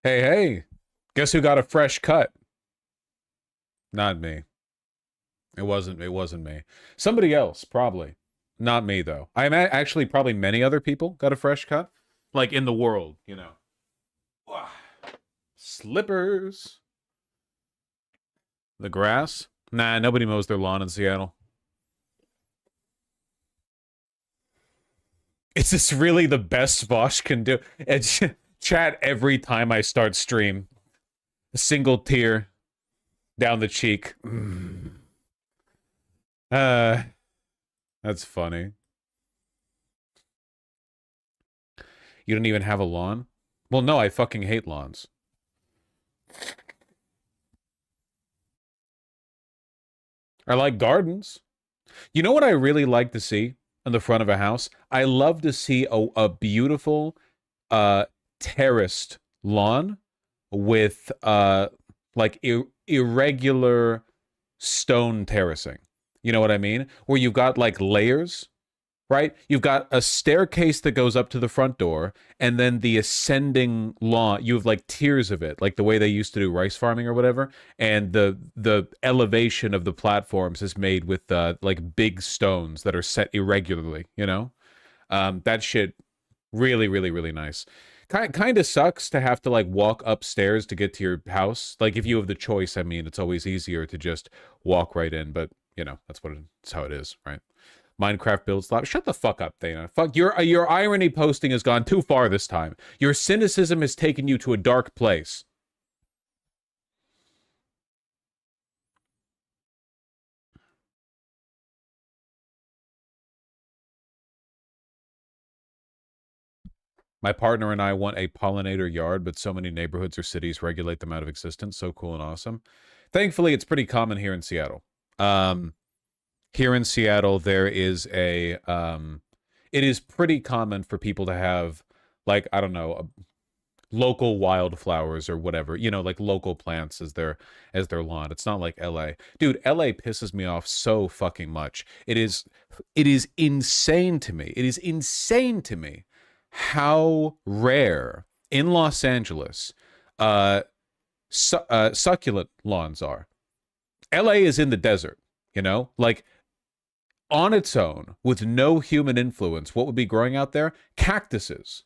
Hey, hey, guess who got a fresh cut? Not me. It wasn't me. Somebody else, probably. Not me, though. Actually probably many other people got a fresh cut. Like in the world, you know. Wah. Slippers. The grass? Nah, nobody mows their lawn in Seattle. Is this really the best Vosh can do? It's chat every time I start stream. A single tear down the cheek. Uh, that's funny. You don't even have a lawn? Well, no, I fucking hate lawns. I like gardens. You know what I really like to see in the front of a house? I love to see a beautiful uh terraced lawn with like irregular stone terracing. You know what I mean? Where you've got like layers, right? You've got a staircase that goes up to the front door, and then the ascending lawn. You have like tiers of it, like the way they used to do rice farming or whatever. And the elevation of the platforms is made with like big stones that are set irregularly. You know, that shit really, really, really nice. Kind of sucks to have to like walk upstairs to get to your house. Like if you have the choice, I mean, it's always easier to just walk right in. But you know, that's how it is, right? Minecraft build slap. Shut the fuck up, Thana. Fuck your irony posting has gone too far this time. Your cynicism has taken you to a dark place. My partner and I want a pollinator yard, but so many neighborhoods or cities regulate them out of existence. So cool and awesome. Thankfully, it's pretty common here in Seattle. Here in Seattle, there is it is pretty common for people to have, like, I don't know, local wildflowers or whatever, you know, like local plants as their lawn. It's not like LA. Dude, LA pisses me off so fucking much. It is insane to me. It is insane to me how rare in Los Angeles uh, succulent lawns are. LA is in the desert, you know? Like on its own with no human influence, what would be growing out there? Cactuses,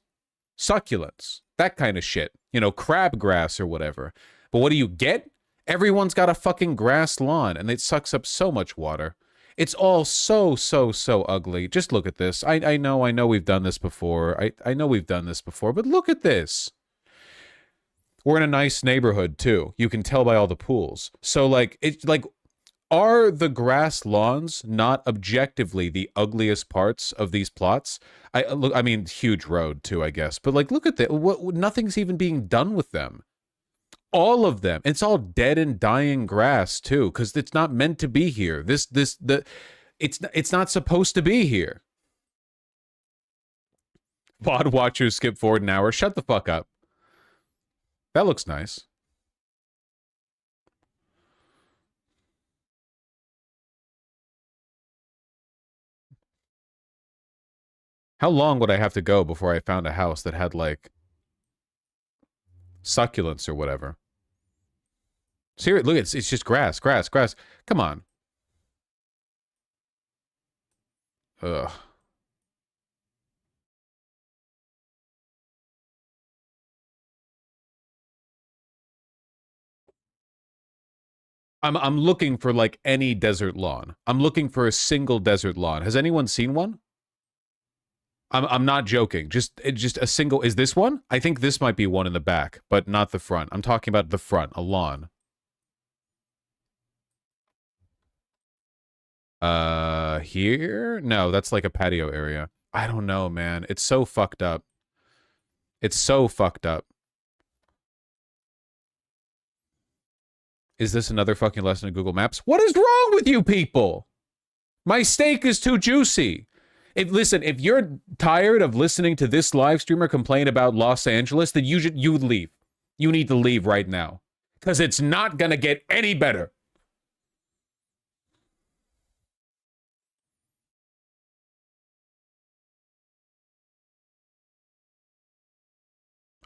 succulents, that kind of shit. You know, crabgrass or whatever. But what do you get? Everyone's got a fucking grass lawn and it sucks up so much water. It's all so, so, so ugly. Just look at this. I know we've done this before. I know we've done this before, but look at this. We're in a nice neighborhood too. You can tell by all the pools. So like it's like are the grass lawns not objectively the ugliest parts of these plots? I mean, huge road too, I guess. But like, look at that. Nothing's even being done with them. All of them. It's all dead and dying grass too, because it's not meant to be here. It's not supposed to be here. Pod watchers skip forward an hour. Shut the fuck up. That looks nice. How long would I have to go before I found a house that had like succulents or whatever? Seriously, look, it's just grass, grass, grass. Come on. Ugh. I'm looking for like any desert lawn. I'm looking for a single desert lawn. Has anyone seen one? I'm not joking. Just a single. Is this one? I think this might be one in the back, but not the front. I'm talking about the front, a lawn. Here? No, that's like a patio area. I don't know, man. It's so fucked up. It's so fucked up. Is this another fucking lesson in Google Maps? What is wrong with you people? My steak is too juicy. If you're tired of listening to this live streamer complain about Los Angeles, then you leave. You need to leave right now. Because it's not gonna get any better.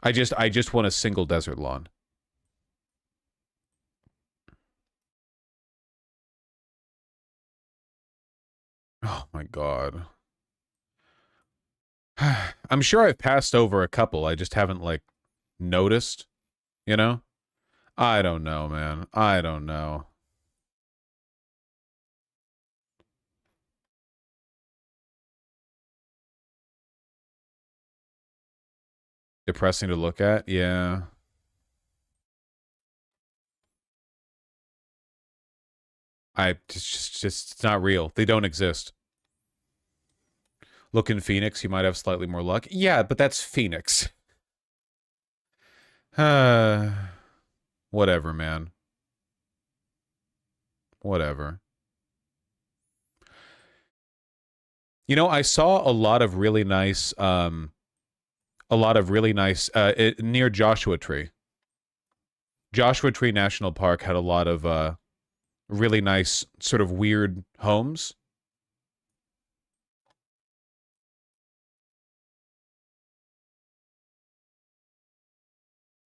I just want a single desert lawn. Oh my God. I'm sure I've passed over a couple. I just haven't like noticed, you know? I don't know, man. I don't know. Depressing to look at. Yeah. It's just it's not real. They don't exist. Look in Phoenix, you might have slightly more luck. Yeah, but that's Phoenix. Whatever, man. Whatever. You know, I saw a lot of really nice near Joshua Tree. Joshua Tree National Park had a lot of really nice sort of weird homes.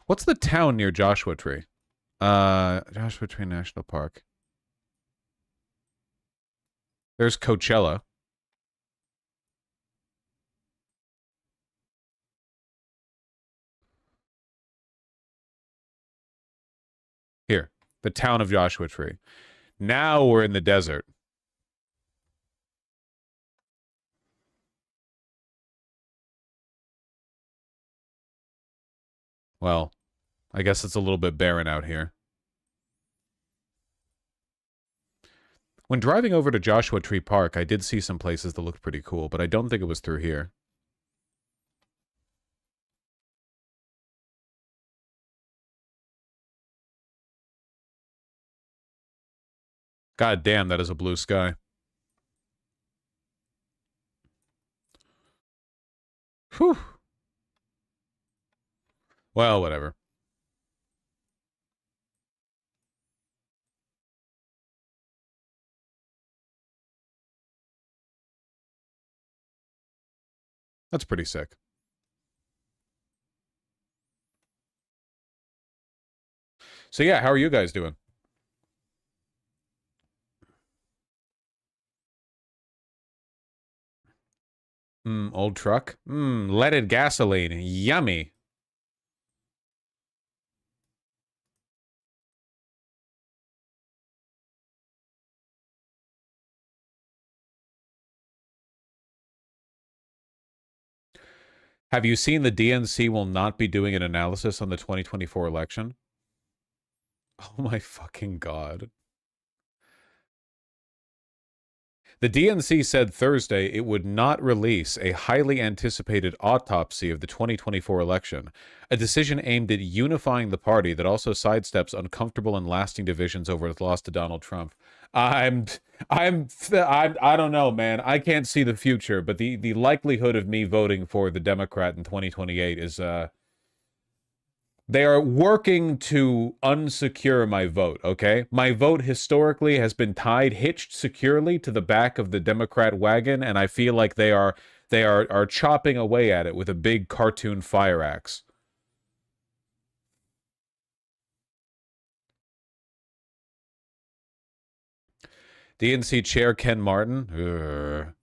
What's the town near Joshua Tree? Joshua Tree National Park. There's Coachella. Here, the town of Joshua Tree. Now we're in the desert. Well, I guess it's a little bit barren out here. When driving over to Joshua Tree Park, I did see some places that looked pretty cool, but I don't think it was through here. God damn, that is a blue sky. Whew. Well, whatever. That's pretty sick. So yeah, how are you guys doing? Old truck? Leaded gasoline. Yummy. Have you seen the DNC will not be doing an analysis on the 2024 election? Oh my fucking God. The DNC said Thursday it would not release a highly anticipated autopsy of the 2024 election, a decision aimed at unifying the party that also sidesteps uncomfortable and lasting divisions over its loss to Donald Trump. I'm, I don't know, man. I can't see the future, but the likelihood of me voting for the Democrat in 2028 is, they are working to unsecure my vote, okay? My vote historically has been tied, hitched securely to the back of the Democrat wagon, and I feel like they are chopping away at it with a big cartoon fire axe. DNC Chair Ken Martin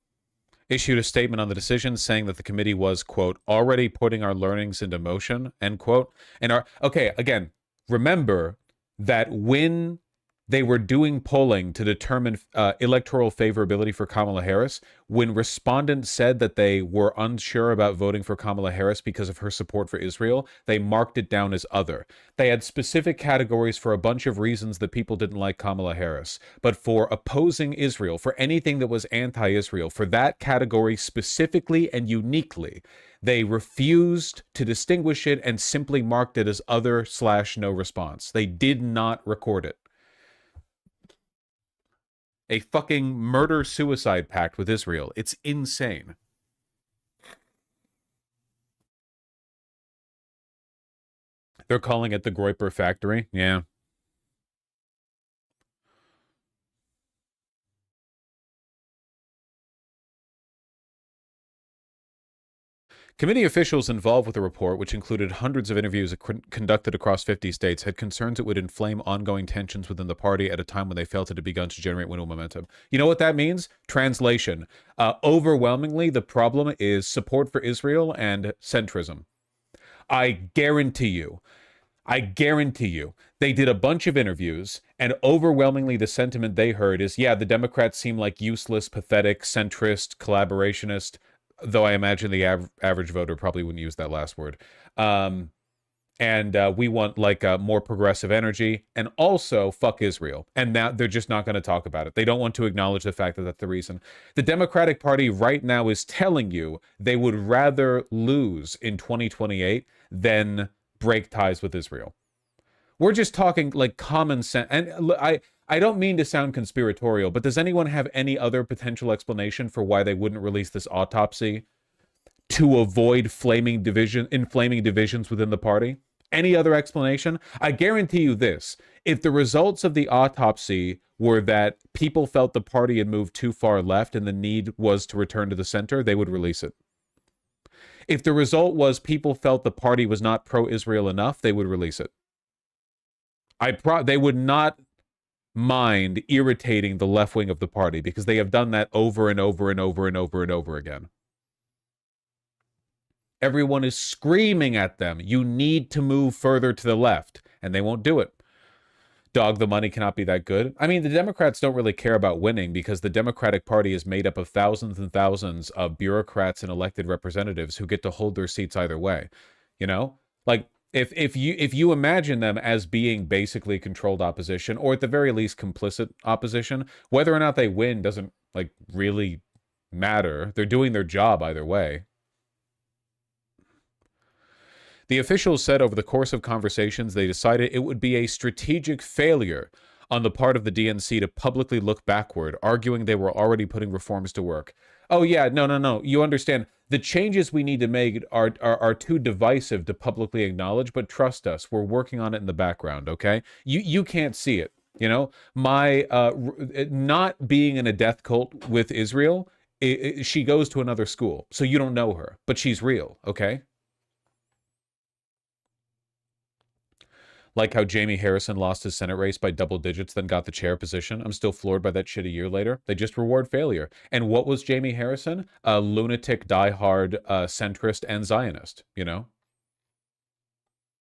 issued a statement on the decision saying that the committee was, quote, already putting our learnings into motion, end quote. And okay, again, remember that when they were doing polling to determine electoral favorability for Kamala Harris, when respondents said that they were unsure about voting for Kamala Harris because of her support for Israel, they marked it down as other. They had specific categories for a bunch of reasons that people didn't like Kamala Harris. But for opposing Israel, for anything that was anti-Israel, for that category specifically and uniquely, they refused to distinguish it and simply marked it as other/no response. They did not record it. A fucking murder-suicide pact with Israel. It's insane. They're calling it the Groyper Factory. Yeah. Committee officials involved with the report, which included hundreds of interviews conducted across 50 states, had concerns it would inflame ongoing tensions within the party at a time when they felt it had begun to generate window momentum. You know what that means? Translation. Overwhelmingly, the problem is support for Israel and centrism. I guarantee you, they did a bunch of interviews, and overwhelmingly the sentiment they heard is, yeah, the Democrats seem like useless, pathetic, centrist, collaborationist, though I imagine the average voter probably wouldn't use that last word. And we want like more progressive energy, and also fuck Israel. And now they're just not going to talk about it. They don't want to acknowledge the fact that that's the reason. The Democratic Party right now is telling you they would rather lose in 2028 than break ties with Israel. We're just talking like common sense. And I don't mean to sound conspiratorial, but does anyone have any other potential explanation for why they wouldn't release this autopsy to avoid inflaming divisions within the party? Any other explanation? I guarantee you this. If the results of the autopsy were that people felt the party had moved too far left and the need was to return to the center, they would release it. If the result was people felt the party was not pro-Israel enough, they would release it. They would not mind irritating the left wing of the party because they have done that over and over and over and over and over again. Everyone is screaming at them, you need to move further to the left, and they won't do it. Dog, the money cannot be that good. I mean, the Democrats don't really care about winning because the Democratic Party is made up of thousands and thousands of bureaucrats and elected representatives who get to hold their seats either way. You know? Like, if you imagine them as being basically controlled opposition, or at the very least complicit opposition, whether or not they win doesn't like really matter. They're doing their job either way. The officials said over the course of conversations they decided it would be a strategic failure on the part of the DNC to publicly look backward, arguing they were already putting reforms to work. Oh yeah, no. You understand, the changes we need to make are too divisive to publicly acknowledge, but trust us, we're working on it in the background, okay? You can't see it, you know? My, not being in a death cult with Israel, she goes to another school, so you don't know her, but she's real, okay? Like how Jamie Harrison lost his Senate race by double digits, then got the chair position. I'm still floored by that shit a year later. They just reward failure. And what was Jamie Harrison? A lunatic, diehard, centrist, and Zionist, you know?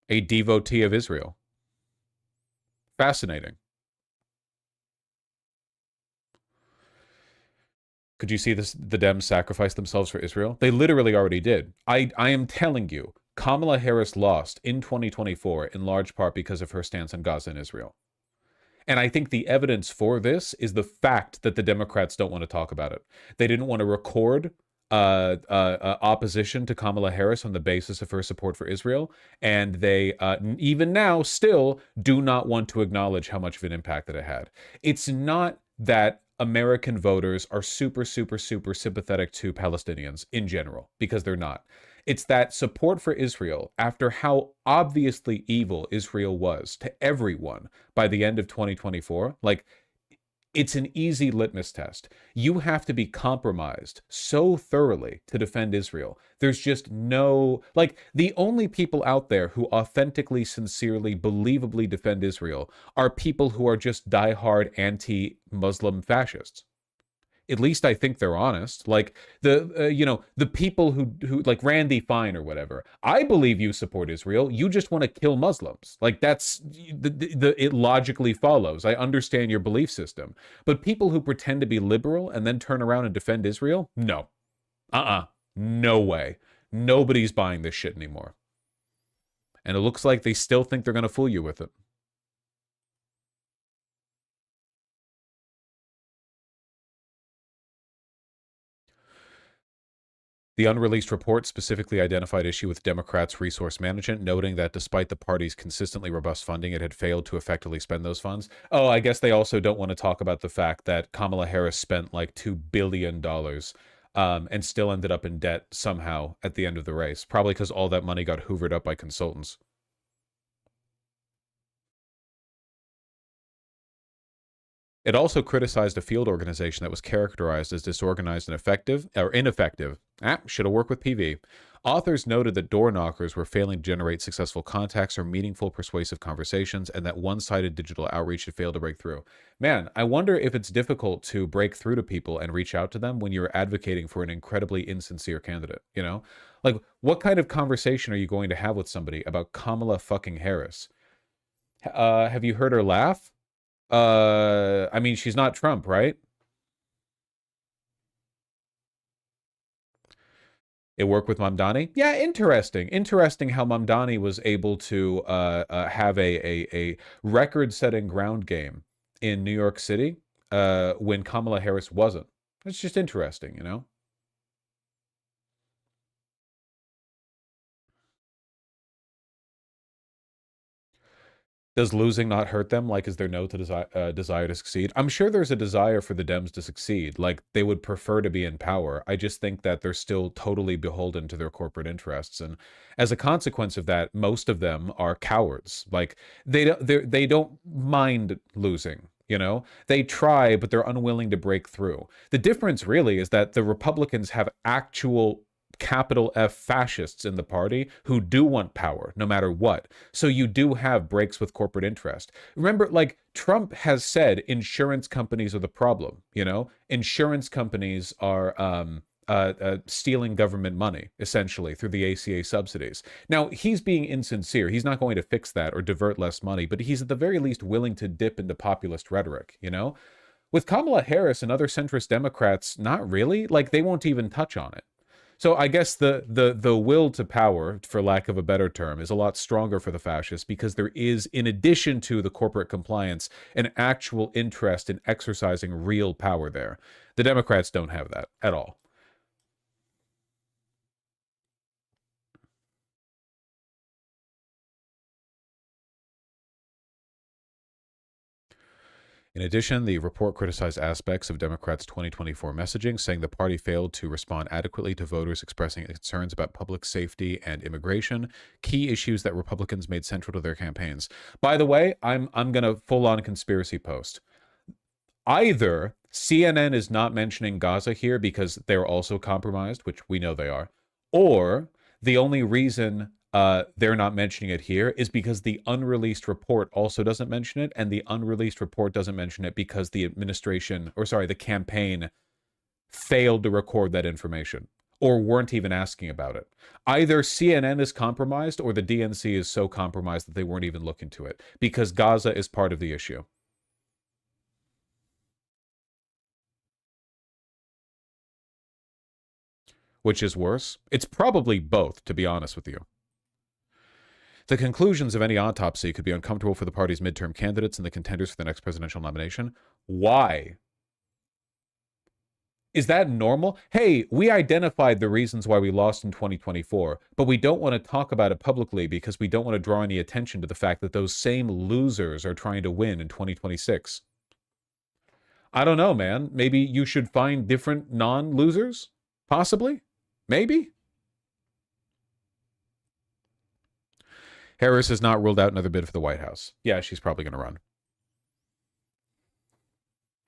A devotee of Israel. Fascinating. Could you see this? The Dems sacrifice themselves for Israel? They literally already did. I am telling you, Kamala Harris lost in 2024 in large part because of her stance on Gaza and Israel. And I think the evidence for this is the fact that the Democrats don't want to talk about it. They didn't want to record opposition to Kamala Harris on the basis of her support for Israel. And they, even now, still do not want to acknowledge how much of an impact that it had. It's not that American voters are super sympathetic to Palestinians in general, because they're not. It's that support for Israel, after how obviously evil Israel was to everyone by the end of 2024, like, it's an easy litmus test. You have to be compromised so thoroughly to defend Israel. There's just no, like, the only people out there who authentically, sincerely, believably defend Israel are people who are just diehard anti-Muslim fascists. At least I think they're honest. Like the people who like Randy Fine or whatever. I believe you support Israel. You just want to kill Muslims. Like that's it logically follows. I understand your belief system. But people who pretend to be liberal and then turn around and defend Israel? No. No way. Nobody's buying this shit anymore. And it looks like they still think they're going to fool you with it. The unreleased report specifically identified issue with Democrats' resource management, noting that despite the party's consistently robust funding, it had failed to effectively spend those funds. Oh, I guess they also don't want to talk about the fact that Kamala Harris spent like $2 billion and still ended up in debt somehow at the end of the race, probably because all that money got hoovered up by consultants. It also criticized a field organization that was characterized as disorganized and ineffective. Should have worked with PV. Authors noted that door knockers were failing to generate successful contacts or meaningful persuasive conversations, and that one-sided digital outreach had failed to break through. Man, I wonder if it's difficult to break through to people and reach out to them when you're advocating for an incredibly insincere candidate, you know? Like, what kind of conversation are you going to have with somebody about Kamala fucking Harris? Have you heard her laugh? I mean, she's not Trump, right? It worked with Mamdani. Yeah, interesting. Interesting how Mamdani was able to have a record-setting ground game in New York City when Kamala Harris wasn't. It's just interesting, you know? Does losing not hurt them? Like, is there no to desire to succeed? I'm sure there's a desire for the Dems to succeed. Like, they would prefer to be in power. I just think that they're still totally beholden to their corporate interests, and as a consequence of that, most of them are cowards. Like, they don't mind losing. You know, they try, but they're unwilling to break through. The difference really is that the Republicans have actual capital F fascists in the party who do want power no matter what. So you do have breaks with corporate interest. Remember, like, Trump has said insurance companies are the problem, you know? Insurance companies are stealing government money, essentially, through the ACA subsidies. Now, he's being insincere. He's not going to fix that or divert less money, but he's at the very least willing to dip into populist rhetoric, you know? With Kamala Harris and other centrist Democrats, not really. Like, they won't even touch on it. So I guess the will to power, for lack of a better term, is a lot stronger for the fascists because there is, in addition to the corporate compliance, an actual interest in exercising real power there. The Democrats don't have that at all. In addition, the report criticized aspects of Democrats' 2024 messaging, saying the party failed to respond adequately to voters expressing concerns about public safety and immigration, key issues that Republicans made central to their campaigns. By the way, I'm going to full on conspiracy post. Either CNN is not mentioning Gaza here because they're also compromised, which we know they are, or the only reason they're not mentioning it here is because the unreleased report also doesn't mention it, and the unreleased report doesn't mention it because the administration, or sorry, the campaign failed to record that information or weren't even asking about it. Either CNN is compromised or the DNC is so compromised that they weren't even looking to it because Gaza is part of the issue. Which is worse? It's probably both, to be honest with you. The conclusions of any autopsy could be uncomfortable for the party's midterm candidates and the contenders for the next presidential nomination. Why? Is that normal? Hey, we identified the reasons why we lost in 2024, but we don't want to talk about it publicly because we don't want to draw any attention to the fact that those same losers are trying to win in 2026. I don't know, man. Maybe you should find different non-losers? Possibly? Maybe? Harris has not ruled out another bid for the White House. Yeah, she's probably going to run.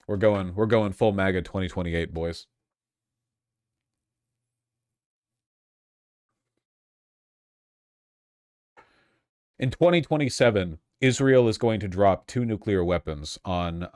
We're going full MAGA 2028, boys. In 2027, Israel is going to drop 2 nuclear weapons on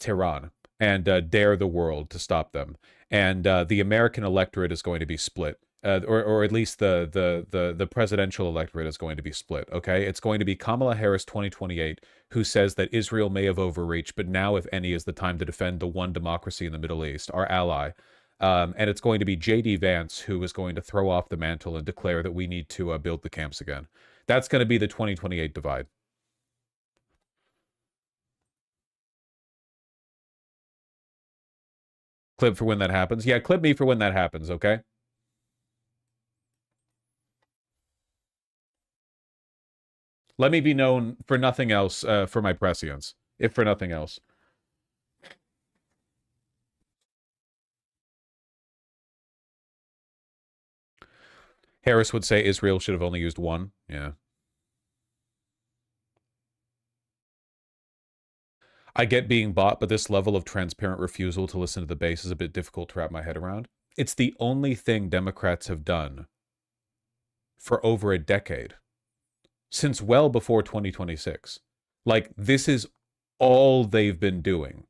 Tehran and dare the world to stop them. And the American electorate is going to be split. Or at least the presidential electorate is going to be split. Okay, it's going to be Kamala Harris 2028, who says that Israel may have overreached, but now, if any, is the time to defend the one democracy in the Middle East, our ally. And it's going to be J.D. Vance who is going to throw off the mantle and declare that we need to build the camps again. That's going to be the 2028 divide. Clip for when that happens. Yeah, clip me for when that happens. Okay. Let me be known for nothing else for my prescience, if for nothing else. Harris would say Israel should have only used one. Yeah. I get being bought, but this level of transparent refusal to listen to the base is a bit difficult to wrap my head around. It's the only thing Democrats have done for over a decade, since well before 2026. Like, this is all they've been doing.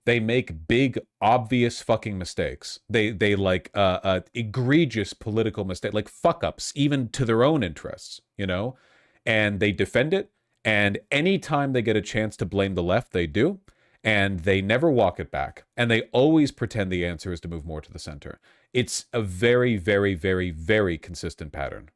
They make big, obvious fucking mistakes. They like egregious political mistake, like fuck ups, even to their own interests, you know, and they defend it. And anytime they get a chance to blame the left, they do, and they never walk it back. And they always pretend the answer is to move more to the center. It's a very, very, very, very consistent pattern.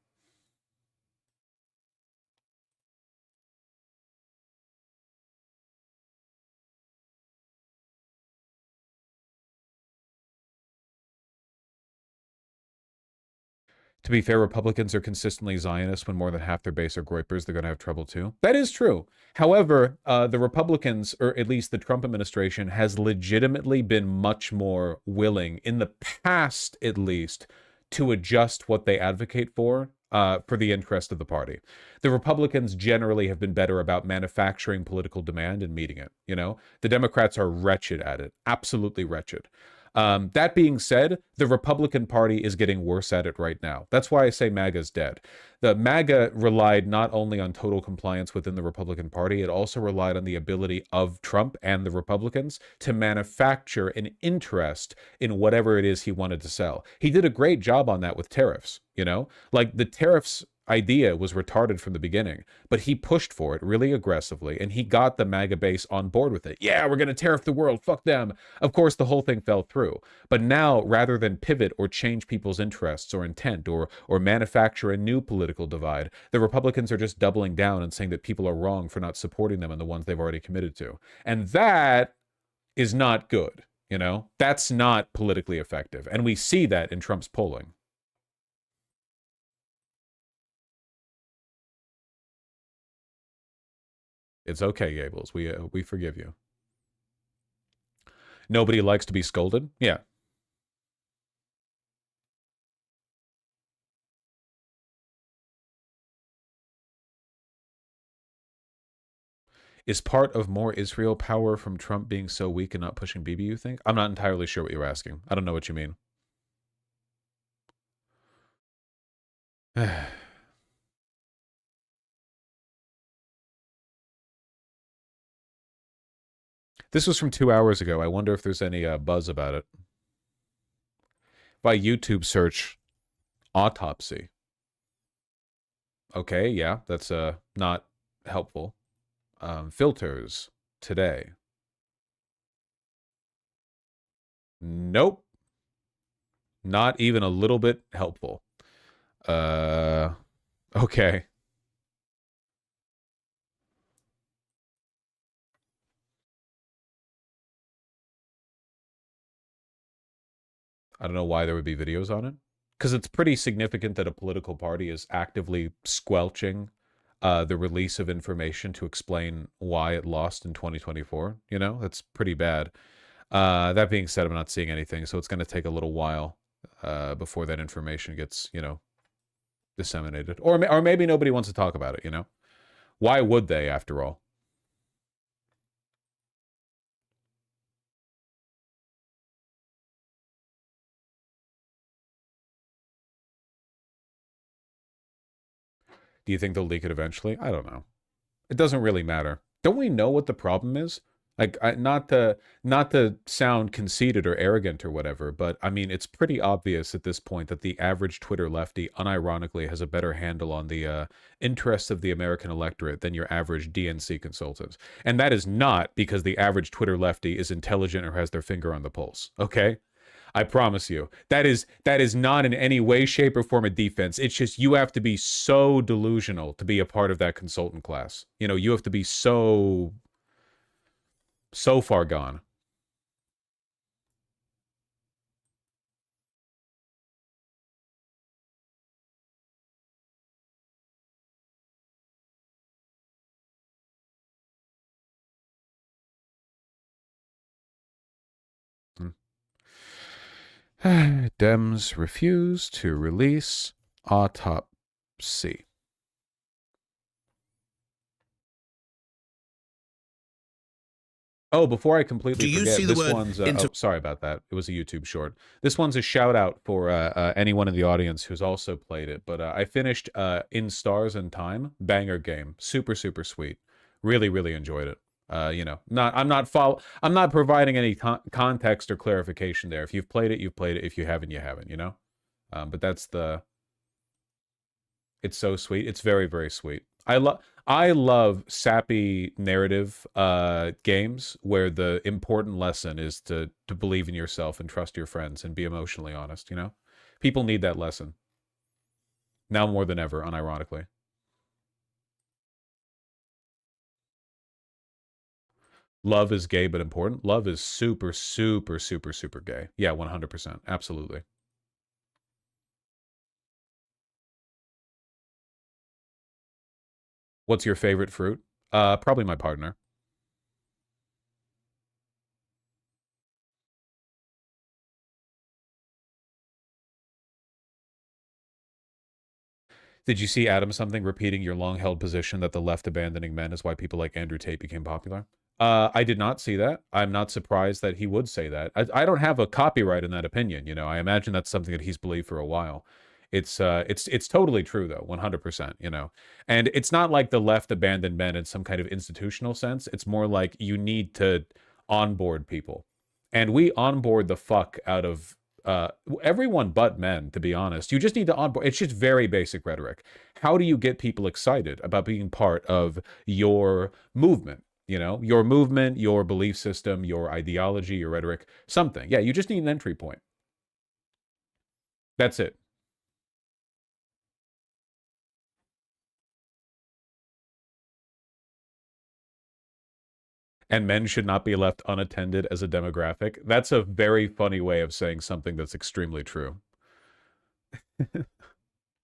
To be fair, Republicans are consistently Zionists when more than half their base are Groypers. They're going to have trouble too. That is true. However, the Republicans, or at least the Trump administration, has legitimately been much more willing, in the past at least, to adjust what they advocate for the interest of the party. The Republicans generally have been better about manufacturing political demand and meeting it. You know, the Democrats are wretched at it, absolutely wretched. That being said, the Republican Party is getting worse at it right now. That's why I say MAGA's dead. The MAGA relied not only on total compliance within the Republican Party, it also relied on the ability of Trump and the Republicans to manufacture an interest in whatever it is he wanted to sell. He did a great job on that with tariffs, you know? Like, the tariffs idea was retarded from the beginning, but he pushed for it really aggressively, and he got the MAGA base on board with it. Yeah, we're going to tariff the world. Fuck them. Of course, the whole thing fell through. But now, rather than pivot or change people's interests or intent or manufacture a new political divide, the Republicans are just doubling down and saying that people are wrong for not supporting them and the ones they've already committed to. And that is not good. You know, that's not politically effective. And we see that in Trump's polling. It's okay, Gables. We forgive you. Nobody likes to be scolded. Yeah. Is part of more Israel power from Trump being so weak and not pushing Bibi, you think? I'm not entirely sure what you're asking. I don't know what you mean. This was from 2 hours ago. I wonder if there's any buzz about it. By YouTube search autopsy. Okay, yeah, that's not helpful. Filters today. Nope. Not even a little bit helpful. Okay. I don't know why there would be videos on it. Because it's pretty significant that a political party is actively squelching the release of information to explain why it lost in 2024. You know, that's pretty bad. That being said, I'm not seeing anything, so it's going to take a little while before that information gets, you know, disseminated. Or maybe nobody wants to talk about it, you know? Why would they, after all? Do you think they'll leak it eventually? I don't know. It doesn't really matter. Don't we know what the problem is? Like, not to sound conceited or arrogant or whatever, but I mean, it's pretty obvious at this point that the average Twitter lefty, unironically, has a better handle on the interests of the American electorate than your average DNC consultant. And that is not because the average Twitter lefty is intelligent or has their finger on the pulse. Okay? I promise you. That is not in any way, shape, or form a defense. It's just you have to be so delusional to be a part of that consultant class. You know, you have to be so far gone. Dems refuse to release autopsy. Oh, before I completely Do you forget, see the this word one's inter- oh, sorry about that. It was a YouTube short. This one's a shout out for anyone in the audience who's also played it. But I finished In Stars and Time, banger game, super sweet. Really really enjoyed it. You know, I'm not providing any context or clarification there. If you've played it, you've played it. If you haven't, you haven't. You know, but that's the it's so sweet. It's very sweet. I love sappy narrative games where the important lesson is to believe in yourself and trust your friends and be emotionally honest, you know? People need that lesson. Now more than ever, unironically. Love is gay but important. Love is super gay. Yeah, 100%. Absolutely. What's your favorite fruit? Probably my partner. Did you see Adam something repeating your long held position that the left abandoning men is why people like Andrew Tate became popular? I did not see that. I'm not surprised that he would say that. I don't have a copyright in that opinion. You know, I imagine that's something that he's believed for a while. It's totally true though, 100%. You know, and it's not like the left abandoned men in some kind of institutional sense. It's more like you need to onboard people, and we onboard the fuck out of uh, everyone but men, to be honest. You just need to onboard. It's just very basic rhetoric. How do you get people excited about being part of your movement? You know, your movement, your belief system, your ideology, your rhetoric, something. Yeah, you just need an entry point. That's it. And men should not be left unattended as a demographic. That's a very funny way of saying something that's extremely true.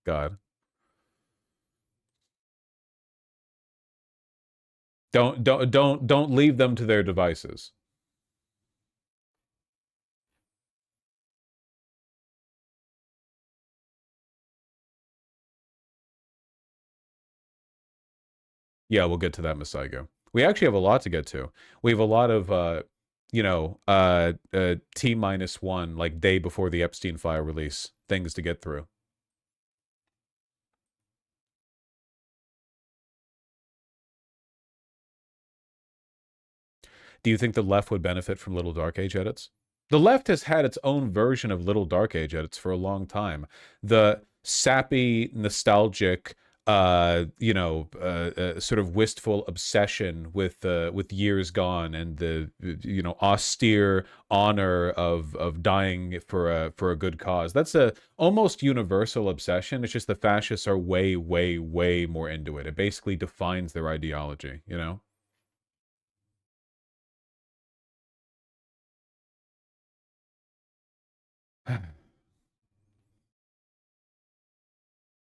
God. Don't leave them to their devices. Yeah, we'll get to that, Masaigo. We actually have a lot to get to. We have a lot of T minus one, like day before the Epstein file release, things to get through. Do you think the left would benefit from Little Dark Age edits? The left has had its own version of Little Dark Age edits for a long time. The sappy, nostalgic, sort of wistful obsession with years gone and the austere honor of dying for a good cause. That's a almost universal obsession. It's just the fascists are way more into it. It basically defines their ideology, you know?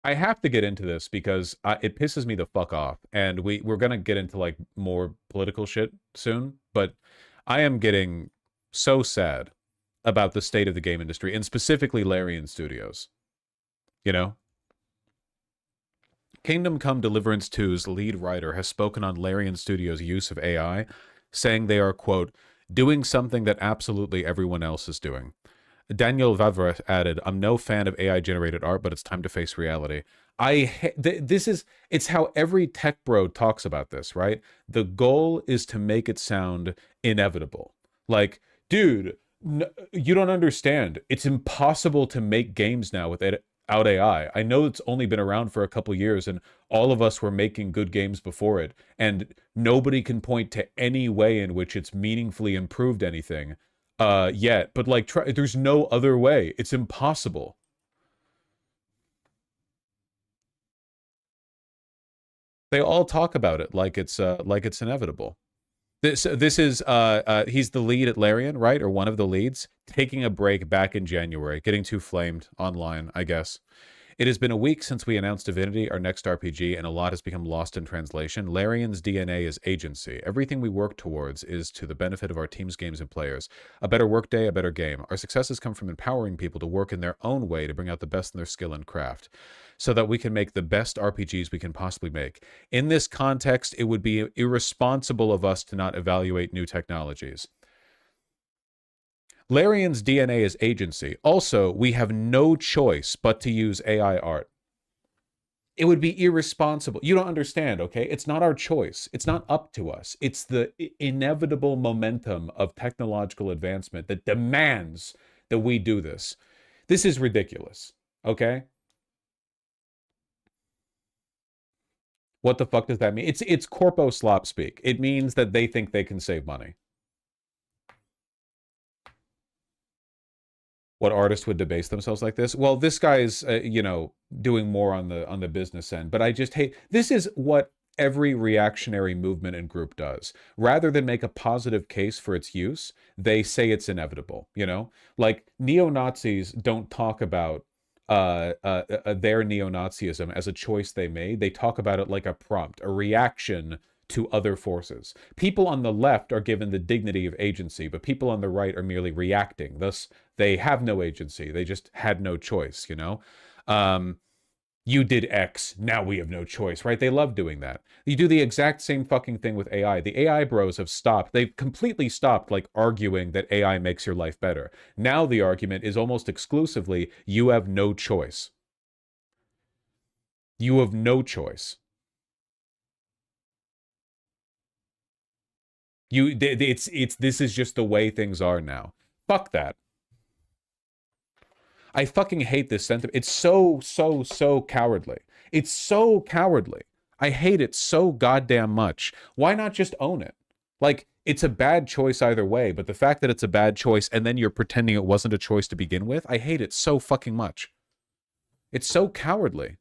I have to get into this because it pisses me the fuck off, and we're gonna get into like more political shit soon. But I am getting so sad about the state of the game industry, and specifically Larian Studios. You know, Kingdom Come Deliverance Two's lead writer has spoken on Larian Studios' use of AI, saying they are quote doing something that absolutely everyone else is doing. Daniel Vavra added, "I'm no fan of AI generated art, but it's time to face reality." This is it's how every tech bro talks about this, right? The goal is to make it sound inevitable. Like, dude, you don't understand. It's impossible to make games now without AI. I know it's only been around for a couple years, and all of us were making good games before it, and nobody can point to any way in which it's meaningfully improved anything yet, but like there's no other way. It's impossible. They all talk about it like it's inevitable. This is he's the lead at Larian, right? Or one of the leads, taking a break back in January, getting too flamed online, I guess. It has been a week since we announced Divinity, our next RPG, and a lot has become lost in translation. Larian's DNA is agency. Everything we work towards is to the benefit of our teams, games, and players. A better workday, a better game. Our successes come from empowering people to work in their own way to bring out the best in their skill and craft, so that we can make the best RPGs we can possibly make. In this context, it would be irresponsible of us to not evaluate new technologies. Larian's DNA is agency. Also, we have no choice but to use AI art. It would be irresponsible. You don't understand, okay? It's not our choice. It's not up to us. It's the inevitable momentum of technological advancement that demands that we do this. This is ridiculous, okay? What the fuck does that mean? It's corpo slop speak. It means that they think they can save money. What artist would debase themselves like this? Well, this guy's, doing more on the business end. But I just hate, this is what every reactionary movement and group does. Rather than make a positive case for its use, they say it's inevitable, Like, neo-Nazis don't talk about their neo-Nazism as a choice they made. They talk about it like a prompt, a reaction to other forces. People on the left are given the dignity of agency, but people on the right are merely reacting. Thus, they have no agency. They just had no choice, You did X, now we have no choice, right? They love doing that. You do the exact same fucking thing with AI. The AI bros have stopped. They've completely stopped, arguing that AI makes your life better. Now the argument is almost exclusively, you have no choice. You have no choice. This is just the way things are now. Fuck that. I fucking hate this sentiment. It's so cowardly. It's so cowardly. I hate it so goddamn much. Why not just own it? It's a bad choice either way, but the fact that it's a bad choice and then you're pretending it wasn't a choice to begin with, I hate it so fucking much. It's so cowardly.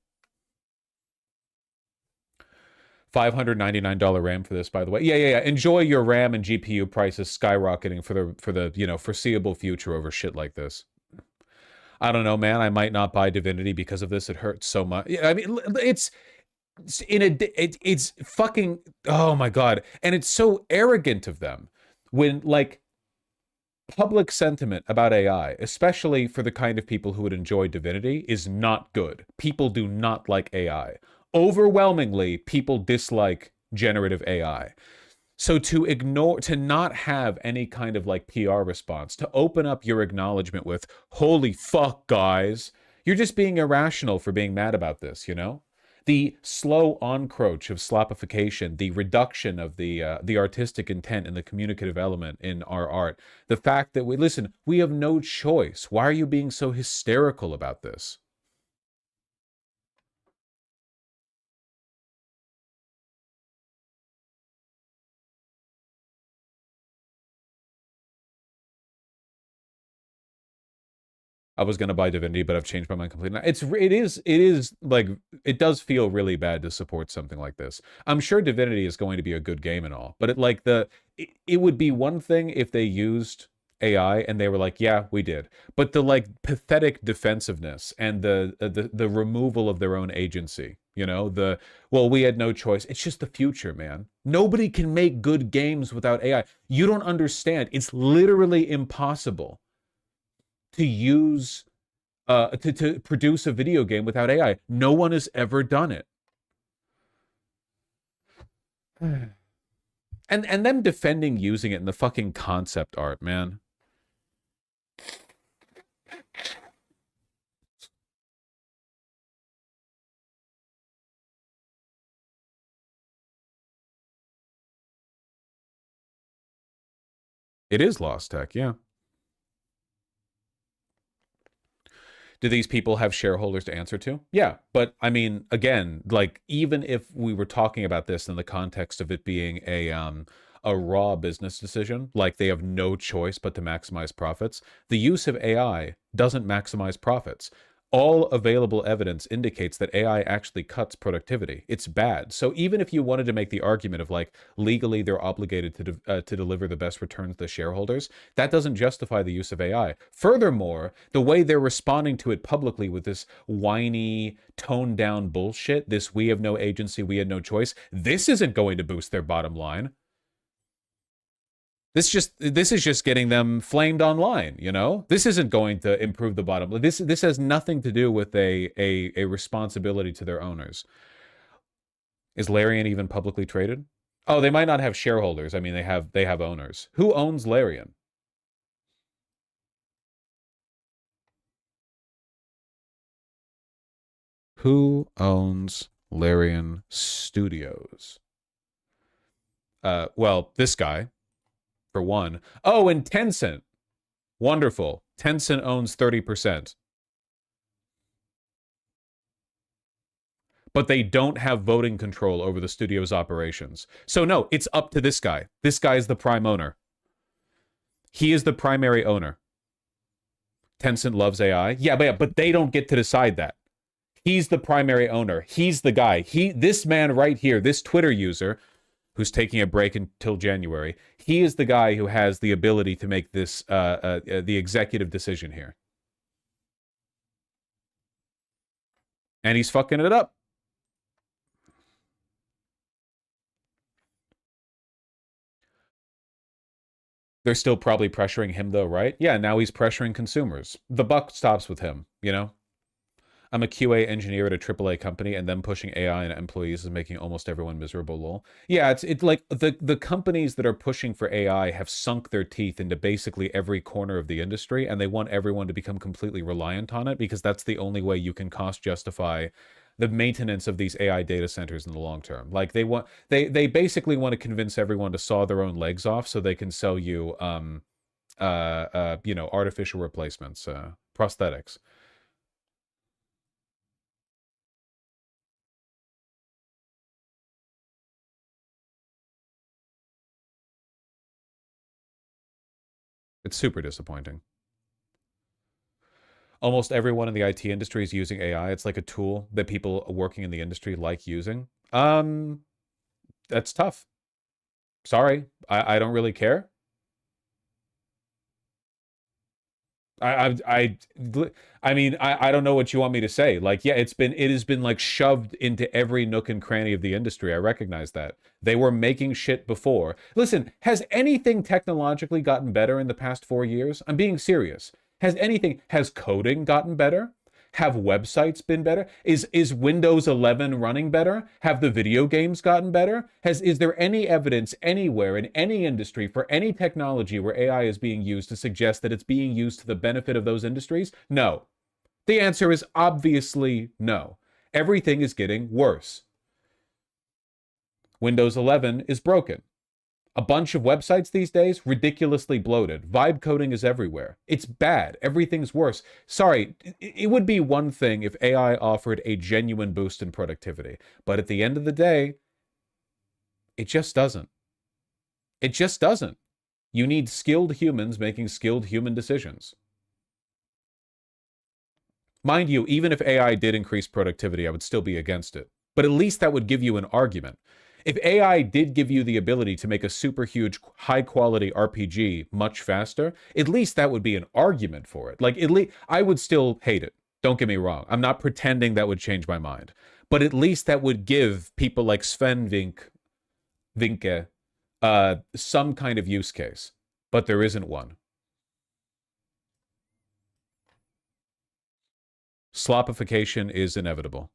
$599 RAM for this, by the way. Yeah. Enjoy your RAM and GPU prices skyrocketing for the foreseeable future over shit like this. I don't know, man. I might not buy Divinity because of this. It hurts so much. I mean, it's fucking, oh my God. And it's so arrogant of them when, public sentiment about AI, especially for the kind of people who would enjoy Divinity, is not good. People do not like AI. Overwhelmingly, people dislike generative AI. So to not have any kind of PR response, to open up your acknowledgement with, holy fuck, guys, you're just being irrational for being mad about this, The slow encroach of slopification, the reduction of the artistic intent and the communicative element in our art, the fact that we have no choice. Why are you being so hysterical about this? I was gonna buy Divinity, but I've changed my mind completely. It does feel really bad to support something like this. I'm sure Divinity is going to be a good game and all, but it would be one thing if they used AI and they were like, yeah, we did. But the pathetic defensiveness and the removal of their own agency, we had no choice. It's just the future, man. Nobody can make good games without AI. You don't understand. It's literally impossible to use to produce a video game without AI. No one has ever done it. And them defending using it in the fucking concept art, man. It is lost tech, yeah. Do these people have shareholders to answer to? Yeah, but I mean, again, even if we were talking about this in the context of it being a raw business decision, they have no choice but to maximize profits, the use of AI doesn't maximize profits. all available evidence indicates that AI actually cuts productivity. It's bad. So even if you wanted to make the argument of like legally they're obligated to deliver the best returns to shareholders, that doesn't justify the use of AI. Furthermore, the way they're responding to it publicly with this whiny, toned down bullshit, this we have no agency, we had no choice, this isn't going to boost their bottom line. This is just getting them flamed online, you know? This isn't going to improve the bottom line. This has nothing to do with a responsibility to their owners. Is Larian even publicly traded? Oh, they might not have shareholders. I mean, they have owners. Who owns Larian? Who owns Larian Studios? Well, this guy, for one. Oh, and Tencent. Wonderful. Tencent owns 30%. But they don't have voting control over the studio's operations. So no, it's up to this guy. This guy is the prime owner. He is the primary owner. Tencent loves AI. Yeah, but they don't get to decide that. He's the primary owner. He's the guy. This man right here, this Twitter user who's taking a break until January, he is the guy who has the ability to make this the executive decision here. And he's fucking it up. They're still probably pressuring him though, right? Yeah, now he's pressuring consumers. The buck stops with him, you know? I'm a QA engineer at a AAA company, and them pushing AI and employees is making almost everyone miserable, lol. Yeah, it's like the companies that are pushing for AI have sunk their teeth into basically every corner of the industry, and they want everyone to become completely reliant on it because that's the only way you can cost justify the maintenance of these AI data centers in the long term. Like they basically want to convince everyone to saw their own legs off so they can sell you artificial replacements, prosthetics. It's super disappointing. Almost everyone in the IT industry is using AI. It's like a tool that people working in the industry like using. That's tough. Sorry, I don't really care. I, I, I mean, I don't know what you want me to say. Like, yeah, it has been like shoved into every nook and cranny of the industry. I recognize that. They were making shit before. Listen, has anything technologically gotten better in the past 4 years? I'm being serious. Has coding gotten better? Have websites been better? Is Windows 11 running better? Have the video games gotten better? Is there any evidence anywhere in any industry for any technology where AI is being used to suggest that it's being used to the benefit of those industries? No. The answer is obviously no. Everything is getting worse. Windows 11 is broken. A bunch of websites these days, ridiculously bloated. Vibe coding is everywhere. It's bad. Everything's worse. Sorry, it would be one thing if AI offered a genuine boost in productivity. But at the end of the day, it just doesn't. It just doesn't. You need skilled humans making skilled human decisions. Mind you, even if AI did increase productivity, I would still be against it. But at least that would give you an argument. If AI did give you the ability to make a super huge, high quality RPG much faster, at least that would be an argument for it. Like, at least I would still hate it. Don't get me wrong. I'm not pretending that would change my mind. But at least that would give people like Sven Vinke, some kind of use case. But there isn't one. Slopification is inevitable.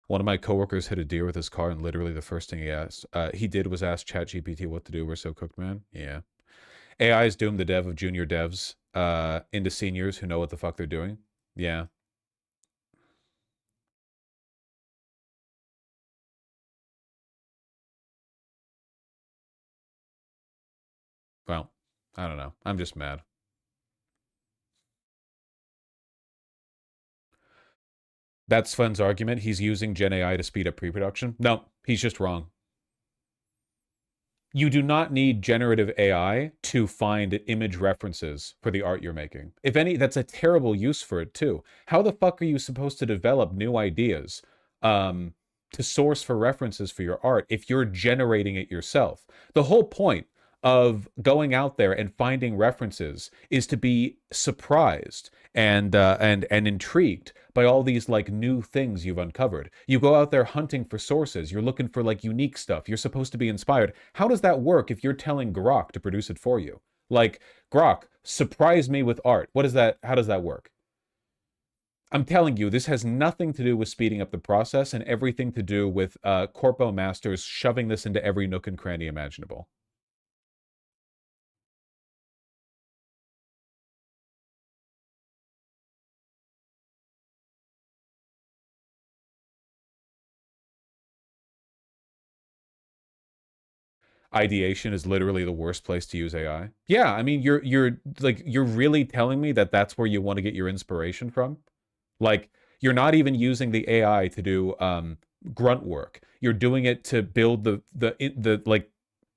One of my coworkers hit a deer with his car, and literally the first thing he did was ask ChatGPT what to do. We're so cooked, man. Yeah. AI is doomed the dev of junior devs into seniors who know what the fuck they're doing. Yeah. Well, I don't know. I'm just mad. That's Sven's argument. He's using Gen AI to speed up pre-production. No, he's just wrong. You do not need generative AI to find image references for the art you're making. If any, that's a terrible use for it too. How the fuck are you supposed to develop new ideas to source for references for your art if you're generating it yourself? The whole point of going out there and finding references is to be surprised and intrigued by all these like new things you've uncovered. You go out there hunting for sources. You're looking for like unique stuff. You're supposed to be inspired. How does that work if you're telling Grok to produce it for you? Like, Grok, surprise me with art. What is that? How does that work? I'm telling you, this has nothing to do with speeding up the process and everything to do with corpo masters shoving this into every nook and cranny imaginable. Ideation is literally the worst place to use AI. Yeah, I mean, you're really telling me that that's where you want to get your inspiration from? Like, you're not even using the AI to do grunt work. You're doing it to build the like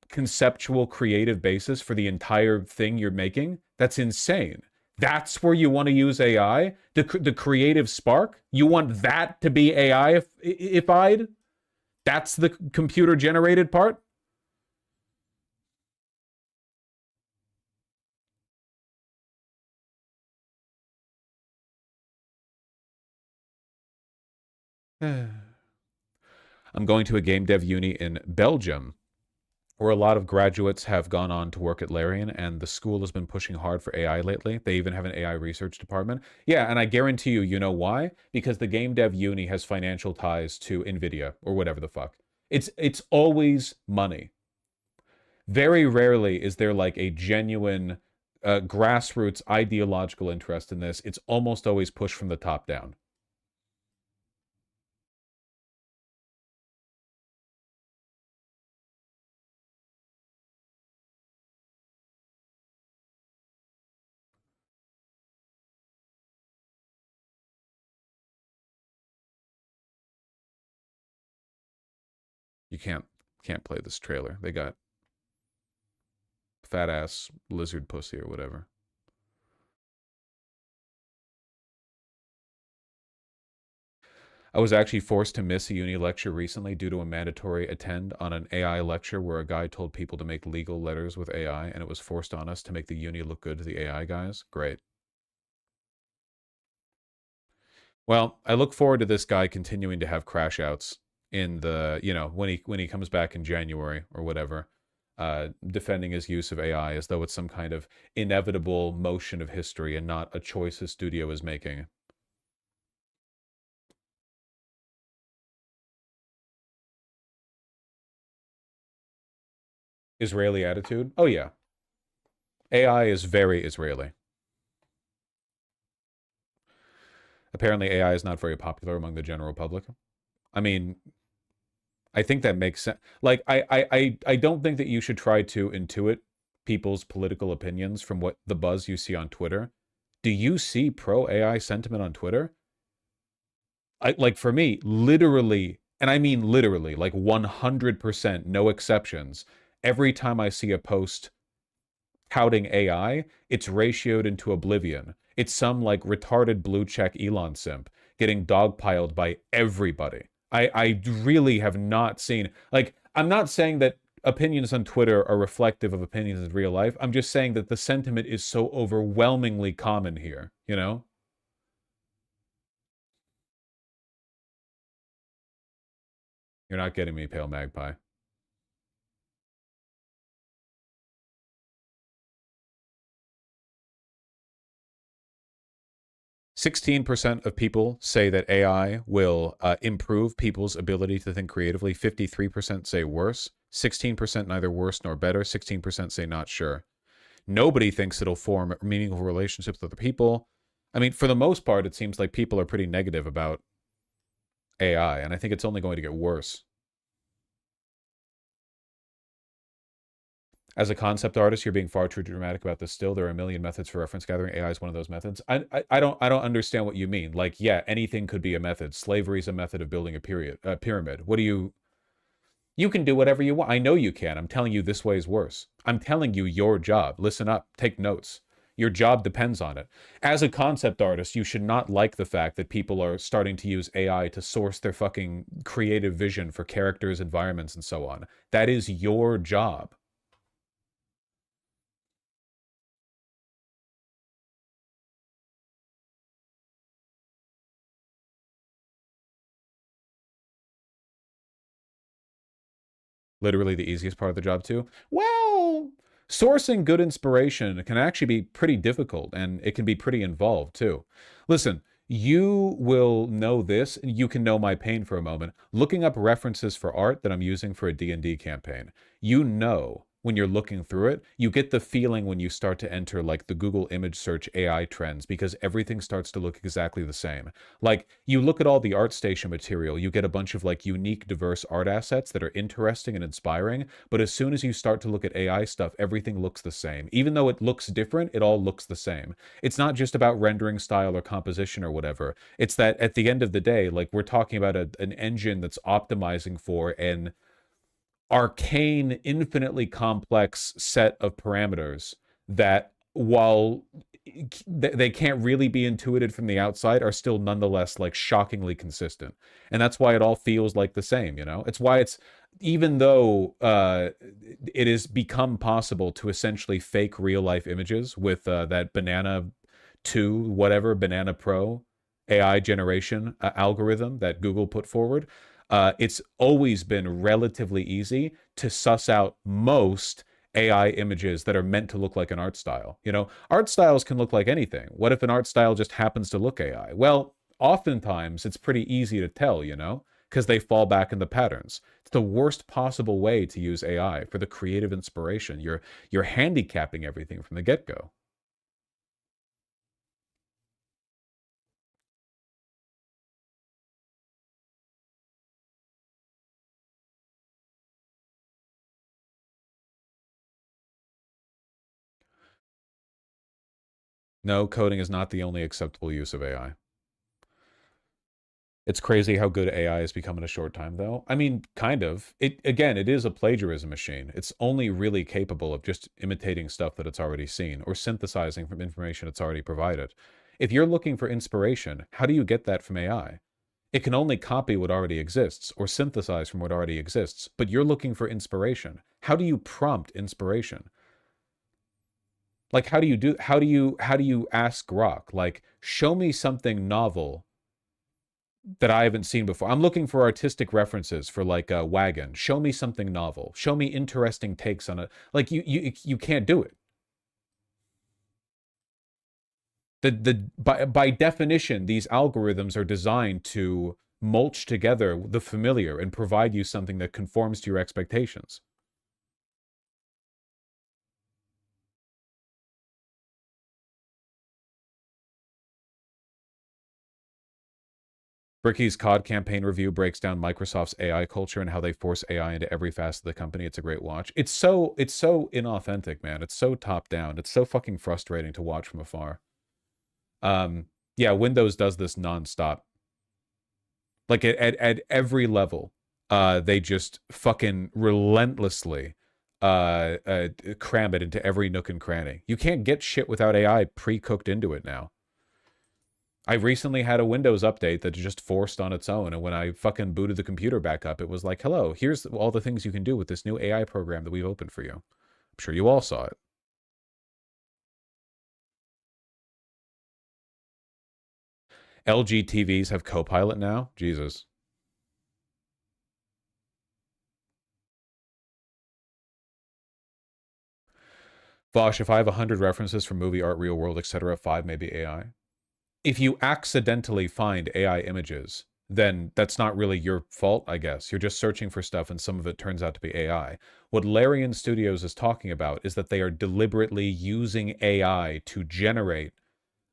conceptual creative basis for the entire thing you're making. That's insane. That's where you want to use AI? The creative spark? You want that to be AI-ified? That's the computer generated part? I'm going to a game dev uni in Belgium where a lot of graduates have gone on to work at LARIAN, and the school has been pushing hard for AI lately. They even have an AI research department. Yeah, and I guarantee you, you know why? Because the game dev uni has financial ties to NVIDIA or whatever the fuck. It's always money. Very rarely is there like a genuine grassroots ideological interest in this. It's almost always pushed from the top down. You can't play this trailer. They got fat ass lizard pussy or whatever. I was actually forced to miss a uni lecture recently due to a mandatory attend on an AI lecture where a guy told people to make legal letters with AI, and it was forced on us to make the uni look good to the AI guys. Great. Well, I look forward to this guy continuing to have crash outs in the, when he comes back in January or whatever, defending his use of AI as though it's some kind of inevitable motion of history and not a choice his studio is making. Israeli attitude? Oh yeah. AI is very Israeli. Apparently AI is not very popular among the general public. I mean, I think that makes sense. Like, I don't think that you should try to intuit people's political opinions from what the buzz you see on Twitter. Do you see pro AI sentiment on Twitter? Like for me, literally, and I mean literally, like 100%, no exceptions. Every time I see a post touting AI, it's ratioed into oblivion. It's some like retarded blue check Elon simp getting dogpiled by everybody. I really have not seen, like, I'm not saying that opinions on Twitter are reflective of opinions in real life. I'm just saying that the sentiment is so overwhelmingly common here, you know? You're not getting me, Pale Magpie. 16% of people say that AI will improve people's ability to think creatively. 53% say worse. 16% neither worse nor better. 16% say not sure. Nobody thinks it'll form meaningful relationships with other people. I mean, for the most part, it seems like people are pretty negative about AI, and I think it's only going to get worse. As a concept artist, you're being far too dramatic about this still. There are a million methods for reference gathering. AI is one of those methods. I don't understand what you mean. Like, yeah, anything could be a method. Slavery is a method of building a pyramid. What do you can do whatever you want. I know you can. I'm telling you this way is worse. I'm telling you your job. Listen up. Take notes. Your job depends on it. As a concept artist, you should not like the fact that people are starting to use AI to source their fucking creative vision for characters, environments, and so on. That is your job. Literally the easiest part of the job too. Well, sourcing good inspiration can actually be pretty difficult, and it can be pretty involved too. Listen, you will know this, and you can know my pain for a moment. Looking up references for art that I'm using for a D&D campaign, you know when you're looking through it, you get the feeling when you start to enter like the Google image search AI trends because everything starts to look exactly the same. Like, you look at all the ArtStation material, you get a bunch of like unique, diverse art assets that are interesting and inspiring. But as soon as you start to look at AI stuff, everything looks the same. Even though it looks different, it all looks the same. It's not just about rendering style or composition or whatever. It's that at the end of the day, like, we're talking about an engine that's optimizing for an arcane, infinitely complex set of parameters that, while they can't really be intuited from the outside, are still nonetheless like shockingly consistent. And that's why it all feels like the same, you know? It's why it's, even though it has become possible to essentially fake real life images with that Banana 2, whatever, Banana Pro AI generation algorithm that Google put forward, it's always been relatively easy to suss out most AI images that are meant to look like an art style. You know, art styles can look like anything. What if an art style just happens to look AI? Well, oftentimes it's pretty easy to tell, you know, because they fall back into patterns. It's the worst possible way to use AI for the creative inspiration. You're handicapping everything from the get-go. No, coding is not the only acceptable use of AI. It's crazy how good AI has become in a short time, though. I mean, kind of. It, again, it is a plagiarism machine. It's only really capable of just imitating stuff that it's already seen or synthesizing from information it's already provided. If you're looking for inspiration, how do you get that from AI? It can only copy what already exists or synthesize from what already exists, but you're looking for inspiration. How do you prompt inspiration? Like, how do you ask Grok, like, show me something novel that I haven't seen before. I'm looking for artistic references for like a wagon. Show me something novel. Show me interesting takes on it. Like, you can't do it. The by definition, these algorithms are designed to mulch together the familiar and provide you something that conforms to your expectations. Bricky's COD campaign review breaks down Microsoft's AI culture and how they force AI into every facet of the company. It's a great watch. It's so inauthentic, man. It's so top down. It's so fucking frustrating to watch from afar. Yeah, Windows does this nonstop. Like, at every level, they just fucking relentlessly cram it into every nook and cranny. You can't get shit without AI pre-cooked into it now. I recently had a Windows update that just forced on its own, and when I fucking booted the computer back up, it was like, hello, here's all the things you can do with this new AI program that we've opened for you. I'm sure you all saw it. LG TVs have Copilot now? Jesus. Vosh, if I have 100 references from movie, art, real world, etc., 5 may be AI. If you accidentally find AI images, then that's not really your fault, I guess. You're just searching for stuff and some of it turns out to be AI. What Larian Studios is talking about is that they are deliberately using AI to generate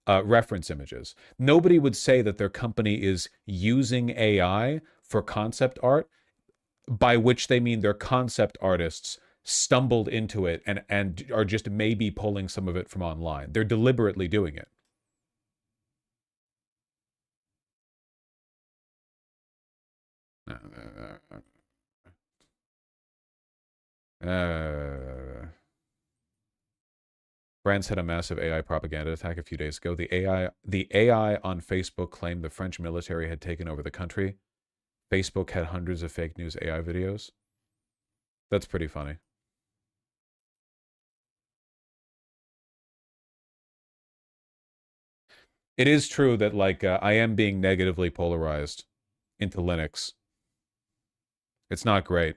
reference images. Nobody would say that their company is using AI for concept art, by which they mean their concept artists stumbled into it and are just maybe pulling some of it from online. They're deliberately doing it. France had a massive AI propaganda attack a few days ago. The AI on Facebook claimed the French military had taken over the country. Facebook had hundreds of fake news AI videos. That's pretty funny. It is true that, like, I am being negatively polarized into Linux. It's not great.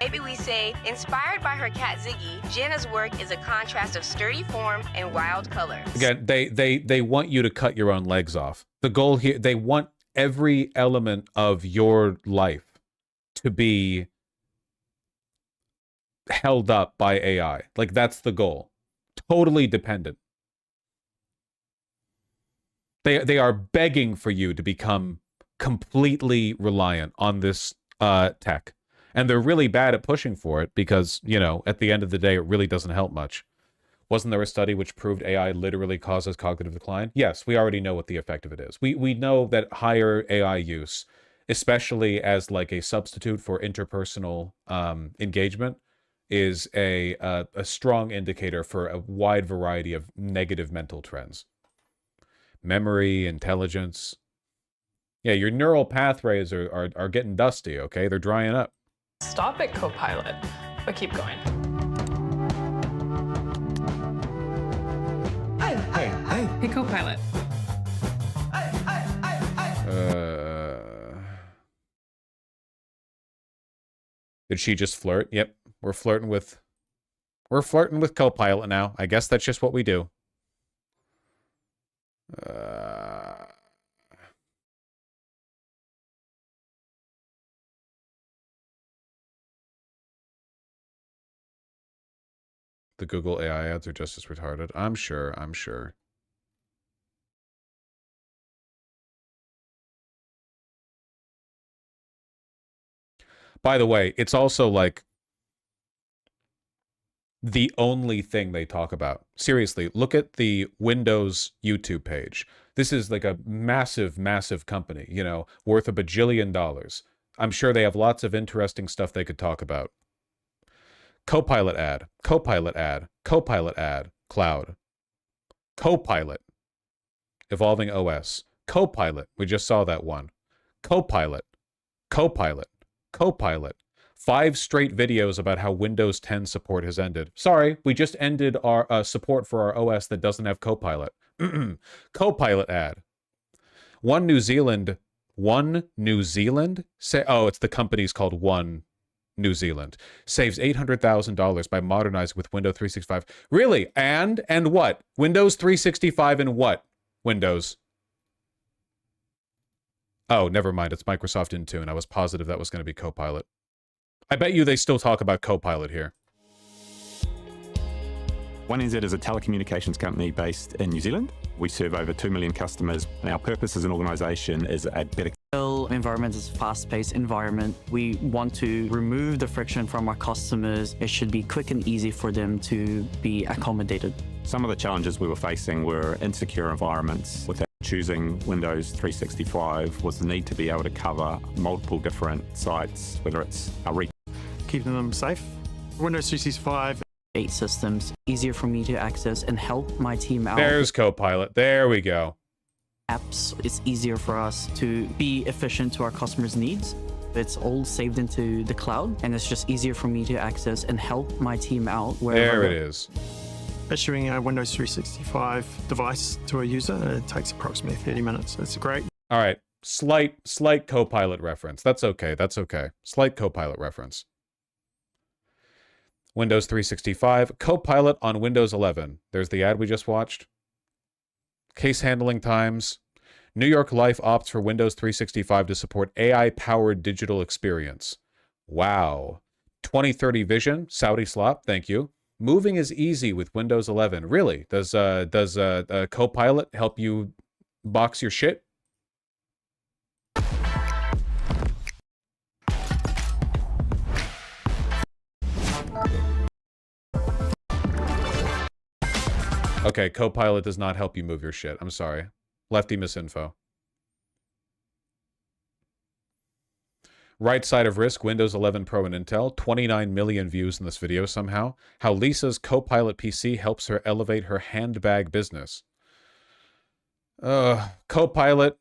Maybe we say, inspired by her cat Ziggy, Jenna's work is a contrast of sturdy form and wild colors. Again, they want you to cut your own legs off. The goal here, they want every element of your life to be held up by AI. Like, that's the goal. Totally dependent. They are begging for you to become completely reliant on this tech. And they're really bad at pushing for it because, you know, at the end of the day, it really doesn't help much. Wasn't there a study which proved AI literally causes cognitive decline? Yes, we already know what the effect of it is. We know that higher AI use, especially as like a substitute for interpersonal engagement, is a strong indicator for a wide variety of negative mental trends. Memory, intelligence. Yeah, your neural pathways are getting dusty, okay? They're drying up. Stop it, Copilot, but keep going. Hey, Copilot. Did she just flirt? Yep, we're flirting with Copilot now. I guess that's just what we do. The Google AI ads are just as retarded. I'm sure. By the way, it's also like the only thing they talk about. Seriously, look at the Windows YouTube page. This is like a massive, massive company, you know, worth $1 bajillion. I'm sure they have lots of interesting stuff they could talk about. Copilot ad, Copilot ad, Copilot ad, cloud. Copilot, evolving OS. Copilot, we just saw that one. Copilot, Copilot, Copilot. 5 straight videos about how Windows 10 support has ended. Sorry, we just ended our support for our OS that doesn't have Copilot. Copilot ad. One New Zealand, say, oh, it's the company's called One New Zealand, saves $800,000 by modernizing with Windows 365. Really? And what? Windows 365 and what? Windows. Oh, never mind. It's Microsoft Intune. I was positive that was going to be Copilot. I bet you they still talk about Copilot here. One NZ is a telecommunications company based in New Zealand. We serve over 2 million customers, and our purpose as an organisation is a better environment is a fast-paced environment. We want to remove the friction from our customers. It should be quick and easy for them to be accommodated. Some of the challenges we were facing were insecure environments. With choosing Windows 365 was the need to be able to cover multiple different sites, whether it's keeping them safe. Windows 365. 8 systems, easier for me to access and help my team out. There's Copilot. There we go. Apps, it's easier for us to be efficient to our customers' needs. It's all saved into the cloud, and it's just easier for me to access and help my team out wherever. There it is. Issuing a Windows 365 device to a user, it takes approximately 30 minutes. It's great. All right. Slight Copilot reference. That's okay. Slight Copilot reference. Windows 365, Copilot on Windows 11. There's the ad we just watched. Case handling times. New York Life opts for Windows 365 to support AI-powered digital experience. Wow. 2030 vision, Saudi slop, thank you. Moving is easy with Windows 11. Really? Does Copilot help you box your shit? Okay, Copilot does not help you move your shit. I'm sorry. Lefty misinfo. Right side of risk, Windows 11 Pro and Intel. 29 million views in this video somehow. How Lisa's Copilot PC helps her elevate her handbag business. Copilot.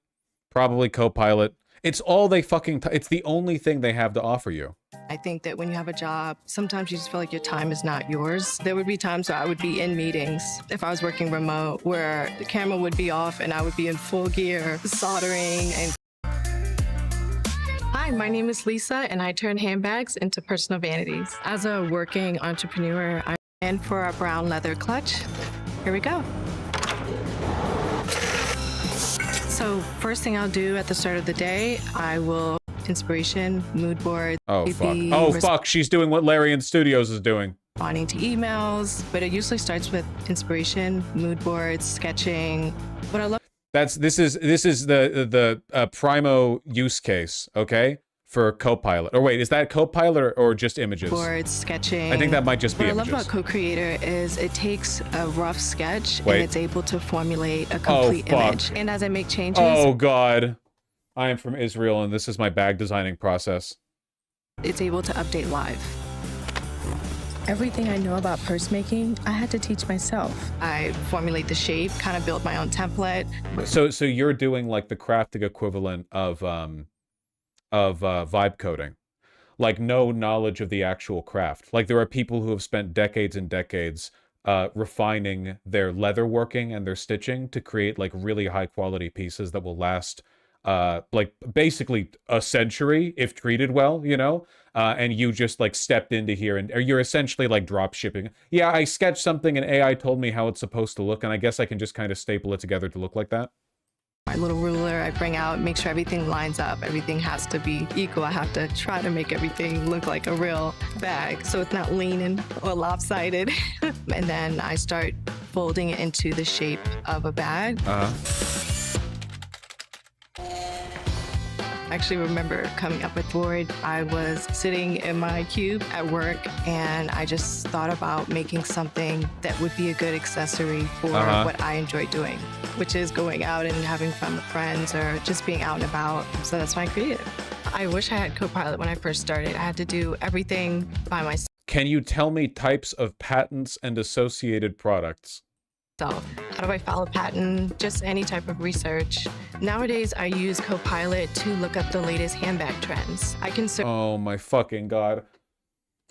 Probably Copilot. It's all they fucking... it's the only thing they have to offer you. I think that when you have a job, sometimes you just feel like your time is not yours. There would be times where I would be in meetings, if I was working remote, where the camera would be off and I would be in full gear, soldering and... Hi, my name is Lisa, and I turn handbags into personal vanities. As a working entrepreneur, I'm in for a brown leather clutch. Here we go. So first thing I'll do at the start of the day, I will inspiration, mood board. Oh, fuck. Oh, fuck. She's doing what LARIAN Studios is doing. Responding to emails, but it usually starts with inspiration, mood boards, sketching. What I love. This is the primo use case, okay, for Copilot. Or wait, is that Copilot or just images? Boards, sketching. I think that might just be images. What I love about Co-Creator is it takes a rough sketch and it's able to formulate a complete image. And as I make changes. Oh God, I am from Israel and this is my bag designing process. It's able to update live. Everything I know about purse making, I had to teach myself. I formulate the shape, kind of build my own template. So you're doing like the crafting equivalent of vibe coding, like no knowledge of the actual craft. Like there are people who have spent decades and decades refining their leather working and their stitching to create like really high quality pieces that will last like basically a century if treated well, you know, and you just like stepped into here and or you're essentially like drop shipping. Yeah, I sketched something and AI told me how it's supposed to look, and I guess I can just kind of staple it together to look like that. My little ruler I bring out, make sure everything lines up. Everything has to be equal. I have to try to make everything look like a real bag so it's not leaning or lopsided. And then I start folding it into the shape of a bag. I actually remember coming up with board. I was sitting in my cube at work and I just thought about making something that would be a good accessory for what I enjoy doing, which is going out and having fun with friends or just being out and about. So that's why I created it. I wish I had Copilot when I first started. I had to do everything by myself. Can you tell me types of patents and associated products? How do I file a patent? Just any type of research. Nowadays, I use Copilot to look up the latest handbag trends. I can search. Oh my fucking God.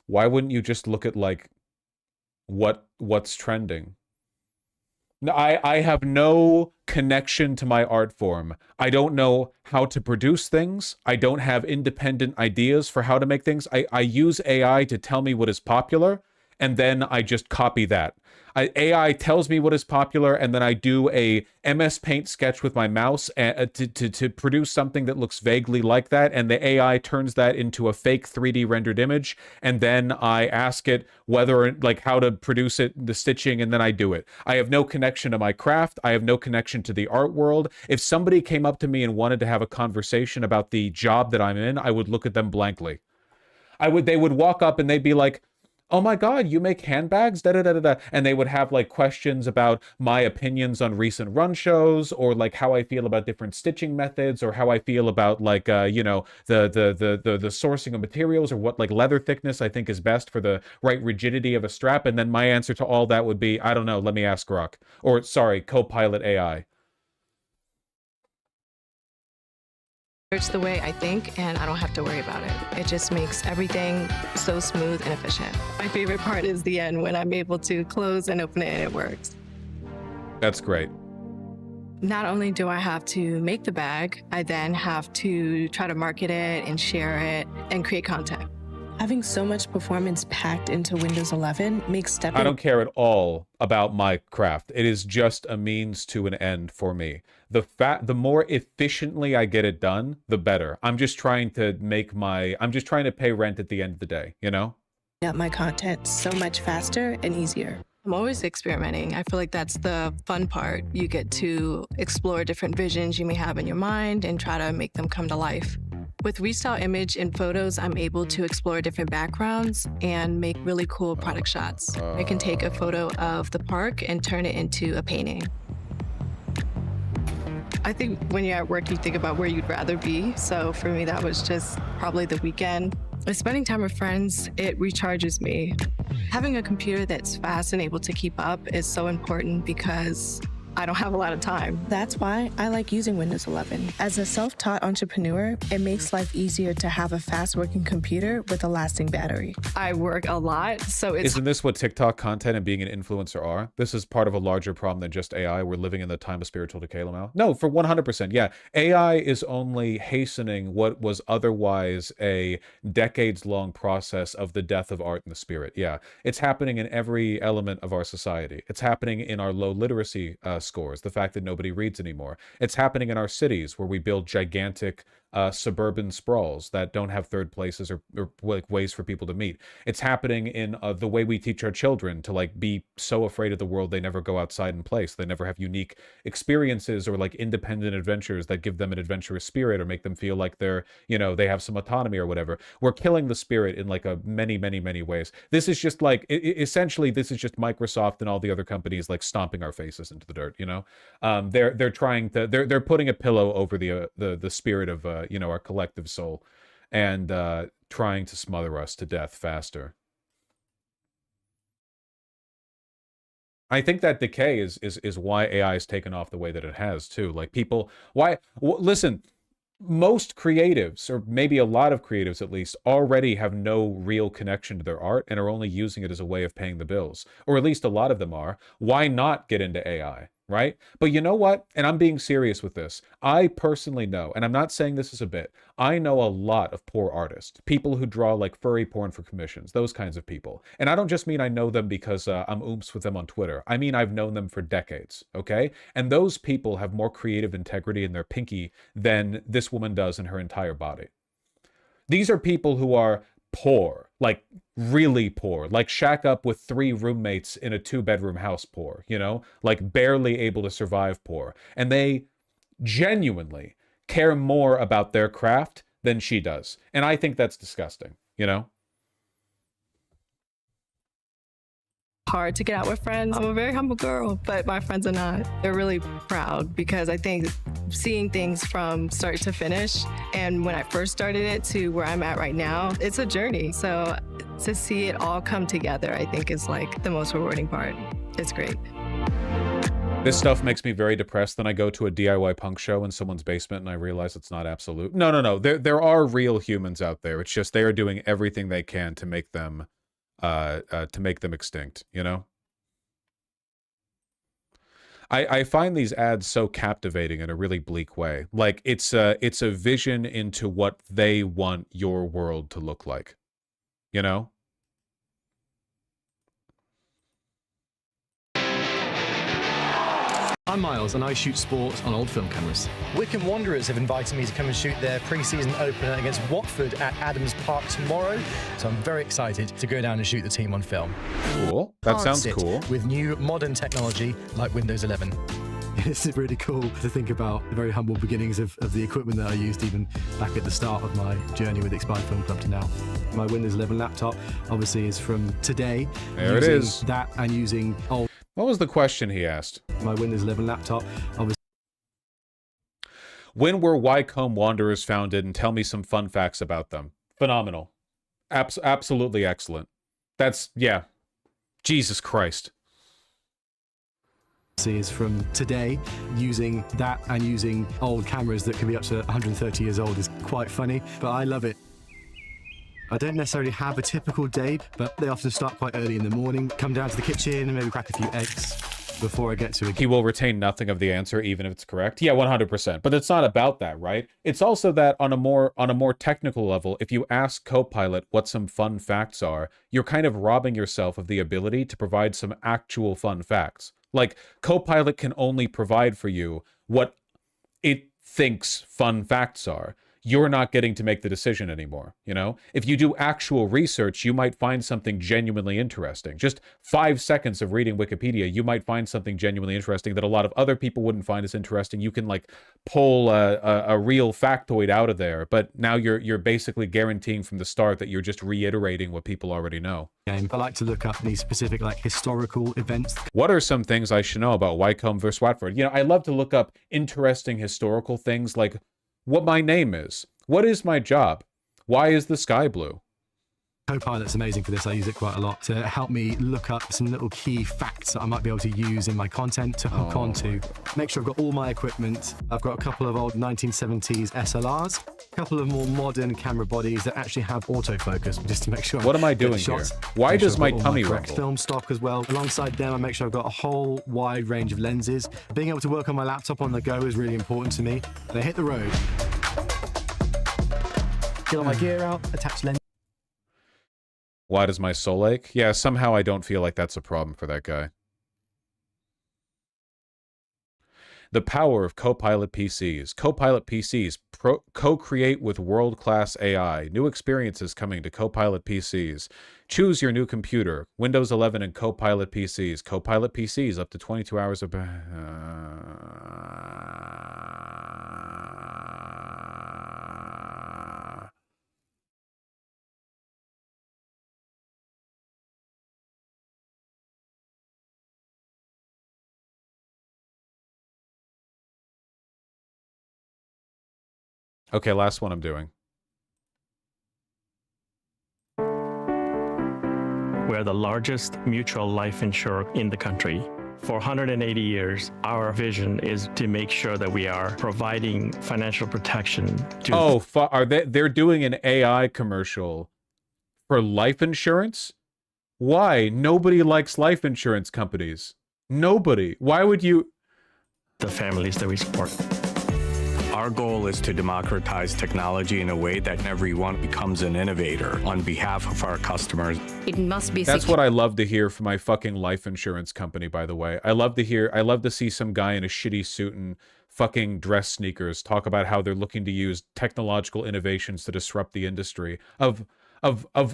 Why wouldn't you just look at like what's trending? No, I have no connection to my art form. I don't know how to produce things. I don't have independent ideas for how to make things. I use AI to tell me what is popular, and then I just copy that. AI tells me what is popular, and then I do a MS Paint sketch with my mouse to produce something that looks vaguely like that, and the AI turns that into a fake 3D rendered image, and then I ask it whether, like, how to produce it, the stitching, and then I do it. I have no connection to my craft. I have no connection to the art world. If somebody came up to me and wanted to have a conversation about the job that I'm in, I would look at them blankly. They would walk up and they'd be like, oh my God, you make handbags? Da da da da da. And they would have like questions about my opinions on recent run shows, or like how I feel about different stitching methods, or how I feel about like you know, the sourcing of materials, or what like leather thickness I think is best for the right rigidity of a strap. And then my answer to all that would be, I don't know, let me ask Grok. Or sorry, Copilot AI. The way I think, and I don't have to worry about it. It just makes everything so smooth and efficient. My favorite part is the end, when I'm able to close and open it and it works. That's great. Not only do I have to make the bag, I then have to try to market it and share it and create content. Having so much performance packed into Windows 11 makes stepping... I don't care at all about my craft. It is just a means to an end for me. The more efficiently I get it done, the better. I'm just trying to make I'm just trying to pay rent at the end of the day, you know? up my content so much faster and easier. I'm always experimenting. I feel like that's the fun part. You get to explore different visions you may have in your mind and try to make them come to life. With Restyle Image and photos, I'm able to explore different backgrounds and make really cool product shots. I can take a photo of the park and turn it into a painting. I think when you're at work, you think about where you'd rather be. So for me, that was just probably the weekend. Spending time with friends, it recharges me. Having a computer that's fast and able to keep up is so important because I don't have a lot of time. That's why I like using Windows 11. As a self-taught entrepreneur, it makes life easier to have a fast-working computer with a lasting battery. I work a lot, so it's... Isn't this what TikTok content and being an influencer are? This is part of a larger problem than just AI. We're living in the time of spiritual decay, Lamau. No, for 100%. Yeah, AI is only hastening what was otherwise a decades-long process of the death of art and the spirit. Yeah, it's happening in every element of our society. It's happening in our low literacy scores, the fact that nobody reads anymore. It's happening in our cities where we build gigantic suburban sprawls that don't have third places or like ways for people to meet. It's happening in the way we teach our children to like be so afraid of the world they never go outside and play, so they never have unique experiences or like independent adventures that give them an adventurous spirit or make them feel like they're, you know, they have some autonomy or whatever. We're killing the spirit in like a many ways. This is just like essentially this is just Microsoft and all the other companies like stomping our faces into the dirt, you know. They're trying to they're putting a pillow over the spirit of you know, our collective soul, and trying to smother us to death faster. I think that decay is why AI has taken off the way that it has too. Like people, listen, most creatives, or maybe a lot of creatives at least, already have no real connection to their art and are only using it as a way of paying the bills, or at least a lot of them are. Why not get into AI? Right? But you know what? And I'm being serious with this. I personally know, and I'm not saying this is a bit, I know a lot of poor artists, people who draw like furry porn for commissions, those kinds of people. And I don't just mean I know them because I'm oomph with them on Twitter. I mean I've known them for decades, okay? And those people have more creative integrity in their pinky than this woman does in her entire body. These are people who are poor, like really poor, like shack up with 3 roommates in a 2-bedroom house poor, you know, like barely able to survive poor. And they genuinely care more about their craft than she does. And I think that's disgusting, you know? Hard to get out with friends. I'm a very humble girl, but my friends are not. They're really proud because I think seeing things from start to finish, and when I first started it to where I'm at right now, it's a journey. So to see it all come together, I think is like the most rewarding part. It's great. This stuff makes me very depressed. Then I go to a DIY punk show in someone's basement and I realize it's not absolute. No. There are real humans out there. It's just they are doing everything they can to make them extinct, you know? I find these ads so captivating in a really bleak way. Like it's a vision into what they want your world to look like, you know? I'm Miles, and I shoot sport on old film cameras. Wycombe Wanderers have invited me to come and shoot their pre-season opener against Watford at Adams Park tomorrow, so I'm very excited to go down and shoot the team on film. Cool. That sounds cool. With new modern technology like Windows 11. It's really cool to think about the very humble beginnings of the equipment that I used even back at the start of my journey with Expired Film Club to now. My Windows 11 laptop obviously is from today. There it is. That and using old... What was the question he asked? My Windows 11 laptop, obviously. When were Wycombe Wanderers founded, and tell me some fun facts about them? Phenomenal. Absolutely excellent. That's, yeah. Jesus Christ. Is from today. Using that and using old cameras that can be up to 130 years old is quite funny, but I love it. I don't necessarily have a typical day, but they often start quite early in the morning, come down to the kitchen and maybe crack a few eggs before I get to it. He will retain nothing of the answer, even if it's correct. Yeah, 100%. But it's not about that, right? It's also that on a more technical level, if you ask Copilot what some fun facts are, you're kind of robbing yourself of the ability to provide some actual fun facts. Like, Copilot can only provide for you what it thinks fun facts are. you're not getting to make the decision anymore. You know, if you do actual research, you might find something genuinely interesting. Just 5 seconds of reading Wikipedia, you might find something genuinely interesting that a lot of other people wouldn't find as interesting. You can like pull a real factoid out of there, but now you're basically guaranteeing from the start that you're just reiterating what people already know. I like to look up these specific like historical events. What are some things I should know about Wycombe versus Watford? You know, I love to look up interesting historical things like what my name is. What is my job? Why is the sky blue? Copilot's amazing for this. I use it quite a lot to help me look up some little key facts that I might be able to use in my content to hook onto. Make sure I've got all my equipment. I've got a couple of old 1970s SLRs, a couple of more modern camera bodies that actually have autofocus, just to make sure. What am I doing here? Why does my tummy rumble? Film stock as well. Alongside them, I make sure I've got a whole wide range of lenses. Being able to work on my laptop on the go is really important to me. And I hit the road. Get all my gear out, attach lenses. Why does my soul ache? Yeah, somehow I don't feel like that's a problem for that guy. The power of Copilot PCs. Copilot PCs co-create with world-class AI. New experiences coming to Copilot PCs. Choose your new computer. Windows 11 and Copilot PCs. Copilot PCs up to 22 hours of... Okay, last one I'm doing. We're the largest mutual life insurer in the country. For 180 years, our vision is to make sure that we are providing financial protection to... Are they're doing an AI commercial for life insurance? Why? Nobody likes life insurance companies. Nobody. Why would you... The families that we support. Our goal is to democratize technology in a way that everyone becomes an innovator on behalf of our customers. It must be. That's what I love to hear from my fucking life insurance company, by the way. I love to see some guy in a shitty suit and fucking dress sneakers talk about how they're looking to use technological innovations to disrupt the industry. Of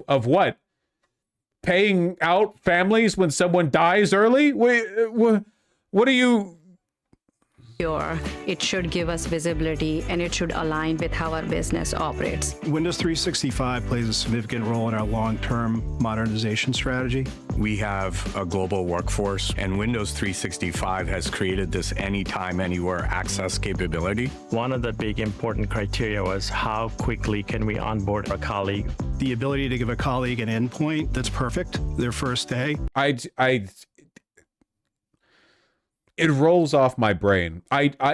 what? Paying out families when someone dies early? Wait, what are you... It should give us visibility and it should align with how our business operates. Windows 365 plays a significant role in our long-term modernization strategy. We have a global workforce, and Windows 365 has created this anytime, anywhere access capability. One of the big important criteria was how quickly can we onboard a colleague. The ability to give a colleague an endpoint that's perfect their first day. It rolls off my brain.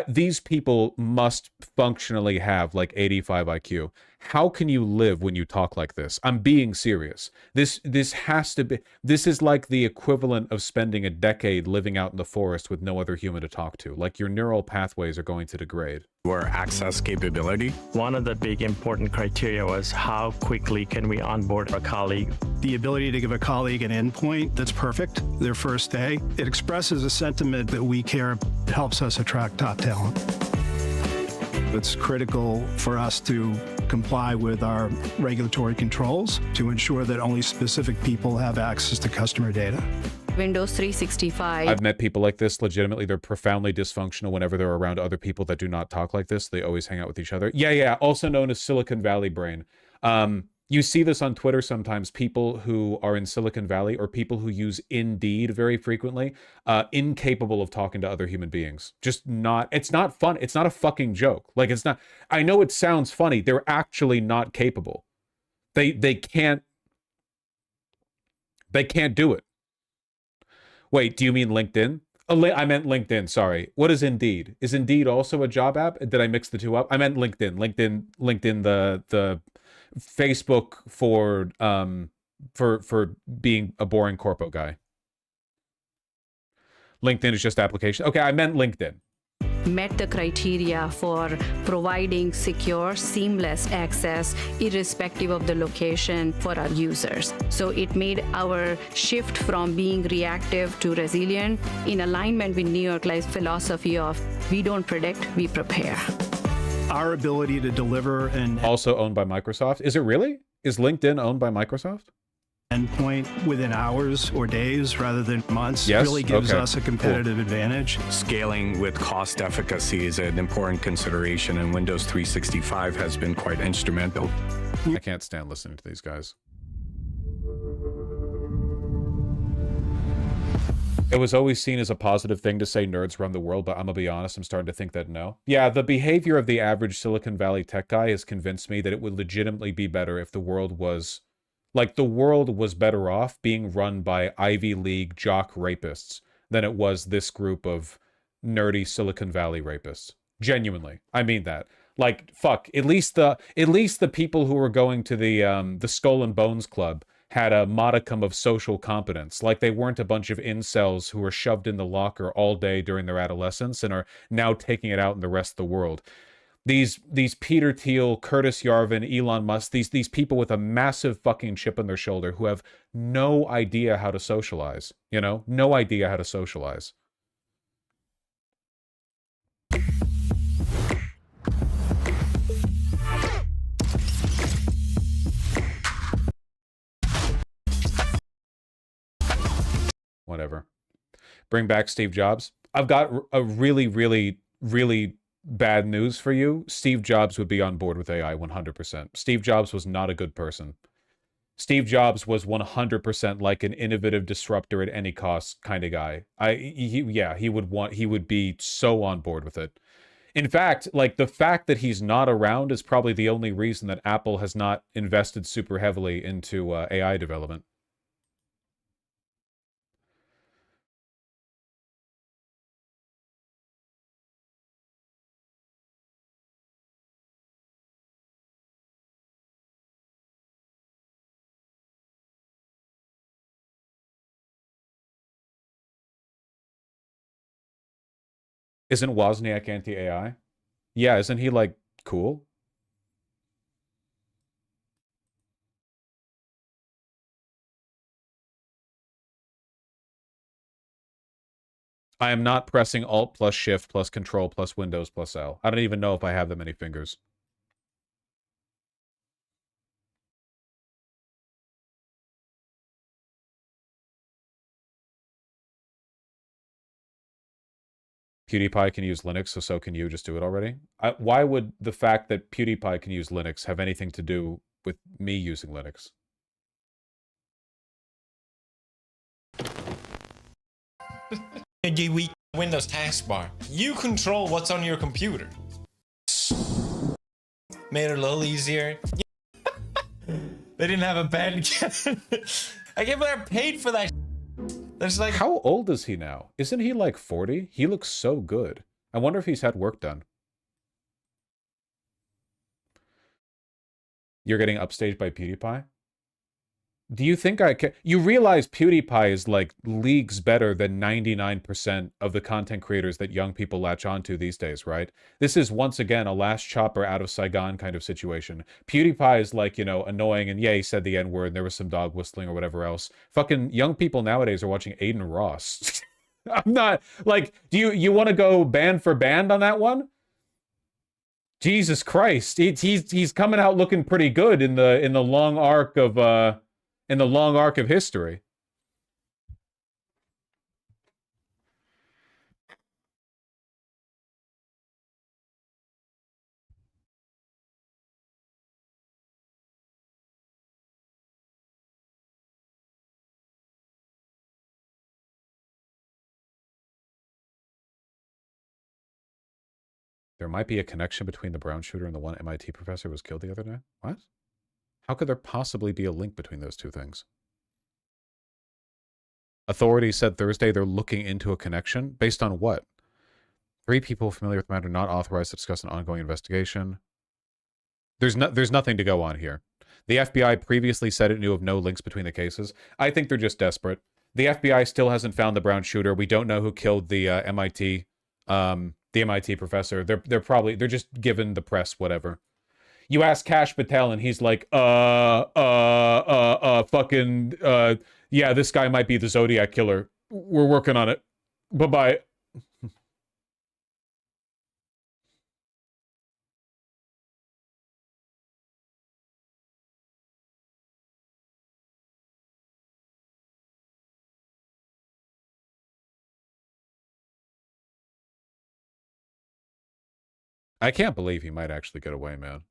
These people must functionally have like 85 IQ. How can you live when you talk like this? I'm being serious. This has to be... This is like the equivalent of spending a decade living out in the forest with no other human to talk to. Like your neural pathways are going to degrade. Or access capability. One of the big important criteria was how quickly can we onboard a colleague. The ability to give a colleague an endpoint that's perfect their first day. It expresses a sentiment that we care helps us attract top talent. It's critical for us to comply with our regulatory controls to ensure that only specific people have access to customer data. Windows 365. I've met people like this. Legitimately, they're profoundly dysfunctional whenever they're around other people that do not talk like this. They always hang out with each other. Yeah. Also known as Silicon Valley brain. You see this on Twitter sometimes. People who are in Silicon Valley or people who use Indeed very frequently, incapable of talking to other human beings. Just not, it's not fun. It's not a fucking joke. Like, it's not, I know it sounds funny. They're actually not capable. They can't do it. Wait, do you mean LinkedIn? I meant LinkedIn, sorry. What is Indeed? Is Indeed also a job app? Did I mix the two up? I meant LinkedIn. LinkedIn, the Facebook for being a boring corpo guy. LinkedIn is just application. Okay, I meant LinkedIn. Met the criteria for providing secure, seamless access, irrespective of the location for our users. So it made our shift from being reactive to resilient in alignment with New York Life's philosophy of we don't predict, we prepare. our ability to deliver an Also owned by Microsoft. Is it really? Is LinkedIn owned by Microsoft? endpoint within hours or days rather than months Yes? really gives Okay. us a competitive advantage. Scaling with cost efficacy is an important consideration, and Windows 365 has been quite instrumental. I can't stand listening to these guys. It was always seen as a positive thing to say nerds run the world, but I'm gonna be honest, I'm starting to think that no. Yeah, the behavior of the average Silicon Valley tech guy has convinced me that it would legitimately be better if the world was... Like, the world was better off being run by Ivy League jock rapists than it was this group of nerdy Silicon Valley rapists. Genuinely. I mean that. Like, fuck, at least the people who were going to the Skull and Bones Club had a modicum of social competence. Like, they weren't a bunch of incels who were shoved in the locker all day during their adolescence and are now taking it out in the rest of the world. These Peter Thiel, Curtis Yarvin, Elon Musk, these people with a massive fucking chip on their shoulder who have no idea how to socialize, you know? No idea how to socialize. Whatever. Bring back Steve Jobs. I've got a really, really, really bad news for you. Steve Jobs would be on board with AI 100%. Steve Jobs was not a good person. Steve Jobs was 100% like an innovative disruptor at any cost kind of guy. He would be so on board with it. In fact, like, the fact that he's not around is probably the only reason that Apple has not invested super heavily into AI development. Isn't Wozniak anti-AI? Yeah, isn't he, like, cool? I am not pressing Alt plus Shift plus Control plus Windows plus L. I don't even know if I have that many fingers. PewDiePie can use Linux, so can you. Just do it already. Why would the fact that PewDiePie can use Linux have anything to do with me using Linux? Weak Windows taskbar. You control what's on your computer. Made it a little easier. They didn't have a bad. I can't believe I paid for that. There's like... How old is he now? Isn't he like 40? He looks so good. I wonder if he's had work done. You're getting upstaged by PewDiePie? Do you think I can... You realize PewDiePie is like leagues better than 99% of the content creators that young people latch onto these days, right? This is once again a last chopper out of Saigon kind of situation. PewDiePie is like, you know, annoying and yeah, he said the N-word and there was some dog whistling or whatever else. Fucking young people nowadays are watching Aiden Ross. I'm not... Like, do you want to go band for band on that one? Jesus Christ. He's coming out looking pretty good in the long arc of... in the long arc of history. There might be a connection between the Brown shooter and the one MIT professor who was killed the other day. What? How could there possibly be a link between those two things? Authorities said Thursday they're looking into a connection. Based on what? 3 people familiar with the matter not authorized to discuss an ongoing investigation. There's nothing to go on here. The FBI previously said it knew of no links between the cases. I think they're just desperate. The FBI still hasn't found the Brown shooter. We don't know who killed the MIT professor. They're just giving the press whatever. You ask Kash Patel and he's like, yeah, this guy might be the Zodiac killer. We're working on it. Bye-bye. I can't believe he might actually get away, man.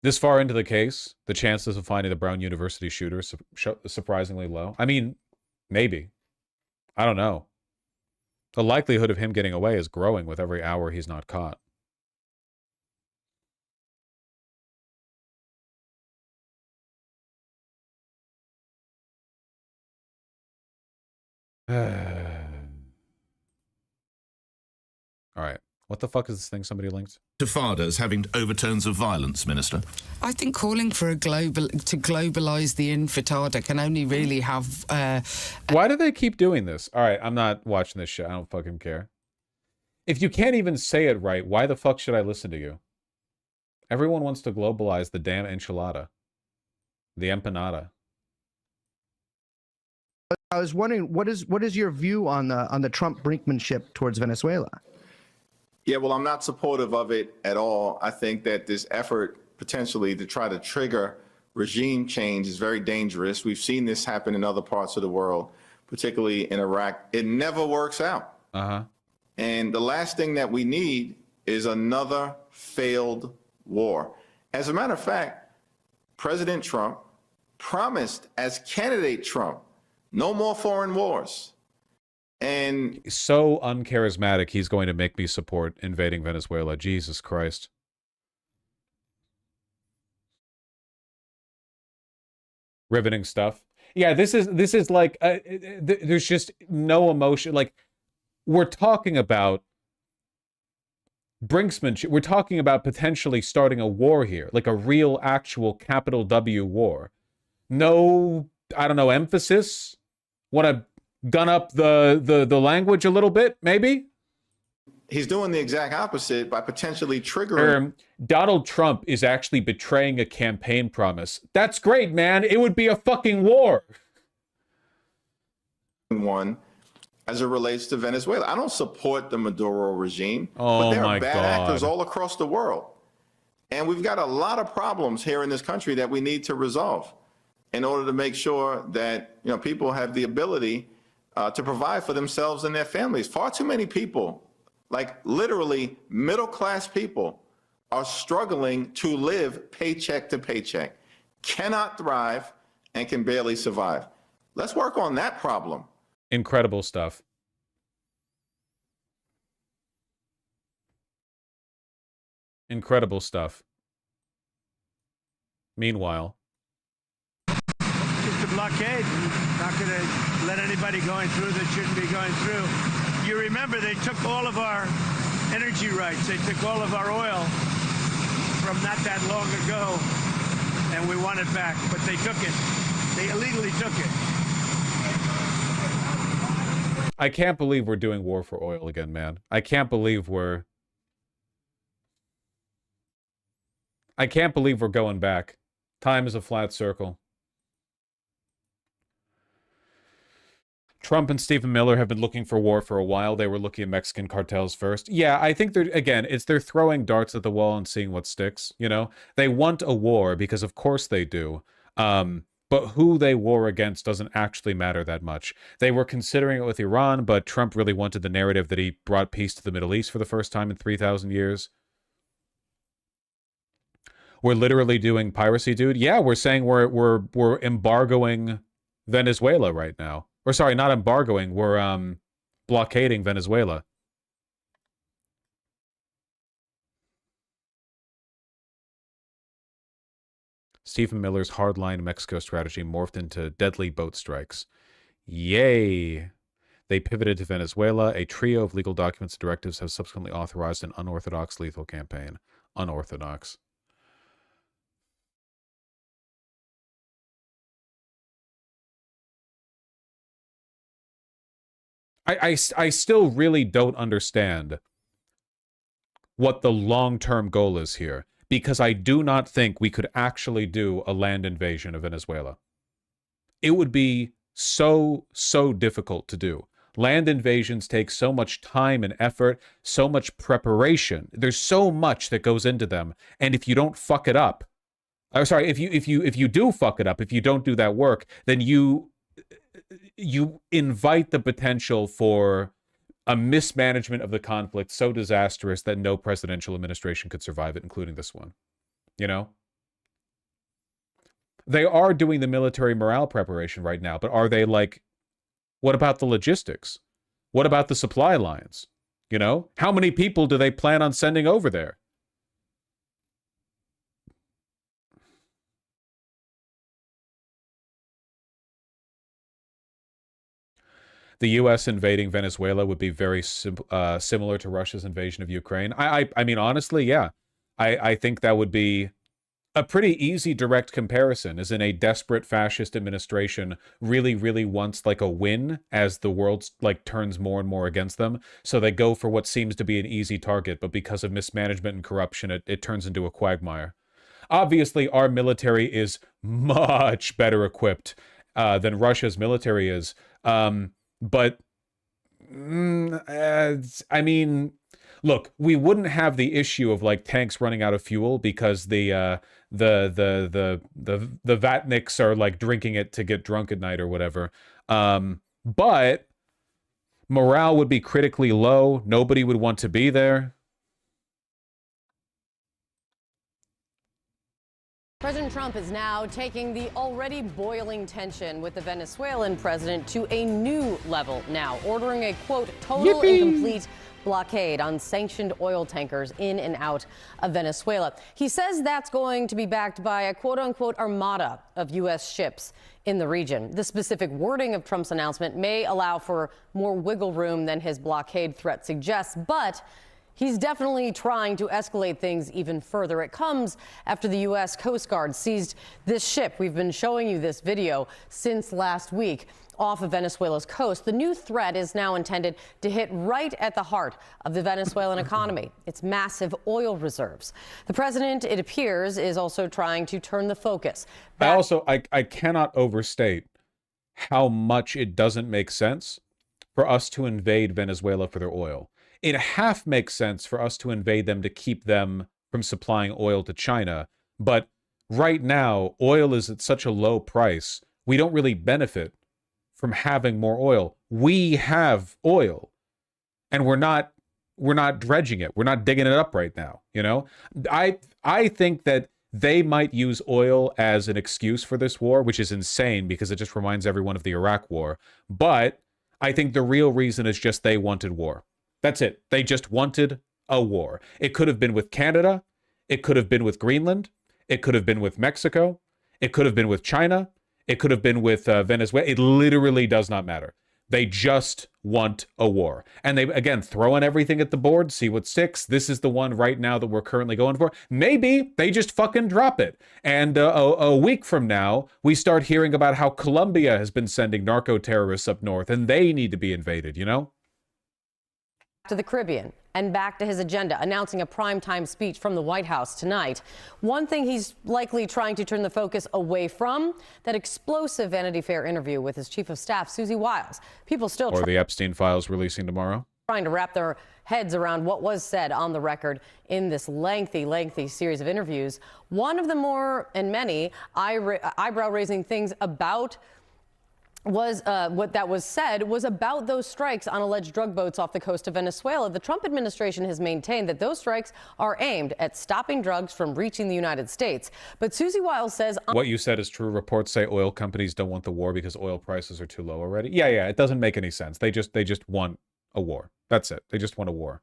This far into the case, the chances of finding the Brown University shooter surprisingly low. I mean, maybe. I don't know. The likelihood of him getting away is growing with every hour he's not caught. All right. What the fuck is this thing somebody linked? Intifada's having overtones of violence, Minister. I think calling for to globalise the intifada can only really have... Why do they keep doing this? All right, I'm not watching this shit. I don't fucking care. If you can't even say it right, why the fuck should I listen to you? Everyone wants to globalize the damn enchilada. The empanada. I was wondering, what is your view on the Trump brinkmanship towards Venezuela? Yeah, well, I'm not supportive of it at all. I think that this effort potentially to try to trigger regime change is very dangerous. We've seen this happen in other parts of the world, particularly in Iraq. It never works out. And the last thing that we need is another failed war. As a matter of fact, President Trump promised as candidate Trump, no more foreign wars. And so uncharismatic, he's going to make me support invading Venezuela. Jesus Christ. Riveting stuff. Yeah, this is like, there's just no emotion. Like, we're talking about brinksmanship. We're talking about potentially starting a war here, like a real, actual capital W war. No, I don't know, emphasis. Want to gun up the language a little bit, maybe? He's doing the exact opposite by potentially triggering... Donald Trump is actually betraying a campaign promise. That's great, man. It would be a fucking war. One, as it relates to Venezuela. I don't support the Maduro regime, but there are bad actors all across the world. And we've got a lot of problems here in this country that we need to resolve in order to make sure that, you know, people have the ability to provide for themselves and their families. Far too many people, like literally middle-class people, are struggling to live paycheck to paycheck, cannot thrive, and can barely survive. Let's work on that problem. Incredible stuff. Incredible stuff. Meanwhile... Just a blockade. Not going to let anybody going through that shouldn't be going through. You remember they took all of our energy rights. They took all of our oil from not that long ago, and we want it back. But they took it. They illegally took it. I can't believe we're doing war for oil again, man. I can't believe we're going back. Time is a flat circle. Trump and Stephen Miller have been looking for war for a while. They were looking at Mexican cartels first. Yeah, I think they're throwing darts at the wall and seeing what sticks, you know? They want a war because of course they do. But who they war against doesn't actually matter that much. They were considering it with Iran, but Trump really wanted the narrative that he brought peace to the Middle East for the first time in 3,000 years. We're literally doing piracy, dude. Yeah, we're saying we're embargoing Venezuela right now. Or sorry, not embargoing, we're blockading Venezuela. Stephen Miller's hardline Mexico strategy morphed into deadly boat strikes. Yay! They pivoted to Venezuela. A trio of legal documents and directives have subsequently authorized an unorthodox lethal campaign. Unorthodox. I still really don't understand what the long-term goal is here, because I do not think we could actually do a land invasion of Venezuela. It would be so difficult to do. Land invasions take so much time and effort, so much preparation. There's so much that goes into them, and if you don't fuck it up, or sorry, if you do fuck it up, if you don't do that work, then you invite the potential for a mismanagement of the conflict so disastrous that no presidential administration could survive it, including this one. You know? They are doing the military morale preparation right now, but are they like, what about the logistics? What about the supply lines? You know? How many people do they plan on sending over there? The U.S. invading Venezuela would be very similar to Russia's invasion of Ukraine. I mean, honestly, yeah. I think that would be a pretty easy direct comparison, as in a desperate fascist administration really, really wants like a win as the world like turns more and more against them. So they go for what seems to be an easy target, but because of mismanagement and corruption, it turns into a quagmire. Obviously, our military is much better equipped than Russia's military is. But I mean, look, we wouldn't have the issue of like tanks running out of fuel because the Vatniks are like drinking it to get drunk at night or whatever. But morale would be critically low. Nobody would want to be there. President Trump is now taking the already boiling tension with the Venezuelan president to a new level now, ordering a, quote, total and complete blockade on sanctioned oil tankers in and out of Venezuela. He says that's going to be backed by a, quote unquote, armada of U.S. ships in the region. The specific wording of Trump's announcement may allow for more wiggle room than his blockade threat suggests, but he's definitely trying to escalate things even further. It comes after the U.S. Coast Guard seized this ship. We've been showing you this video since last week off of Venezuela's coast. The new threat is now intended to hit right at the heart of the Venezuelan economy, its massive oil reserves. The president, it appears, is also trying to turn the focus back. I cannot overstate how much it doesn't make sense for us to invade Venezuela for their oil. It half makes sense for us to invade them to keep them from supplying oil to China. But right now, oil is at such a low price, we don't really benefit from having more oil. We have oil, and we're not dredging it. We're not digging it up right now, you know? I think that they might use oil as an excuse for this war, which is insane because it just reminds everyone of the Iraq war. But I think the real reason is just they wanted war. That's it. They just wanted a war. It could have been with Canada. It could have been with Greenland. It could have been with Mexico. It could have been with China. It could have been with Venezuela. It literally does not matter. They just want a war. And they, again, throwing everything at the board, see what sticks. This is the one right now that we're currently going for. Maybe they just fucking drop it. And a week from now, we start hearing about how Colombia has been sending narco-terrorists up north and they need to be invaded, you know? To the Caribbean and back to his agenda, announcing a primetime speech from the White House tonight. One thing he's likely trying to turn the focus away from, that explosive Vanity Fair interview with his chief of staff, Susie Wiles. People still or the Epstein files releasing tomorrow. Trying to wrap their heads around what was said on the record in this lengthy series of interviews. One of the more and many eyebrow-raising things about what that was said was about those strikes on alleged drug boats off the coast of Venezuela. The Trump administration has maintained that those strikes are aimed at stopping drugs from reaching the United States. But Susie Wiles says what you said is true. Reports say oil companies don't want the war because oil prices are too low already. Yeah, it doesn't make any sense. They just want a war. That's it. They just want a war.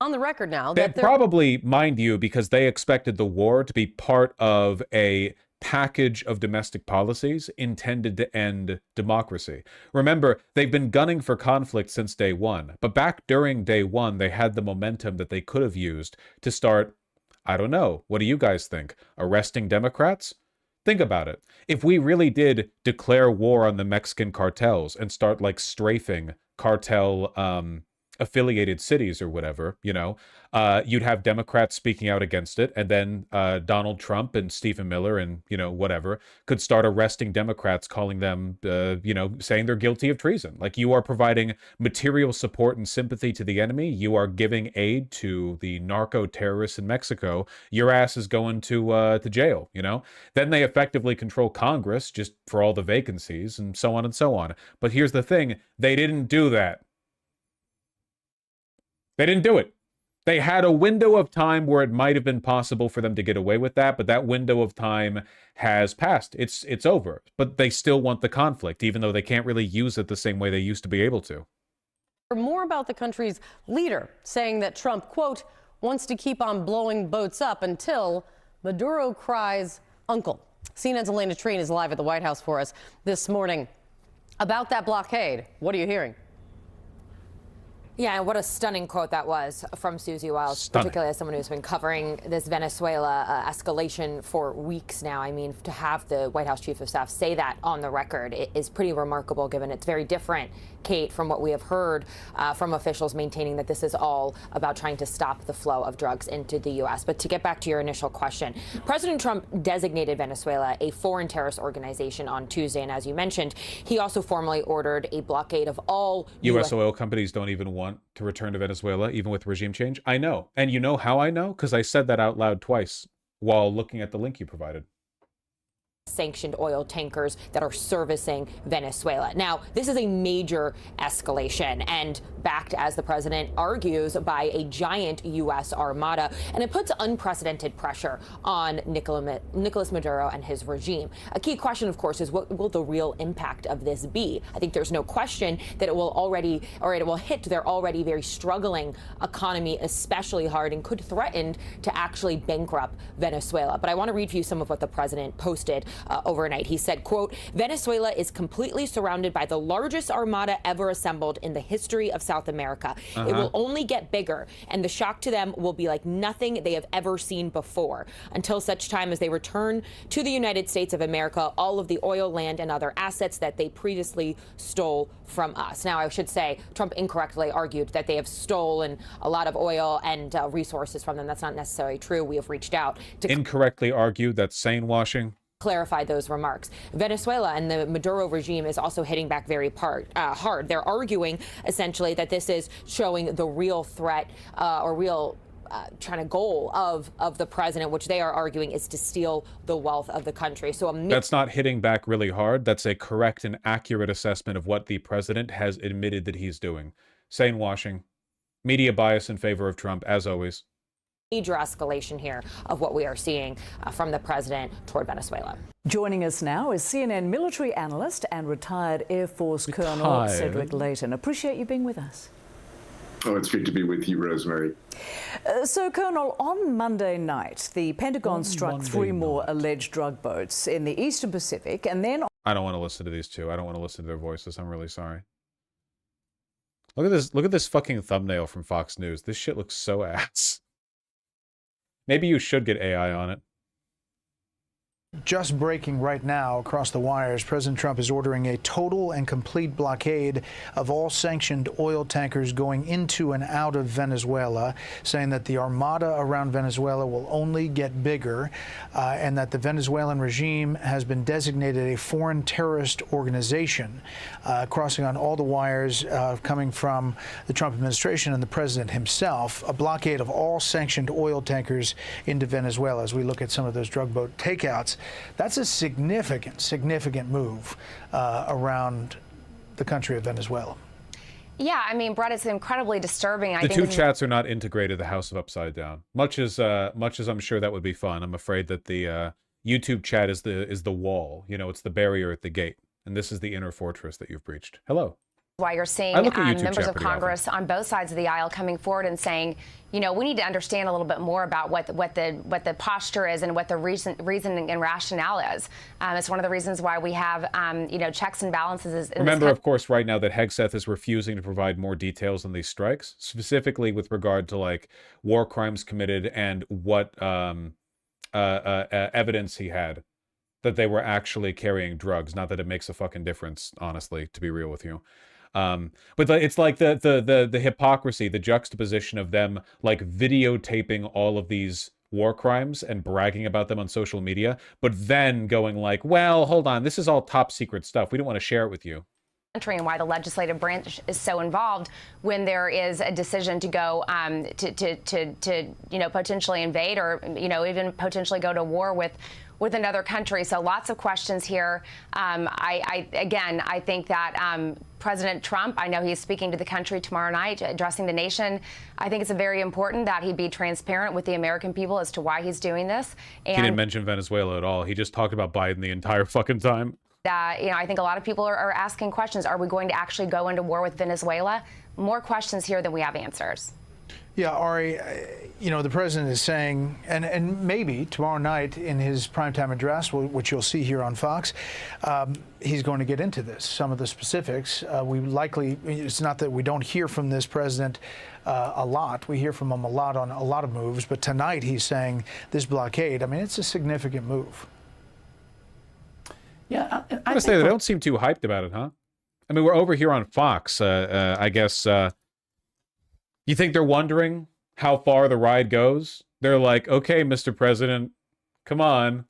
On the record now that probably, mind you, because they expected the war to be part of a package of domestic policies intended to end democracy. Remember, they've been gunning for conflict since day one, but back during day one, they had the momentum that they could have used to start, I don't know, what do you guys think? Arresting Democrats? Think about it. If we really did declare war on the Mexican cartels and start like strafing cartel affiliated cities or whatever, you know, you'd have Democrats speaking out against it, and then Donald Trump and Stephen Miller and, you know, whatever, could start arresting Democrats, calling them, you know, saying they're guilty of treason. Like, you are providing material support and sympathy to the enemy. You are giving aid to the narco terrorists in Mexico. Your ass is going to jail, you know? Then they effectively control Congress just for all the vacancies and so on and so on. But here's the thing, they didn't do that. They didn't do it. They had a window of time where it might have been possible for them to get away with that, but that window of time has passed. It's over. But they still want the conflict, even though they can't really use it the same way they used to be able to. More about the country's leader saying that Trump, quote, wants to keep on blowing boats up until Maduro cries uncle. CNN's Elena Train is live at the White House for us this morning. About that blockade, what are you hearing? Yeah, and what a stunning quote that was from Susie Wiles, particularly as someone who's been covering this Venezuela escalation for weeks now. I mean, to have the White House Chief of Staff say that on the record is pretty remarkable, given it's very different, Kate, from what we have heard from officials maintaining that this is all about trying to stop the flow of drugs into the U.S. But to get back to your initial question, President Trump designated Venezuela a foreign terrorist organization on Tuesday. And as you mentioned, he also formally ordered a blockade of all U.S. oil companies don't even want to return to Venezuela, even with regime change. I know. And you know how I know? Because I said that out loud twice while looking at the link you provided. Sanctioned oil tankers that are servicing Venezuela. Now, this is a major escalation and backed, as the president argues, by a giant U.S. armada, and it puts unprecedented pressure on Nicolas Maduro and his regime. A key question, of course, is what will the real impact of this be? I think there's no question that it will hit their already very struggling economy especially hard and could threaten to actually bankrupt Venezuela. But I want to read for you some of what the president posted overnight. He said, quote, Venezuela is completely surrounded by the largest armada ever assembled in the history of South America. It will only get bigger, and the shock to them will be like nothing they have ever seen before, until such time as they return to the United States of America all of the oil, land, and other assets that they previously stole from us. Now, I should say, Trump incorrectly argued that they have stolen a lot of oil and resources from them. That's not necessarily true. We have reached out to incorrectly argued. That's sane washing. Clarify those remarks. Venezuela and the Maduro regime is also hitting back very hard. They're arguing essentially that this is showing the real threat or real trying to goal of the president, which they are arguing is to steal the wealth of the country. So that's not hitting back really hard. That's a correct and accurate assessment of what the president has admitted that he's doing. Sane washing, media bias in favor of Trump, as always. Major escalation here of what we are seeing from the president toward Venezuela. Joining us now is CNN military analyst and retired Air Force Colonel Cedric Leighton. Appreciate you being with us. Oh, it's good to be with you, Rosemary. So, Colonel, on Monday night, the Pentagon struck three more alleged drug boats in the Eastern Pacific, and then... I don't want to listen to these two. I don't want to listen to their voices. I'm really sorry. Look at this. Look at this fucking thumbnail from Fox News. This shit looks so ass. Maybe you should get AI on it. Just breaking right now across the wires, President Trump is ordering a total and complete blockade of all sanctioned oil tankers going into and out of Venezuela, saying that the armada around Venezuela will only get bigger, and that the Venezuelan regime has been designated a foreign terrorist organization, crossing on all the wires coming from the Trump administration and the president himself, a blockade of all sanctioned oil tankers into Venezuela. As we look at some of those drug boat takeouts, that's a significant move around the country of Venezuela. Yeah, I mean, Brett, it's incredibly disturbing. The two chats are not integrated. The House of Upside Down. Much as I'm sure that would be fun, I'm afraid that the YouTube chat is the wall. You know, it's the barrier at the gate, and this is the inner fortress that you've breached. Hello. Why you're seeing members of Congress on both sides of the aisle coming forward and saying, you know, we need to understand a little bit more about what the posture is and what the reasoning and rationale is. It's one of the reasons why we have, you know, checks and balances. Remember, of course, right now that Hegseth is refusing to provide more details on these strikes, specifically with regard to like war crimes committed and what evidence he had that they were actually carrying drugs. Not that it makes a fucking difference, honestly, to be real with you. But it's like the hypocrisy, the juxtaposition of them like videotaping all of these war crimes and bragging about them on social media, but then going like, well, hold on, this is all top secret stuff. We don't want to share it with you. And why the legislative branch is so involved when there is a decision to go to you know, potentially invade or, you know, even potentially go to war with with another country. So lots of questions here. I think that President Trump, I know he's speaking to the country tomorrow night, addressing the nation. I think it's very important that he be transparent with the American people as to why he's doing this. And he didn't mention Venezuela at all. He just talked about Biden the entire fucking time. I think a lot of people are asking questions. Are we going to actually go into war with Venezuela? More questions here than we have answers. Yeah, Ari, the president is saying, and maybe tomorrow night in his primetime address, which you'll see here on Fox, he's going to get into this, some of the specifics. It's not that we don't hear from this president a lot. We hear from him a lot on a lot of moves. But tonight he's saying this blockade, I mean, it's a significant move. Yeah, I'm going to say they don't seem too hyped about it, huh? I mean, we're over here on Fox. I guess, you think they're wondering how far the ride goes? They're like, okay, Mr. President, come on.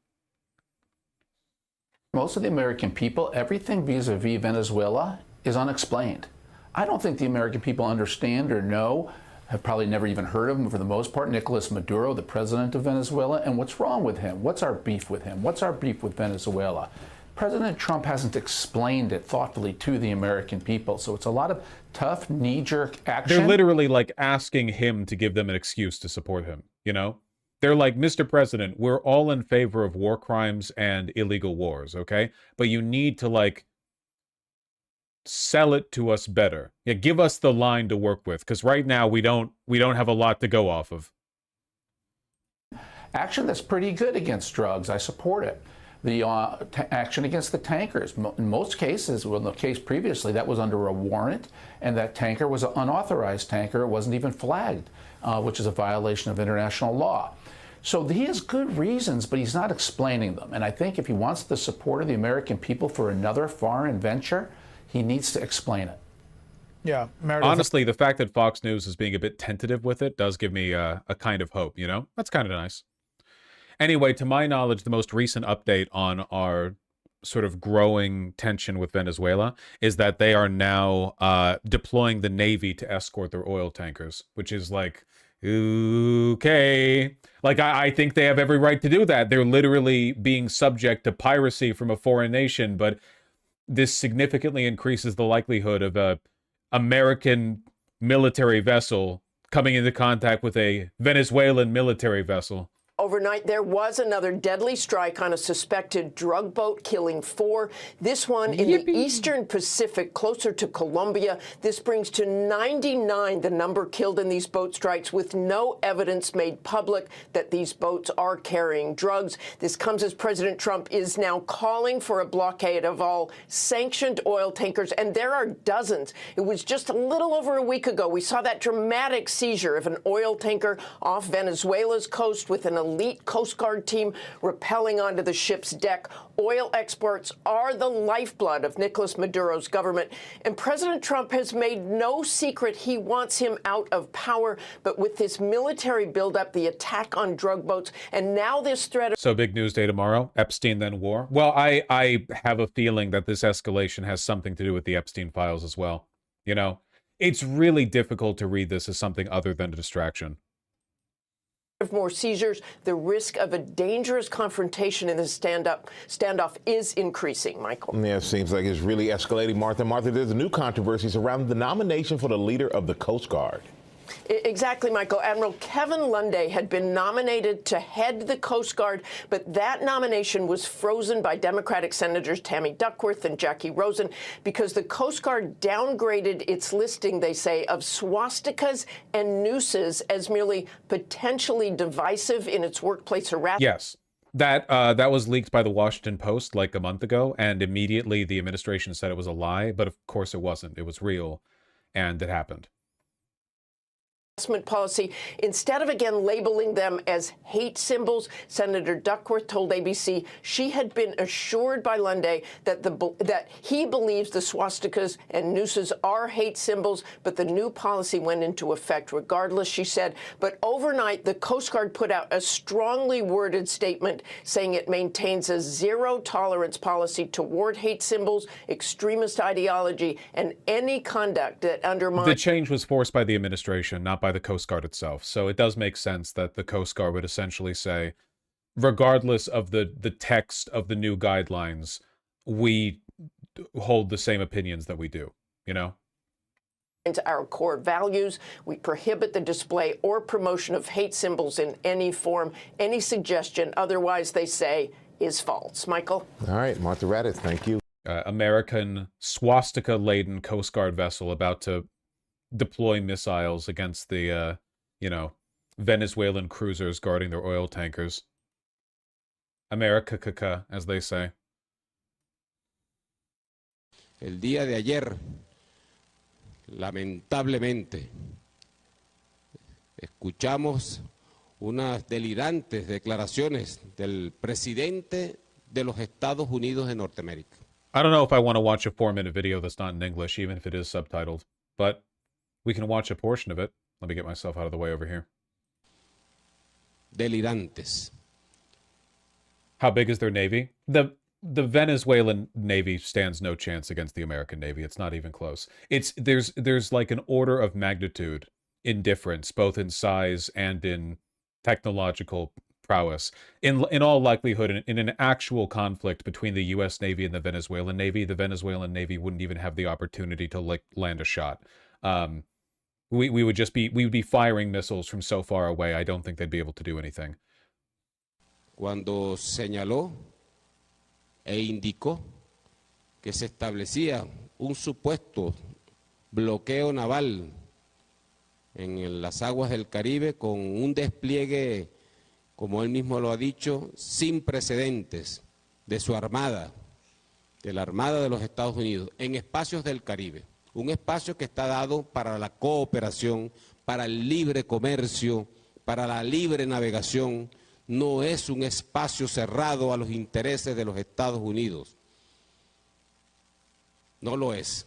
Most of the American people, everything vis-a-vis Venezuela is unexplained. I don't think the American people understand or know, have probably never even heard of him for the most part, Nicolas Maduro, the president of Venezuela, and what's wrong with him? What's our beef with him? What's our beef with Venezuela? President Trump hasn't explained it thoughtfully to the American people, so it's a lot of tough, knee-jerk action. They're literally like asking him to give them an excuse to support him, you know? They're like, Mr. President, we're all in favor of war crimes and illegal wars, okay? But you need to, like, sell it to us better. Yeah, give us the line to work with, because right now we don't have a lot to go off of. Action that's pretty good against drugs. I support it. The action against the tankers. In most cases, well, in the case previously, that was under a warrant, and that tanker was an unauthorized tanker. It wasn't even flagged, which is a violation of international law. So he has good reasons, but he's not explaining them. And I think if he wants the support of the American people for another foreign venture, he needs to explain it. Yeah, Meredith. Honestly, the fact that Fox News is being a bit tentative with it does give me a kind of hope, you know? That's kind of nice. Anyway, to my knowledge, the most recent update on our sort of growing tension with Venezuela is that they are now deploying the Navy to escort their oil tankers, which is like, okay. Like, I think they have every right to do that. They're literally being subject to piracy from a foreign nation, but this significantly increases the likelihood of a American military vessel coming into contact with a Venezuelan military vessel. Overnight, there was another deadly strike on a suspected drug boat, killing 4. This one in the eastern Pacific, closer to Colombia. This brings to 99 the number killed in these boat strikes, with no evidence made public that these boats are carrying drugs. This comes as President Trump is now calling for a blockade of all sanctioned oil tankers, and there are dozens. It was just a little over a week ago we saw that dramatic seizure of an oil tanker off Venezuela's coast with an elite Coast Guard team rappelling onto the ship's deck. Oil exports are the lifeblood of Nicolas Maduro's government, and President Trump has made no secret he wants him out of power. But with this military buildup, the attack on drug boats, and now this threat. So big news day tomorrow, Epstein then war. Well, I have a feeling that this escalation has something to do with the Epstein files as well. You know, it's really difficult to read this as something other than a distraction. Of more seizures, the risk of a dangerous confrontation in the standoff is increasing, Michael. Yeah, it seems like it's really escalating, Martha. Martha, there's new controversies around the nomination for the leader of the Coast Guard. Exactly, Michael. Admiral Kevin Lunday had been nominated to head the Coast Guard, but that nomination was frozen by Democratic Senators Tammy Duckworth and Jackie Rosen because the Coast Guard downgraded its listing, they say, of swastikas and nooses as merely potentially divisive in its workplace harassment. Yes. That was leaked by the Washington Post like a month ago, and immediately the administration said it was a lie, but of course it wasn't. It was real, and it happened. Policy. Instead of again labeling them as hate symbols, Senator Duckworth told ABC she had been assured by Lunday that he believes the swastikas and nooses are hate symbols, but the new policy went into effect regardless, she said. But overnight, the Coast Guard put out a strongly worded statement saying it maintains a zero-tolerance policy toward hate symbols, extremist ideology, and any conduct that undermines. The change was forced by the administration, not by the Coast Guard itself. So it does make sense that the Coast Guard would essentially say, regardless of the text of the new guidelines, we hold the same opinions that we do, you know? Into our core values. We prohibit the display or promotion of hate symbols in any form. Any suggestion otherwise, they say, is false. Michael? All right, Martha Raddatz, thank you. American swastika-laden Coast Guard vessel about to deploy missiles against the, Venezuelan cruisers guarding their oil tankers. America, as they say. El día de ayer, lamentablemente, escuchamos unas delirantes declaraciones del presidente de los Estados Unidos de Norteamérica. I don't know if I want to watch a 4-minute video that's not in English, even if it is subtitled, but we can watch a portion of it. Let me get myself out of the way over here. Delirantes. How big is their navy? The Venezuelan Navy stands no chance against the American Navy. It's not even close. There's like an order of magnitude in difference, both in size and in technological prowess. In all likelihood, in an actual conflict between the U.S. Navy and the Venezuelan Navy wouldn't even have the opportunity to land a shot. We would be firing missiles from so far away. I don't think they'd be able to do anything. Cuando señaló e indicó que se establecía un supuesto bloqueo naval en las aguas del Caribe con un despliegue, como él mismo lo ha dicho, sin precedentes de su armada, de la Armada de los Estados Unidos, en espacios del Caribe. Un espacio que está dado para la cooperación, para el libre comercio, para la libre navegación. No es un espacio cerrado a los intereses de los Estados Unidos. No lo es.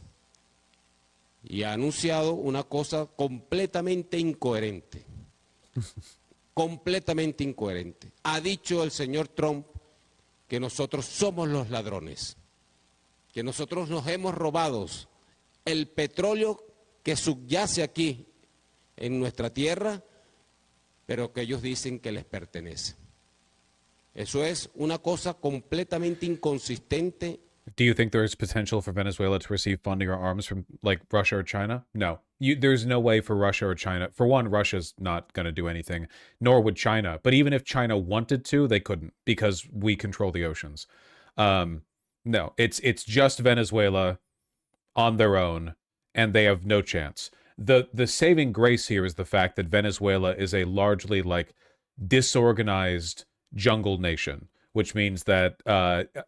Y ha anunciado una cosa completamente incoherente. Completamente incoherente. Ha dicho el señor Trump que nosotros somos los ladrones, que nosotros nos hemos robado el petróleo que subyace aquí en nuestra tierra, pero que ellos dicen que les pertenece. Eso es una cosa completamente inconsistente. Do you think there is potential for Venezuela to receive funding or arms from, like, Russia or China? No. There's no way for Russia or China. For one, Russia's not going to do anything, nor would China. But even if China wanted to, they couldn't, because we control the oceans. No, it's just Venezuela on their own, and they have no chance. The saving grace here is the fact that Venezuela is a largely, like, disorganized jungle nation, which means that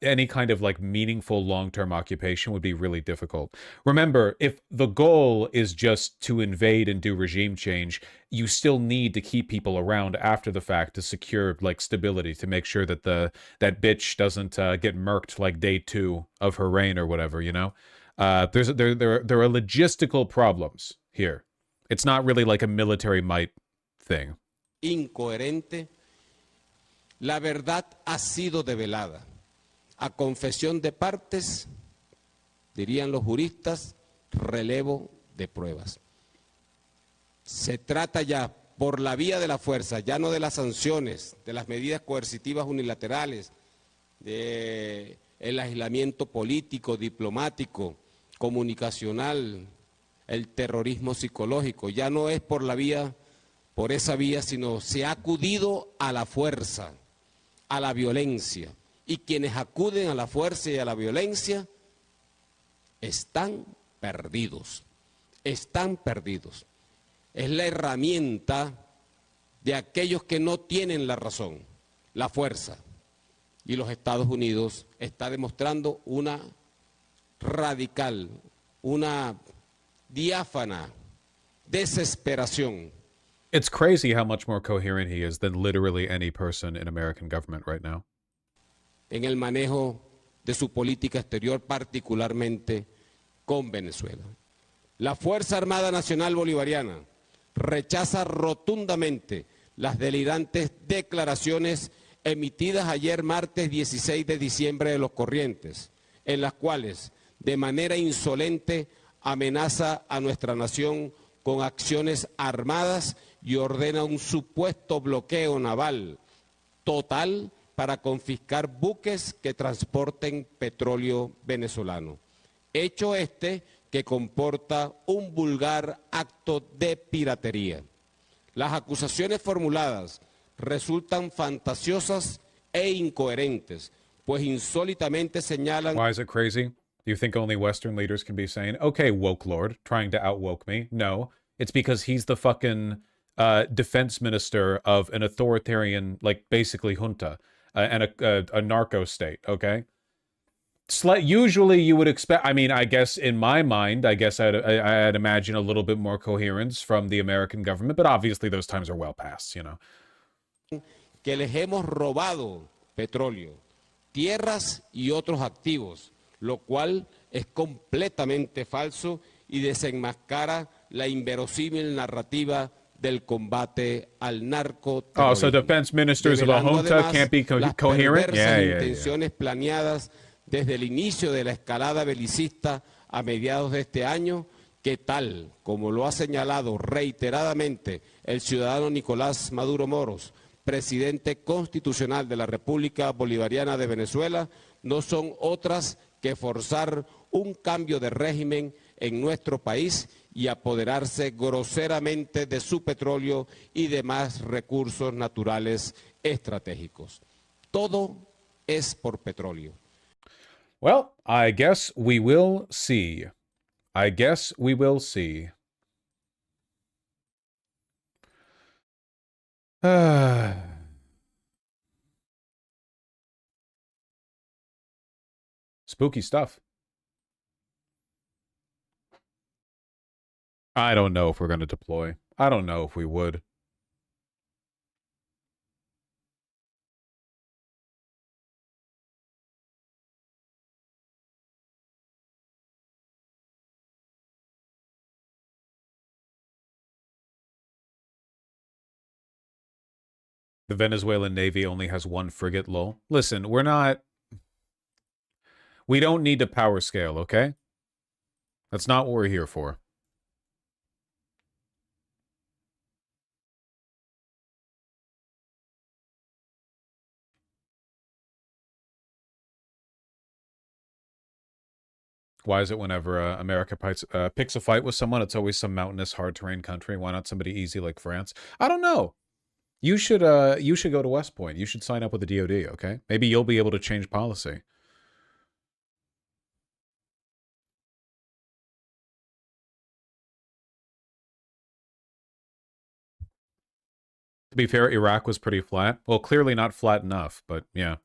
any kind of, like, meaningful long-term occupation would be really difficult. Remember, if the goal is just to invade and do regime change, you still need to keep people around after the fact to secure, like, stability, to make sure that that bitch doesn't get murked like day 2 of her reign or whatever, you know? There are logistical problems here. It's not really like a military might thing. Incoherente. La verdad ha sido develada. A confesión de partes, dirían los juristas, relevo de pruebas. Se trata ya por la vía de la fuerza, ya no de las sanciones, de las medidas coercitivas unilaterales, del aislamiento político, diplomático, comunicacional, el terrorismo psicológico. Ya no es por esa vía, sino se ha acudido a la fuerza, a la violencia. Y quienes acuden a la fuerza y a la violencia están perdidos. Están perdidos. Es la herramienta de aquellos que no tienen la razón, la fuerza. Y los Estados Unidos está demostrando una radical, una diáfana desesperación. It's crazy how much more coherent he is than literally any person in American government right now. En el manejo de su política exterior, particularmente con Venezuela. La Fuerza Armada Nacional Bolivariana rechaza rotundamente las delirantes declaraciones emitidas ayer martes 16 de diciembre de los corrientes, en las cuales de manera insolente amenaza a nuestra nación con acciones armadas y ordena un supuesto bloqueo naval total para confiscar buques que transporten petróleo venezolano. Hecho este que comporta un vulgar acto de piratería. Las acusaciones formuladas resultan fantasiosas e incoherentes, pues insólitamente señalan... Why is it crazy? Do you think only Western leaders can be saying, okay, woke lord, trying to out-woke me? No, it's because he's the fucking defense minister of an authoritarian, like, basically junta, and a narco state, okay? Usually you would expect, I mean, I guess in my mind, I guess I'd imagine a little bit more coherence from the American government, but obviously those times are well past, you know. Que les hemos robado petróleo, tierras y otros activos, lo cual es completamente falso y desenmascara la inverosímil narrativa del combate al narcoterrorismo. Oh, so defense ministers of a junta can't be coherent? Yeah. Intenciones planeadas desde el inicio de la escalada belicista a mediados de este año, que tal como lo ha señalado reiteradamente el ciudadano Nicolás Maduro Moros, presidente constitucional de la República Bolivariana de Venezuela, no son otras que forzar un cambio de régimen en nuestro país y apoderarse groseramente de su petróleo y demás recursos naturales estratégicos. Todo es por petróleo. Well, I guess we will see. I guess we will see. Spooky stuff. I don't know if we're going to deploy. I don't know if we would. The Venezuelan Navy only has one frigate, lol. Listen, we don't need to power scale, okay? That's not what we're here for. Why is it whenever America picks a fight with someone, it's always some mountainous, hard terrain country? Why not somebody easy like France? I don't know. You should go to West Point. You should sign up with the DoD, okay? Maybe you'll be able to change policy. To be fair, Iraq was pretty flat. Well, clearly not flat enough, but yeah.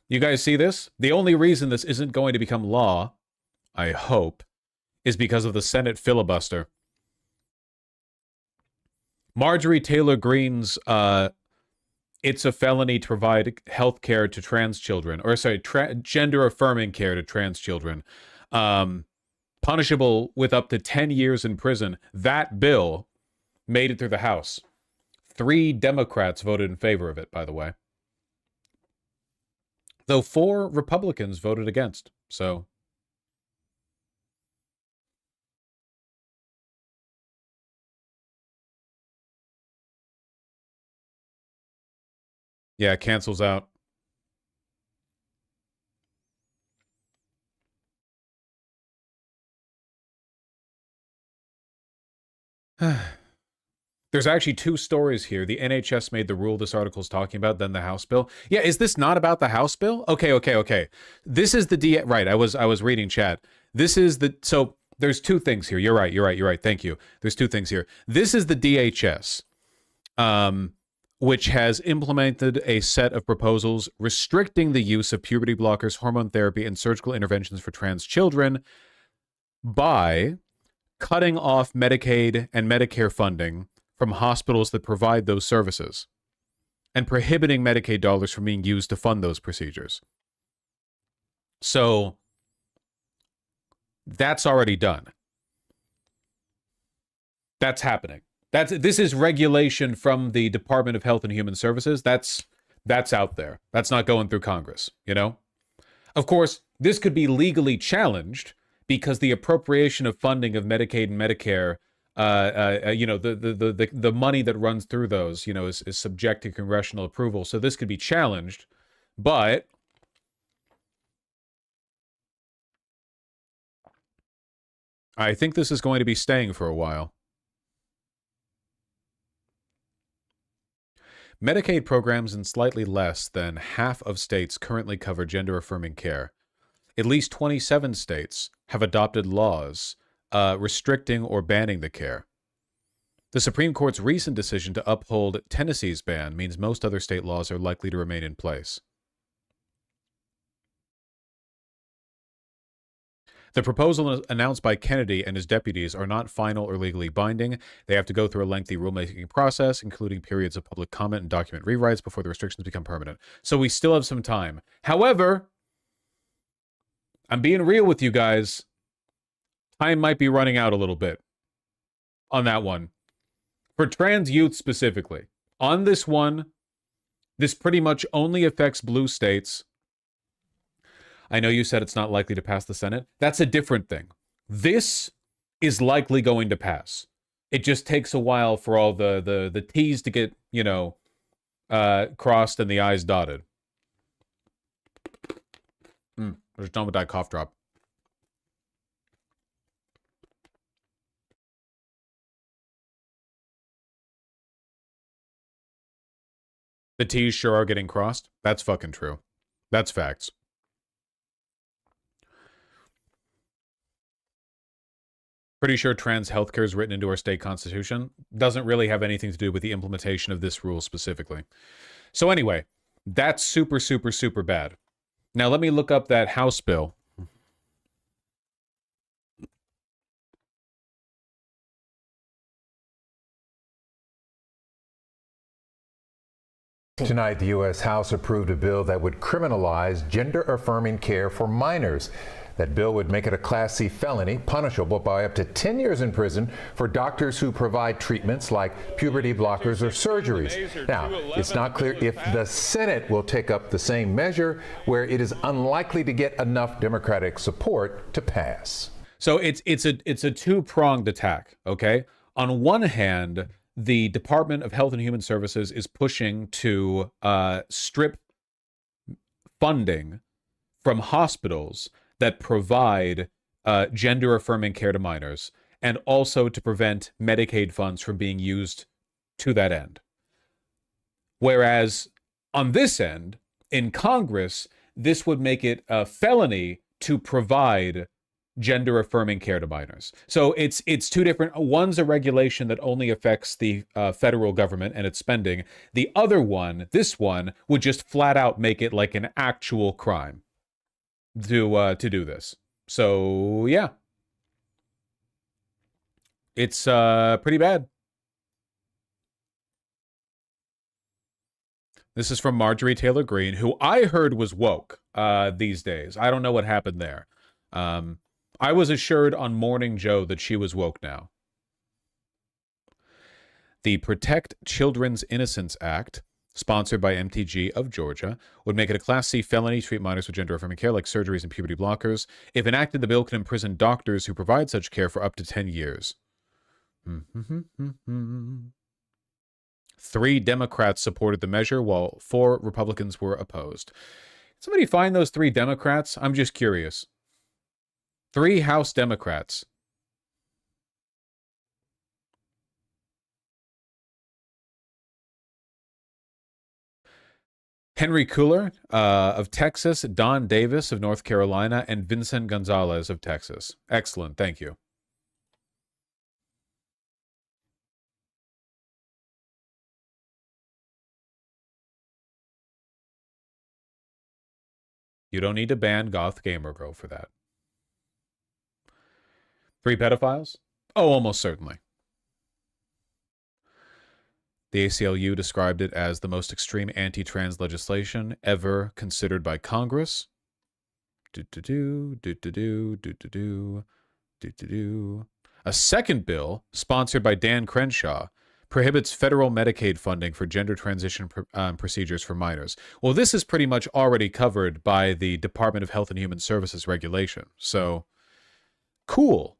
You guys see this? The only reason this isn't going to become law, I hope, is because of the Senate filibuster. Marjorie Taylor Greene's it's a felony to provide health care to trans children, or sorry, gender-affirming care to trans children, punishable with up to 10 years in prison. That bill made it through the House. 3 Democrats voted in favor of it, by the way. Though 4 Republicans voted against, so... Yeah, it cancels out. There's actually 2 stories here. The NHS made the rule this article is talking about, then the House bill. Yeah, is this not about the House bill? Okay. This is the right, I was reading chat. This is the... So, there's 2 things here. You're right. Thank you. There's 2 things here. This is the DHS. Which has implemented a set of proposals restricting the use of puberty blockers, hormone therapy, and surgical interventions for trans children by cutting off Medicaid and Medicare funding from hospitals that provide those services and prohibiting Medicaid dollars from being used to fund those procedures. So that's already done. That's happening. This is regulation from the Department of Health and Human Services. That's out there. That's not going through Congress, you know? Of course, this could be legally challenged because the appropriation of funding of Medicaid and Medicare you know, the money that runs through those, you know, is subject to congressional approval. So this could be challenged, but I think this is going to be staying for a while. Medicaid programs in slightly less than half of states currently cover gender-affirming care. At least 27 states have adopted laws restricting or banning the care. The Supreme Court's recent decision to uphold Tennessee's ban means most other state laws are likely to remain in place. The proposal announced by Kennedy and his deputies are not final or legally binding. They have to go through a lengthy rulemaking process, including periods of public comment and document rewrites before the restrictions become permanent. So we still have some time. However, I'm being real with you guys. Time might be running out a little bit on that one. For trans youth specifically. On this one, this pretty much only affects blue states. I know you said it's not likely to pass the Senate. That's a different thing. This is likely going to pass. It just takes a while for all the T's to get, you know, crossed and the I's dotted. There's done with that cough drop. The T's sure are getting crossed. That's fucking true. That's facts. Pretty sure trans healthcare is written into our state constitution. Doesn't really have anything to do with the implementation of this rule specifically. So anyway, that's super, super, super bad. Now let me look up that House bill. Tonight, the U.S. House approved a bill that would criminalize gender-affirming care for minors. That bill would make it a Class C felony, punishable by up to 10 years in prison for doctors who provide treatments like puberty blockers or surgeries. Now, it's not clear if the Senate will take up the same measure, where it is unlikely to get enough Democratic support to pass. So it's a two-pronged attack, okay? On one hand, the Department of Health and Human Services is pushing to strip funding from hospitals that provide gender-affirming care to minors, and also to prevent Medicaid funds from being used to that end. Whereas on this end, in Congress, this would make it a felony to provide gender-affirming care to minors. So it's two different. One's a regulation that only affects the federal government and its spending. The other one, this one, would just flat out make it like an actual crime to do this. So yeah, it's pretty bad. This is from Marjorie Taylor Greene, who I heard was woke these days. I don't know what happened there. I was assured on Morning Joe that she was woke now. The Protect Children's Innocence Act, sponsored by MTG of Georgia, would make it a Class C felony to treat minors with gender-affirming care like surgeries and puberty blockers. If enacted, the bill could imprison doctors who provide such care for up to 10 years. 3 Democrats supported the measure, while 4 Republicans were opposed. Can somebody find those 3 Democrats? I'm just curious. 3 House Democrats. Henry Cooler of Texas, Don Davis of North Carolina, and Vincent Gonzalez of Texas. Excellent, thank you. You don't need to ban Goth Gamer Girl for that. 3 pedophiles? Oh, almost certainly. The ACLU described it as the most extreme anti-trans legislation ever considered by Congress. A second bill, sponsored by Dan Crenshaw, prohibits federal Medicaid funding for gender transition procedures for minors. Well, this is pretty much already covered by the Department of Health and Human Services regulation. So, cool.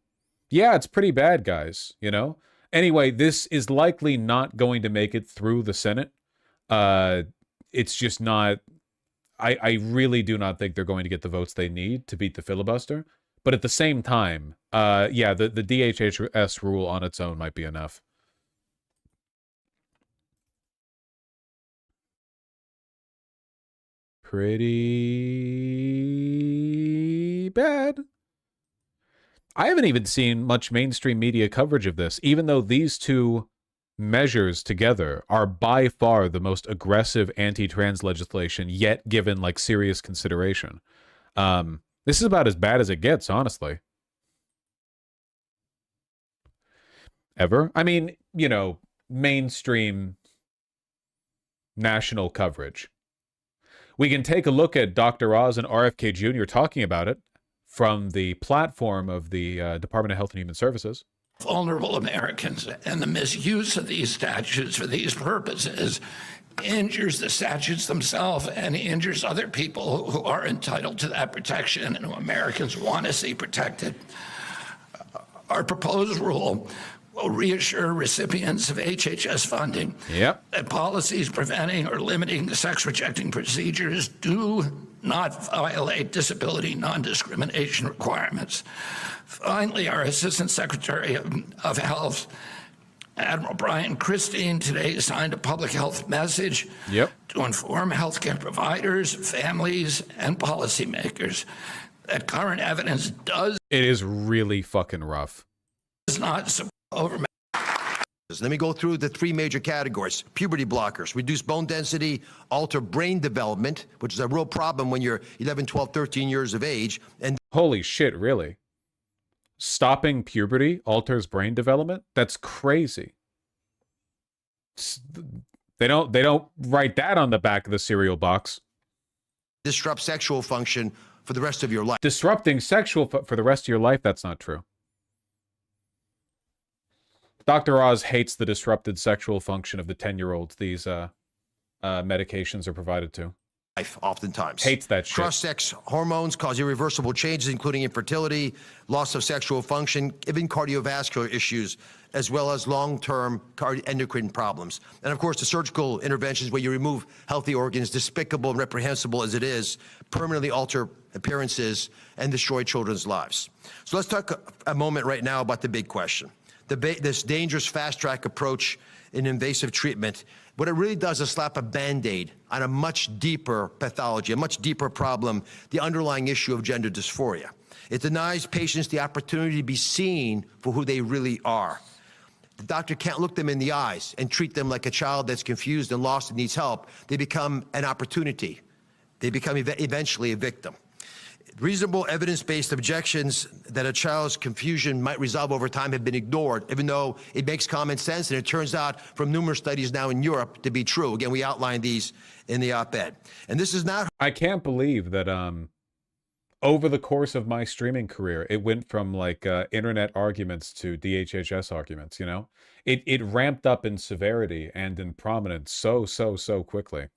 Yeah, it's pretty bad, guys, you know? Anyway, this is likely not going to make it through the Senate. It's just not... I really do not think they're going to get the votes they need to beat the filibuster. But at the same time, yeah, the DHHS rule on its own might be enough. Pretty bad. I haven't even seen much mainstream media coverage of this, even though these two measures together are by far the most aggressive anti-trans legislation yet given like serious consideration. This is about as bad as it gets, honestly. Ever. I mean, you know, mainstream national coverage. We can take a look at Dr. Oz and RFK Jr. talking about it from the platform of the Department of Health and Human Services. Vulnerable Americans, and the misuse of these statutes for these purposes injures the statutes themselves and injures other people who are entitled to that protection and who Americans want to see protected. Our proposed rule will reassure recipients of HHS funding that policies preventing or limiting the sex-rejecting procedures do not violate disability non-discrimination requirements. Finally, our Assistant Secretary of Health, Admiral Brian Christine, today signed a public health message to inform healthcare providers, families, and policymakers that current evidence does... It is really fucking rough. ...not support over... Let me go through the three major categories. Puberty blockers, reduce bone density, alter brain development, which is a real problem when you're 11, 12, 13 years of age. And holy shit, really? Stopping puberty alters brain development? That's crazy. They don't write that on the back of the cereal box. Disrupt sexual function for the rest of your life. Disrupting sexual for the rest of your life? That's not true. Dr. Oz hates the disrupted sexual function of the 10-year-olds these medications are provided to. Oftentimes. Hates that shit. Cross-sex hormones cause irreversible changes, including infertility, loss of sexual function, even cardiovascular issues, as well as long-term endocrine problems. And of course, the surgical interventions where you remove healthy organs, despicable and reprehensible as it is, permanently alter appearances and destroy children's lives. So let's talk a moment right now about the big question. This dangerous fast-track approach in invasive treatment, what it really does is slap a Band-Aid on a much deeper pathology, a much deeper problem, the underlying issue of gender dysphoria. It denies patients the opportunity to be seen for who they really are. The doctor can't look them in the eyes and treat them like a child that's confused and lost and needs help. They become an opportunity. They become eventually a victim. Reasonable evidence-based objections that a child's confusion might resolve over time have been ignored, even though it makes common sense, and it turns out from numerous studies now in Europe to be true. Again, we outlined these in the op-ed. And this is not... I can't believe that over the course of my streaming career, it went from like internet arguments to DHHS arguments, you know? It ramped up in severity and in prominence so quickly.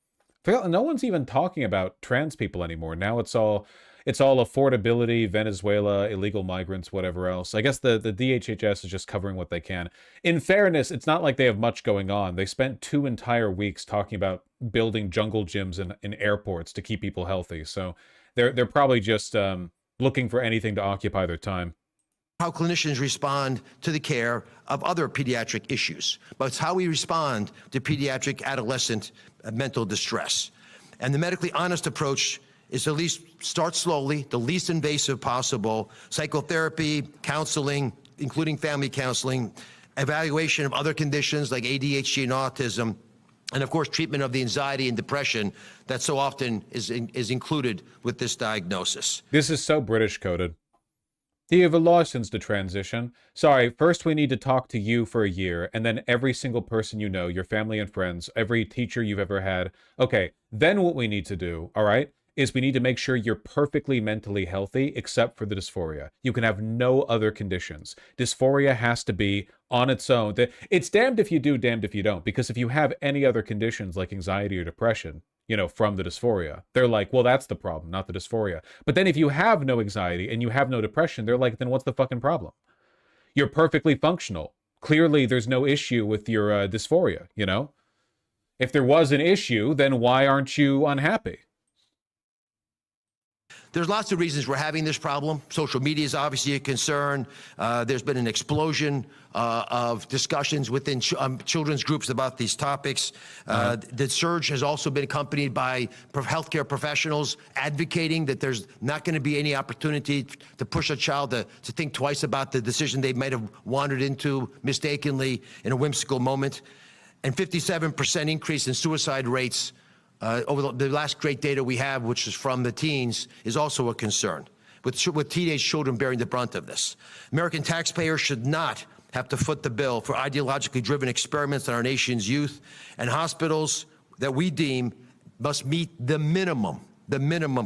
No one's even talking about trans people anymore. Now it's all affordability, Venezuela, illegal migrants, whatever else. I guess the DHHS is just covering what they can. In fairness, it's not like they have much going on. They spent 2 entire weeks talking about building jungle gyms in airports to keep people healthy. So they're probably just looking for anything to occupy their time. How clinicians respond to the care of other pediatric issues, but it's how we respond to pediatric adolescent mental distress. And the medically honest approach is to at least start slowly, the least invasive possible, psychotherapy, counseling, including family counseling, evaluation of other conditions like ADHD and autism, and of course, treatment of the anxiety and depression that so often is included with this diagnosis. This is so British coded. Do you have a license to transition? Sorry, first we need to talk to you for a year, and then every single person you know, your family and friends, every teacher you've ever had. Okay, then what we need to do, all right, is we need to make sure you're perfectly mentally healthy except for the dysphoria. You can have no other conditions. Dysphoria has to be on its own. It's damned if you do, damned if you don't, because if you have any other conditions like anxiety or depression, you know, from the dysphoria, they're like, well, that's the problem, not the dysphoria. But then if you have no anxiety and you have no depression, they're like, then what's the fucking problem? You're perfectly functional. Clearly, there's no issue with your dysphoria, you know? If there was an issue, then why aren't you unhappy? There's lots of reasons we're having this problem. Social media is obviously a concern. There's been an explosion of discussions within children's groups about these topics. The surge has also been accompanied by healthcare professionals advocating that there's not going to be any opportunity to push a child to think twice about the decision they might have wandered into mistakenly in a whimsical moment. And 57% increase in suicide rates over the last great data we have, which is from the teens, is also a concern, with teenage children bearing the brunt of this. American taxpayers should not have to foot the bill for ideologically driven experiments on our nation's youth, and hospitals that we deem must meet the minimum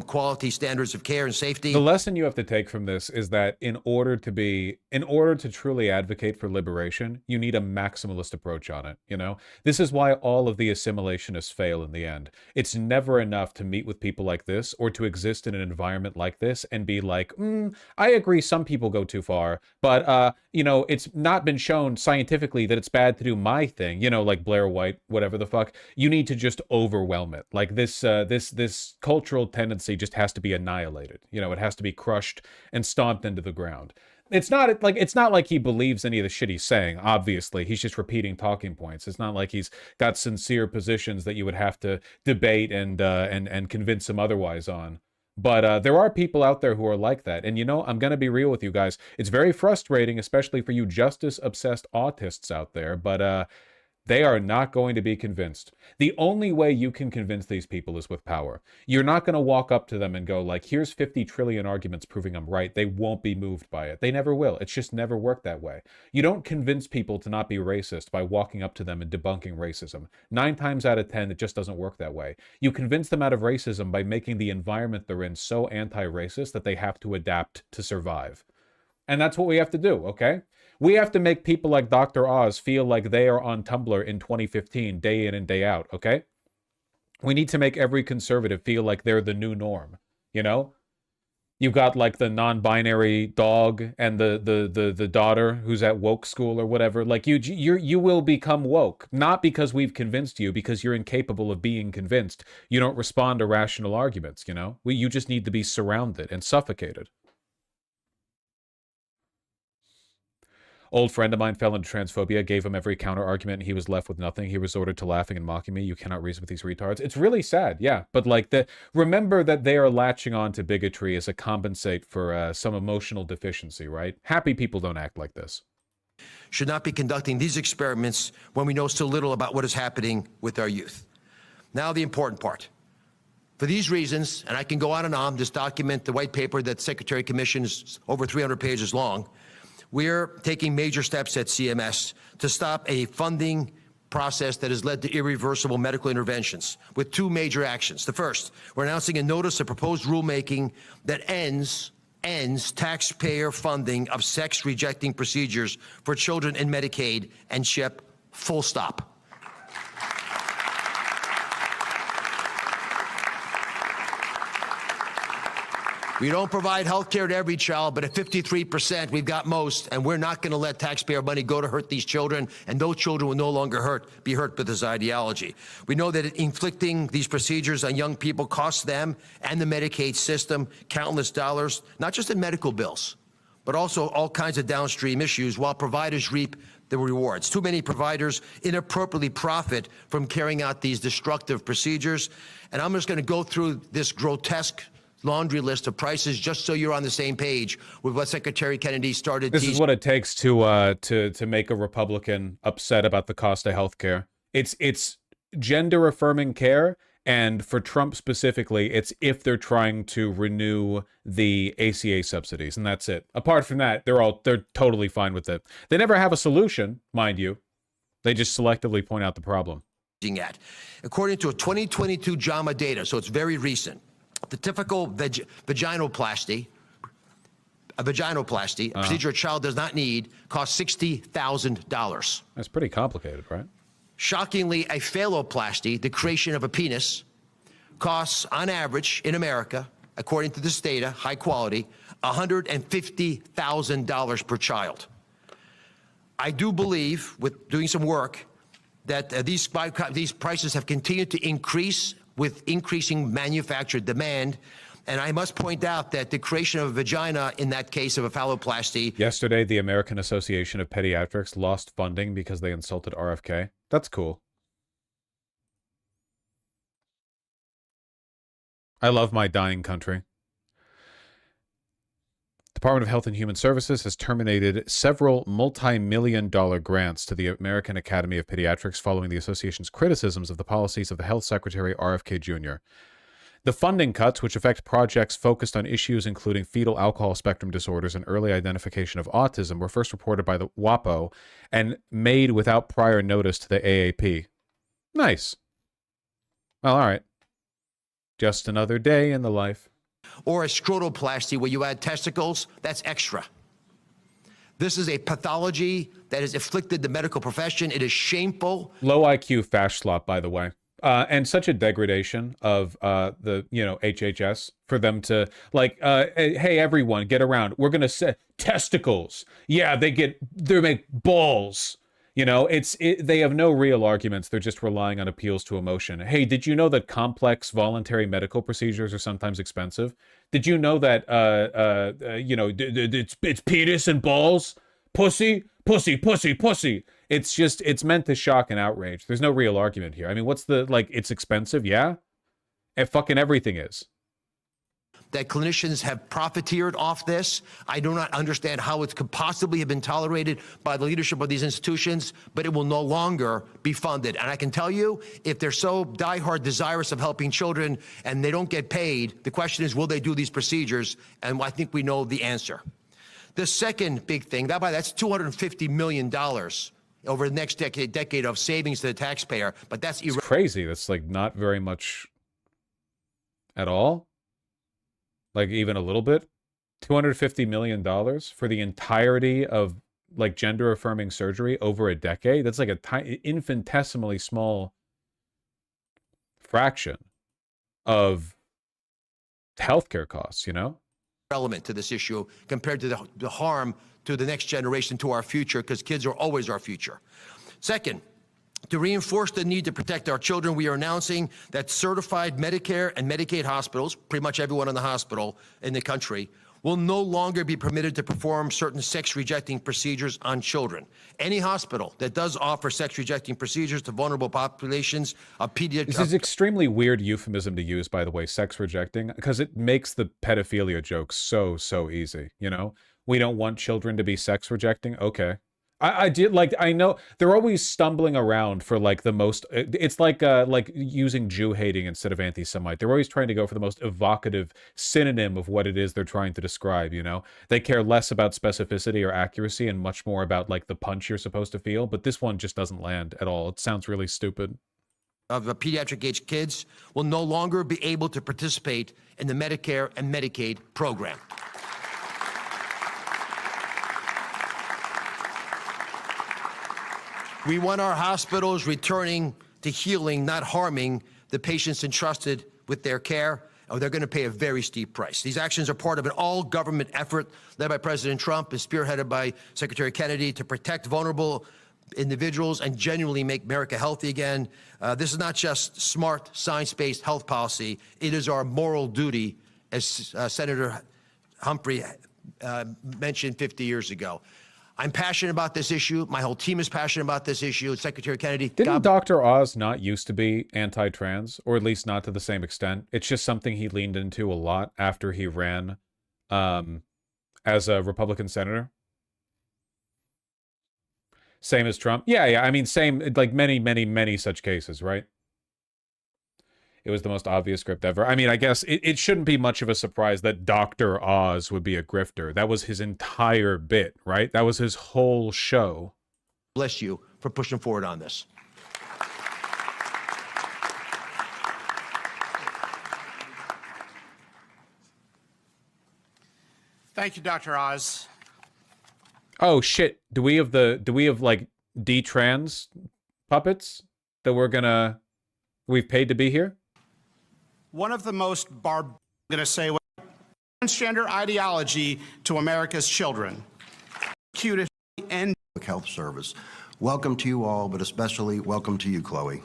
quality standards of care and safety. The lesson you have to take from this is that in order to truly advocate for liberation, you need a maximalist approach on it, you know? This is why all of the assimilationists fail in the end. It's never enough to meet with people like this or to exist in an environment like this and be like, I agree some people go too far, but, you know, it's not been shown scientifically that it's bad to do my thing, you know, like Blair White, whatever the fuck. You need to just overwhelm it. Like this cultural tendency just has to be annihilated. You know, it has to be crushed and stomped into the ground. It's not like he believes any of the shit he's saying. Obviously, he's just repeating talking points. It's not like he's got sincere positions that you would have to debate and convince him otherwise on. But there are people out there who are like that. And, you know, I'm going to be real with you guys. It's very frustrating, especially for you justice-obsessed autists out there. But they are not going to be convinced. The only way you can convince these people is with power. You're not going to walk up to them and go like, here's 50 trillion arguments proving I'm right. They won't be moved by it. They never will. It's just never worked that way. You don't convince people to not be racist by walking up to them and debunking racism. 9 times out of 10, it just doesn't work that way. You convince them out of racism by making the environment they're in so anti-racist that they have to adapt to survive. And that's what we have to do, okay? We have to make people like Dr. Oz feel like they are on Tumblr in 2015, day in and day out, okay? We need to make every conservative feel like they're the new norm, you know? You've got like the non-binary dog and the daughter who's at woke school or whatever. Like you will become woke, not because we've convinced you, because you're incapable of being convinced. You don't respond to rational arguments, you know? You just need to be surrounded and suffocated. Old friend of mine fell into transphobia, gave him every counter-argument, and he was left with nothing. He resorted to laughing and mocking me. You cannot reason with these retards. It's really sad, yeah. But, like, remember that they are latching on to bigotry as a compensate for some emotional deficiency, right? Happy people don't act like this. Should not be conducting these experiments when we know so little about what is happening with our youth. Now the important part. For these reasons, and I can go on and on, this document, the white paper that the Secretary commissioned is over 300 pages long. We're taking major steps at CMS to stop a funding process that has led to irreversible medical interventions with 2 major actions. The first, we're announcing a notice of proposed rulemaking that ends taxpayer funding of sex-rejecting procedures for children in Medicaid and CHIP, full stop. We don't provide health care to every child, but at 53%, we've got most, and we're not going to let taxpayer money go to hurt these children, and those children will no longer be hurt with this ideology. We know that inflicting these procedures on young people costs them and the Medicaid system countless dollars, not just in medical bills, but also all kinds of downstream issues, while providers reap the rewards. Too many providers inappropriately profit from carrying out these destructive procedures, and I'm just going to go through this grotesque laundry list of prices just so you're on the same page with what Secretary Kennedy started. This is what it takes to make a Republican upset about the cost of healthcare. It's gender affirming care, and for Trump specifically, it's if they're trying to renew the ACA subsidies, and that's it. Apart from that, they're totally fine with it. They never have a solution, mind you. They just selectively point out the problem. According to a 2022 JAMA data, so it's very recent, the typical vaginoplasty, a procedure a child does not need, costs $60,000. That's pretty complicated, right? Shockingly, a phalloplasty, the creation of a penis, costs on average in America, according to this data, high quality, $150,000 per child. I do believe, with doing some work, that these prices have continued to increase with increasing manufactured demand. And I must point out that the creation of a vagina, in that case of a phalloplasty. Yesterday, the American Association of Pediatrics lost funding because they insulted RFK. That's cool. I love my dying country. Department of Health and Human Services has terminated several multi-million-dollar grants to the American Academy of Pediatrics following the association's criticisms of the policies of the Health Secretary RFK Jr. The funding cuts, which affect projects focused on issues including fetal alcohol spectrum disorders and early identification of autism, were first reported by the WAPO and made without prior notice to the AAP. Nice. Well, all right. Just another day in the life. Or a scrotoplasty where you add testicles, that's extra. This is a pathology that has afflicted the medical profession. It is shameful. Low IQ fash slop, by the way. And such a degradation of the, HHS for them to like, hey, everyone, get around. We're going to say testicles. Yeah, they make balls. They have no real arguments. They're just relying on appeals to emotion. Hey, did you know that complex voluntary medical procedures are sometimes expensive? Did you know that, it's penis and balls? Pussy, pussy, pussy, pussy. It's meant to shock and outrage. There's no real argument here. I mean, what's it's expensive, yeah? And fucking everything is. That clinicians have profiteered off this. I do not understand how it could possibly have been tolerated by the leadership of these institutions, but it will no longer be funded. And I can tell you, if they're so diehard desirous of helping children and they don't get paid, the question is, will they do these procedures? And I think we know the answer. The second big thing, that's $250 million over the next decade of savings to the taxpayer, but that's crazy. That's not very much at all. Even a little bit. $250 million for the entirety of gender affirming surgery over a decade. That's a infinitesimally small fraction of healthcare costs, relevant to this issue compared to the harm to the next generation, to our future, because kids are always our future. Second, to reinforce the need to protect our children, we are announcing that certified Medicare and Medicaid hospitals, pretty much everyone in the hospital in the country, will no longer be permitted to perform certain sex-rejecting procedures on children. Any hospital that does offer sex-rejecting procedures to vulnerable populations of pediatric... This is extremely weird euphemism to use, by the way, sex-rejecting, because it makes the pedophilia joke so easy, We don't want children to be sex-rejecting? Okay. I know they're always stumbling around for the most, it's like using Jew hating instead of anti-Semite. They're always trying to go for the most evocative synonym of what it is they're trying to describe, They care less about specificity or accuracy and much more about the punch you're supposed to feel, but this one just doesn't land at all. It sounds really stupid. Of pediatric age kids will no longer be able to participate in the Medicare and Medicaid program. We want our hospitals returning to healing, not harming the patients entrusted with their care, or they're going to pay a very steep price. These actions are part of an all-government effort led by President Trump and spearheaded by Secretary Kennedy to protect vulnerable individuals and genuinely make America healthy again. This is not just smart, science-based health policy. It is our moral duty, as Senator Humphrey mentioned 50 years ago. I'm passionate about this issue. My whole team is passionate about this issue. Secretary Kennedy. Didn't Dr. Oz not used to be anti-trans, or at least not to the same extent? It's just something he leaned into a lot after he ran as a Republican senator. Same as Trump. Yeah. I mean, same, many such cases, right? It was the most obvious script ever. I mean, I guess it shouldn't be much of a surprise that Dr. Oz would be a grifter. That was his entire bit, right? That was his whole show. Bless you for pushing forward on this. Thank you, Dr. Oz. Oh shit! Do we have D-trans puppets that we've paid to be here? One of the most transgender ideology to America's children. Cutest and Health Service. Welcome to you all, but especially welcome to you, Chloe.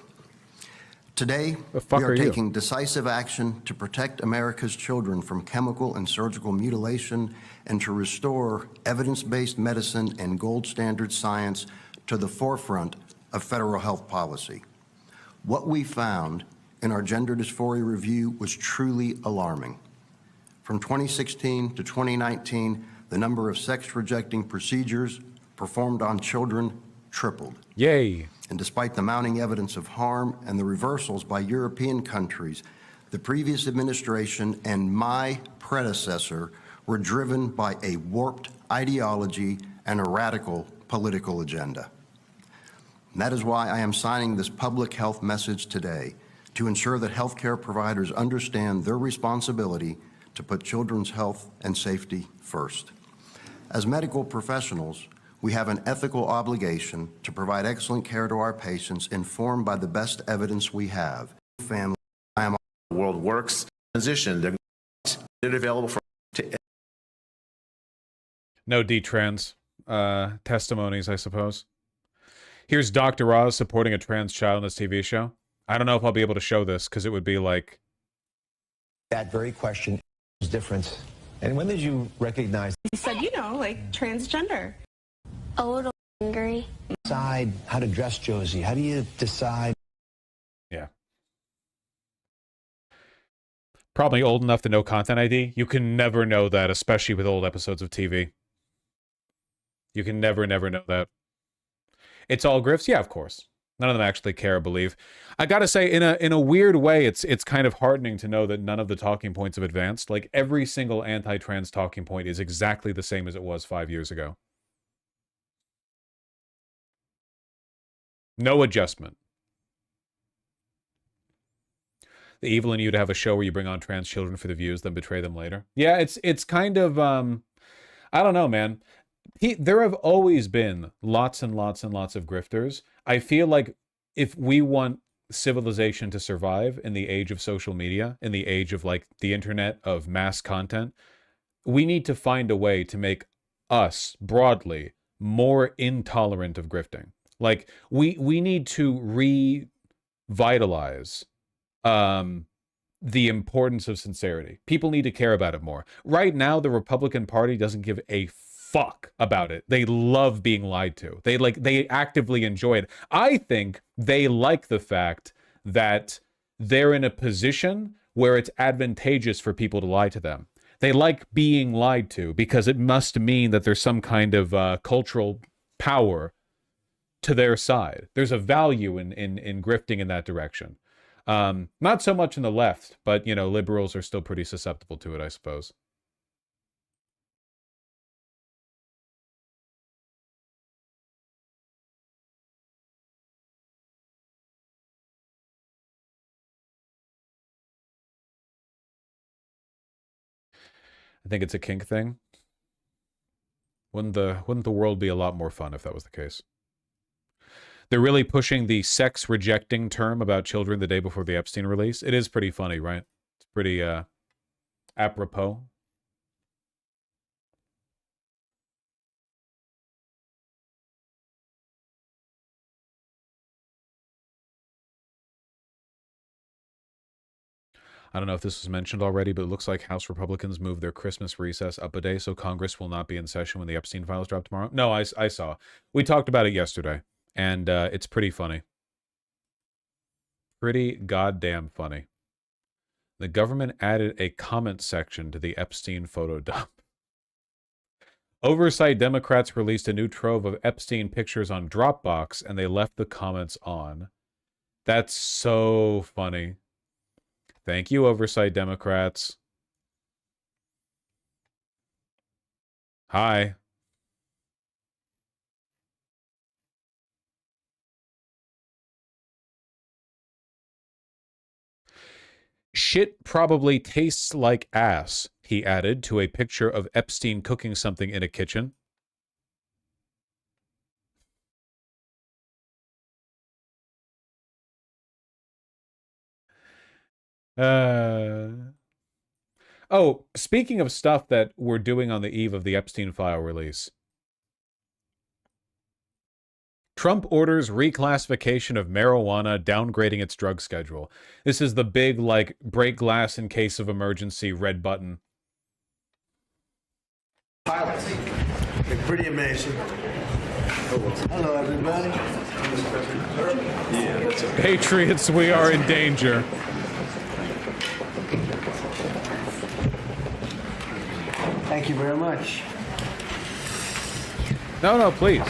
Today, we are taking decisive action to protect America's children from chemical and surgical mutilation and to restore evidence-based medicine and gold standard science to the forefront of federal health policy. What we found in our gender dysphoria review was truly alarming. From 2016 to 2019, the number of sex-rejecting procedures performed on children tripled. Yay. And despite the mounting evidence of harm and the reversals by European countries, the previous administration and my predecessor were driven by a warped ideology and a radical political agenda. And that is why I am signing this public health message today, to ensure that healthcare providers understand their responsibility to put children's health and safety first. As medical professionals, we have an ethical obligation to provide excellent care to our patients informed by the best evidence we have. Family, I am the world works, transition, they're available for no D-trans testimonies, I suppose. Here's Dr. Oz supporting a trans child in this TV show. I don't know if I'll be able to show this because it would be like... That very question is different. And when did you recognize... He said, you know, like transgender. A little angry. Decide how to dress Josie. How do you decide? Yeah. Probably old enough to know content ID. You can never know that, especially with old episodes of TV. You can never know that. It's all grifts? Yeah, of course. None of them actually care or believe. I gotta say, in a weird way, it's kind of heartening to know that none of the talking points have advanced. Like, every single anti-trans talking point is exactly the same as it was 5 years ago. No adjustment. The evil in you to have a show where you bring on trans children for the views, then betray them later. Yeah, it's kind of, I don't know, man. There have always been lots and lots and lots of grifters. I feel like if we want civilization to survive in the age of social media, in the age of like the internet, of mass content, we need to find a way to make us broadly more intolerant of grifting. Like we need to revitalize the importance of sincerity. People need to care about it more. Right now, the Republican Party doesn't give a fuck about it. They love being lied to. They actively enjoy it. I think they like the fact that they're in a position where it's advantageous for people to lie to them. They like being lied to because it must mean that there's some kind of cultural power to their side. There's a value in grifting in that direction. Not so much in the left, but, you know, liberals are still pretty susceptible to it, I suppose. I think it's a kink thing. Wouldn't the world be a lot more fun if that was the case? They're really pushing the sex-rejecting term about children the day before the Epstein release. It is pretty funny, right? It's pretty apropos. I don't know if this was mentioned already, but it looks like House Republicans moved their Christmas recess up a day, so Congress will not be in session when the Epstein files drop tomorrow. No, I saw. We talked about it yesterday, and it's pretty funny. Pretty goddamn funny. The government added a comment section to the Epstein photo dump. Oversight Democrats released a new trove of Epstein pictures on Dropbox, and they left the comments on. That's so funny. Thank you, Oversight Democrats. Hi. Shit probably tastes like ass, he added to a picture of Epstein cooking something in a kitchen. Oh, speaking of stuff that we're doing on the eve of the Epstein file release. Trump orders reclassification of marijuana, downgrading its drug schedule. This is the big, like, break glass in case of emergency red button. It's pretty amazing. Hello, everybody. Patriots, we are in danger. Thank you very much. No, please.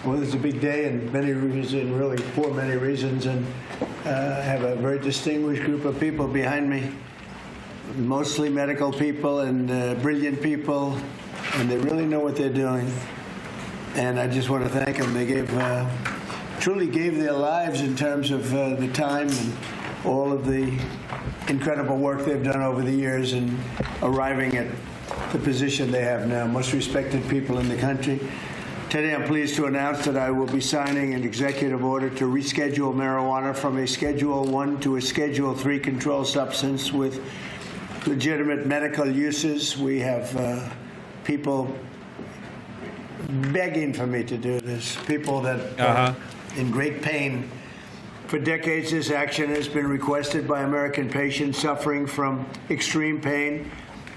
Well, it's a big day and many reasons, really for many reasons, and I have a very distinguished group of people behind me, mostly medical people and brilliant people, and they really know what they're doing. And I just want to thank them. They truly gave their lives in terms of the time and all of the incredible work they've done over the years in arriving at the position they have now. Most respected people in the country. Today, I'm pleased to announce that I will be signing an executive order to reschedule marijuana from a Schedule 1 to a Schedule 3 controlled substance with legitimate medical uses. We have people begging for me to do this, people that are in great pain. For decades, this action has been requested by American patients suffering from extreme pain,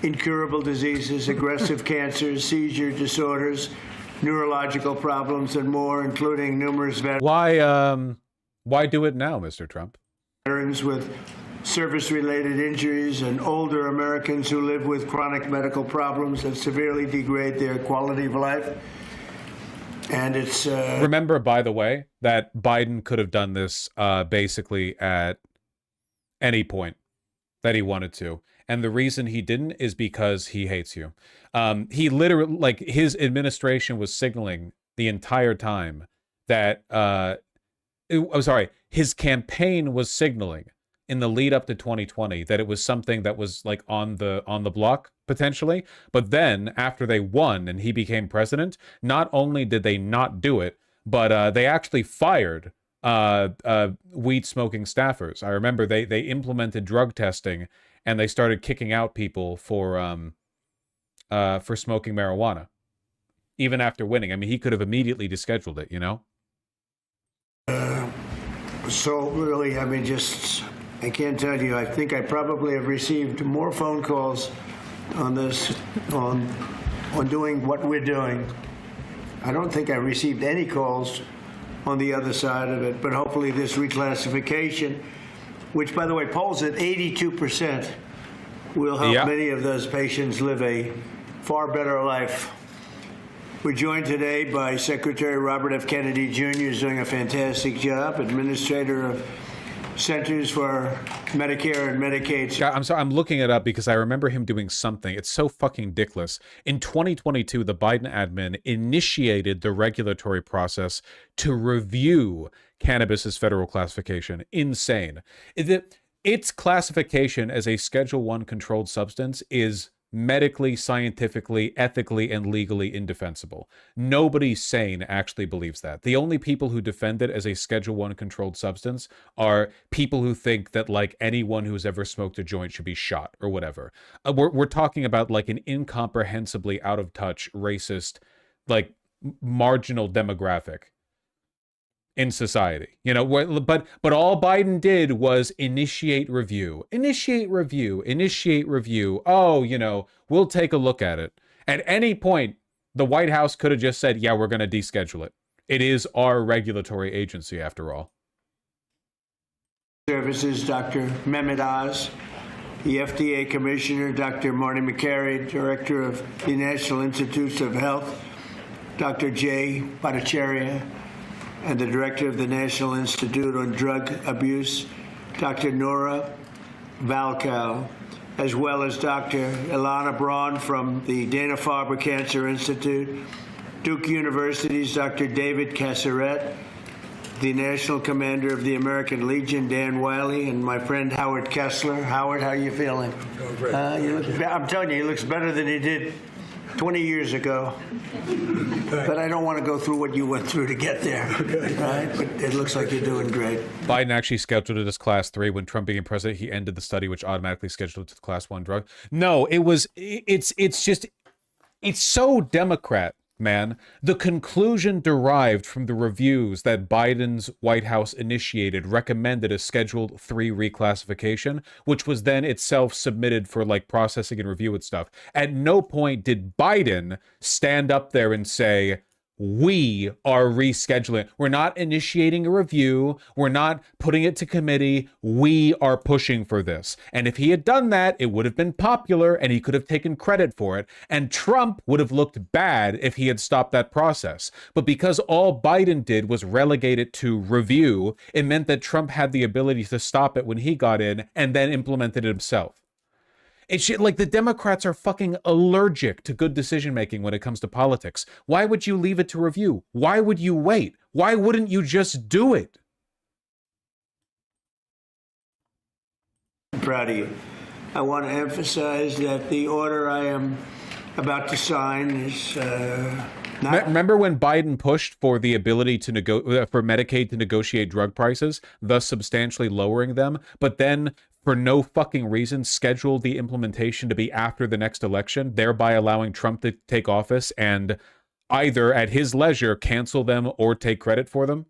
incurable diseases, aggressive cancers, seizure disorders, neurological problems, and more, including numerous Why do it now, Mr. Trump? Veterans with service-related injuries and older Americans who live with chronic medical problems that severely degrade their quality of life. And it's remember, by the way, that Biden could have done this basically at any point that he wanted to. And the reason he didn't is because he hates you. He literally, like, his administration was signaling the entire time that, I'm sorry, his campaign was signaling in the lead up to 2020 that it was something that was like on the block potentially. But then after they won and he became president, not only did they not do it, but they actually fired weed smoking staffers. I remember they implemented drug testing and they started kicking out people for smoking marijuana, even after winning. I mean, he could have immediately descheduled it, you know? So really, I mean, I can't tell you, I think I probably have received more phone calls on this, on doing what we're doing. I don't think I received any calls on the other side of it, but hopefully this reclassification, which, by the way, polls at 82%, will help many of those patients live a far better life. We're joined today by Secretary Robert F. Kennedy Jr., who's doing a fantastic job, Administrator of Centers for Medicare and Medicaid. I'm sorry, I'm looking it up because I remember him doing something. It's so fucking dickless. In 2022, the Biden admin initiated the regulatory process to review cannabis's federal classification. Insane. Its classification as a Schedule I controlled substance is medically, scientifically, ethically, and legally indefensible. Nobody sane actually believes that. The only people who defend it as a Schedule I controlled substance are people who think that, like, anyone who's ever smoked a joint should be shot or whatever. We're talking about, like, an incomprehensibly out of touch, racist, like, marginal demographic in society, you know. But all Biden did was initiate review. Oh, you know, we'll take a look at it. At any point, the White House could have just said, yeah, we're going to deschedule it. It is our regulatory agency, after all. Services, Dr. Mehmet Oz, the FDA Commissioner, Dr. Marty McCary, Director of the National Institutes of Health, Dr. Jay Bhattacharya, and the Director of the National Institute on Drug Abuse, Dr. Nora Valkow, as well as Dr. Ilana Braun from the Dana-Farber Cancer Institute, Duke University's Dr. David Casseret, the National Commander of the American Legion, Dan Wiley, and my friend Howard Kessler. Howard, how are you feeling? I'm telling you, he looks better than he did 20 years ago. But I don't want to go through what you went through to get there. Right? But it looks like you're doing great. Biden actually scheduled it as Class 3. When Trump became president, he ended the study, which automatically scheduled it to the Class 1 drug. No, it's just, It's so Democrat, man. The conclusion derived from the reviews that Biden's White House initiated recommended a Schedule 3 reclassification, which was then itself submitted for like processing and review and stuff. At no point did Biden stand up there and say, we are rescheduling. We're not initiating a review. We're not putting it to committee. We are pushing for this. And if he had done that, it would have been popular and he could have taken credit for it. And Trump would have looked bad if he had stopped that process. But because all Biden did was relegate it to review, it meant that Trump had the ability to stop it when he got in and then implement it himself. It's shit, like the Democrats are fucking allergic to good decision-making when it comes to politics. Why would you leave it to review? Why would you wait? Why wouldn't you just do it? I'm proud of you. I want to emphasize that the order I am about to sign is Remember when Biden pushed for the ability to for Medicaid to negotiate drug prices, thus substantially lowering them, but then for no fucking reason scheduled the implementation to be after the next election, thereby allowing Trump to take office and either at his leisure cancel them or take credit for them?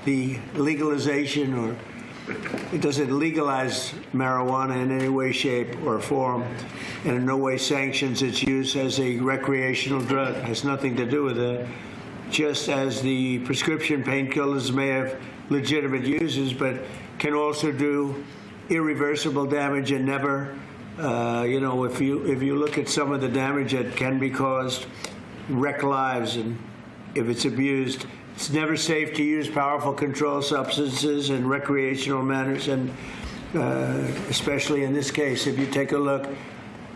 The legalization, or it doesn't legalize marijuana in any way, shape, or form, and in no way sanctions its use as a recreational drug. It has nothing to do with that. Just as the prescription painkillers may have legitimate uses, but can also do irreversible damage and never, if you look at some of the damage that can be caused, wreck lives, and if it's abused, it's never safe to use powerful controlled substances in recreational manners, and especially in this case, if you take a look,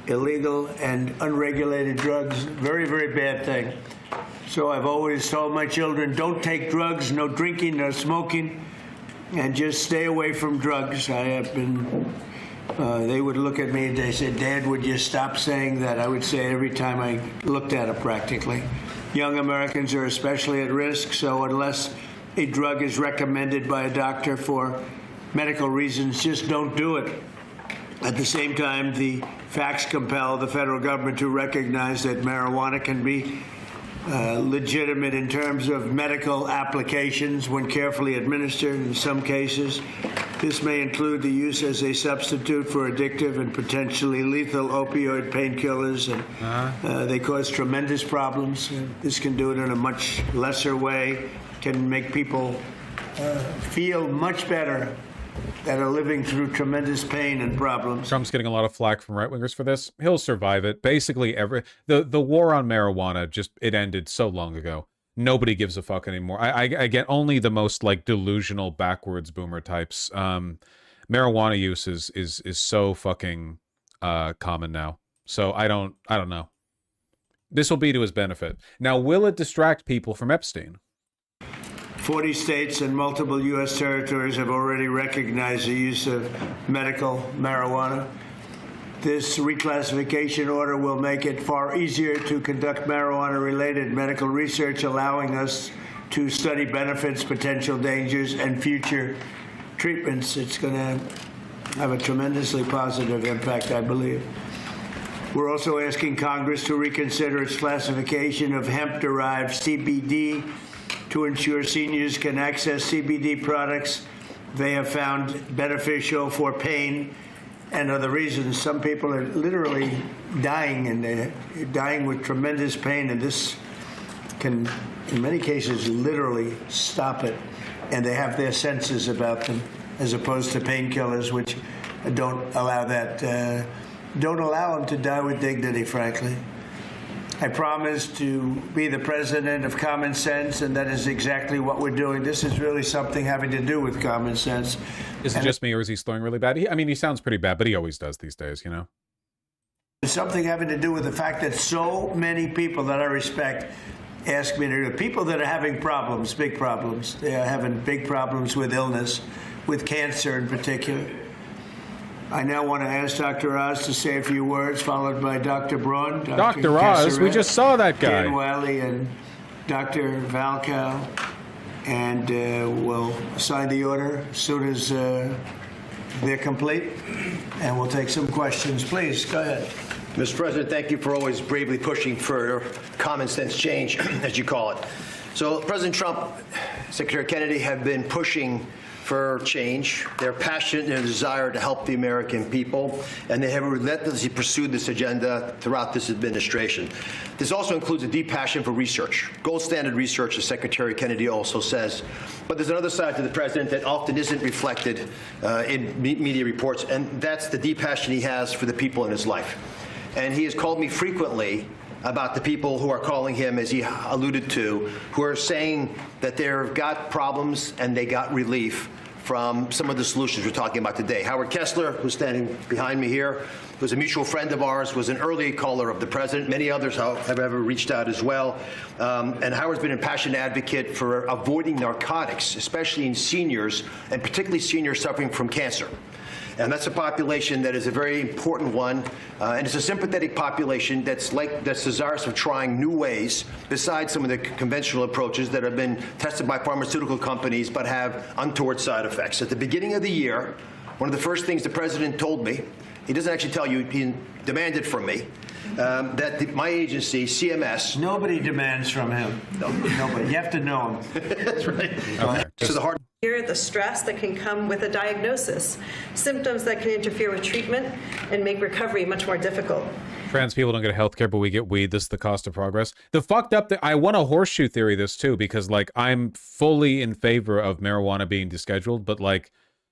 illegal and unregulated drugs, very, very bad thing. So I've always told my children, don't take drugs, no drinking, no smoking, and just stay away from drugs. I have been, they would look at me and they said, Dad, would you stop saying that? I would say it every time I looked at it practically. Young Americans are especially at risk, so unless a drug is recommended by a doctor for medical reasons, just don't do it. At the same time, the facts compel the federal government to recognize that marijuana can be legitimate in terms of medical applications when carefully administered in some cases. This may include the use as a substitute for addictive and potentially lethal opioid painkillers, and they cause tremendous problems. This can do it in a much lesser way, can make people feel much better that are living through tremendous pain and problems. Trump's getting a lot of flack from right-wingers for this. He'll survive it. Basically, the war on marijuana, it ended so long ago. Nobody gives a fuck anymore. I get only the most like delusional backwards boomer types. Marijuana use is so fucking common now. So I don't know. This will be to his benefit. Now, will it distract people from Epstein? 40 states and multiple U.S. territories have already recognized the use of medical marijuana. This reclassification order will make it far easier to conduct marijuana-related medical research, allowing us to study benefits, potential dangers, and future treatments. It's going to have a tremendously positive impact, I believe. We're also asking Congress to reconsider its classification of hemp-derived CBD to ensure seniors can access CBD products they have found beneficial for pain and other reasons. Some people are literally dying, and they're dying with tremendous pain, and this can, in many cases, literally stop it. And they have their senses about them, as opposed to painkillers, which don't allow that, don't allow them to die with dignity, frankly. I promise to be the president of common sense, and that is exactly what we're doing. This is really something having to do with common sense. Is it just me, or is he slurring really bad? I mean, he sounds pretty bad, but he always does these days, you know? It's something having to do with the fact that so many people that I respect ask me to do. People that are having problems, big problems. They are having big problems with illness, with cancer in particular. I now want to ask Dr. Oz to say a few words, followed by Dr. Braun. Dr. Oz, we just saw that guy. Dan Wiley and Dr. Valkow. And we'll sign the order as soon as they're complete. And we'll take some questions. Please, go ahead. Mr. President, thank you for always bravely pushing for common sense change, as you call it. So President Trump, Secretary Kennedy have been pushing for change. They're passionate in their desire to help the American people, and they have relentlessly pursued this agenda throughout this administration. This also includes a deep passion for research, gold standard research, as Secretary Kennedy also says. But there's another side to the president that often isn't reflected in media reports, and that's the deep passion he has for the people in his life. And he has called me frequently about the people who are calling him, as he alluded to, who are saying that they've got problems and they got relief from some of the solutions we're talking about today. Howard Kessler, who's standing behind me here, who's a mutual friend of ours, was an early caller of the president. Many others have ever reached out as well. And Howard's been a passionate advocate for avoiding narcotics, especially in seniors, and particularly seniors suffering from cancer. And that's a population that is a very important one, and it's a sympathetic population that's desirous of trying new ways besides some of the conventional approaches that have been tested by pharmaceutical companies but have untoward side effects. At the beginning of the year, one of the first things the president told me, he doesn't actually tell you, he demanded from me, that my agency, CMS... Nobody demands from him. No. Nobody. You have to know him. That's right. Okay. So the hard... The stress that can come with a diagnosis, symptoms that can interfere with treatment and make recovery much more difficult. Trans people don't get health care, but we get weed. This is the cost of progress. The fucked up I want a horseshoe theory this too, because like I'm fully in favor of marijuana being descheduled, but like,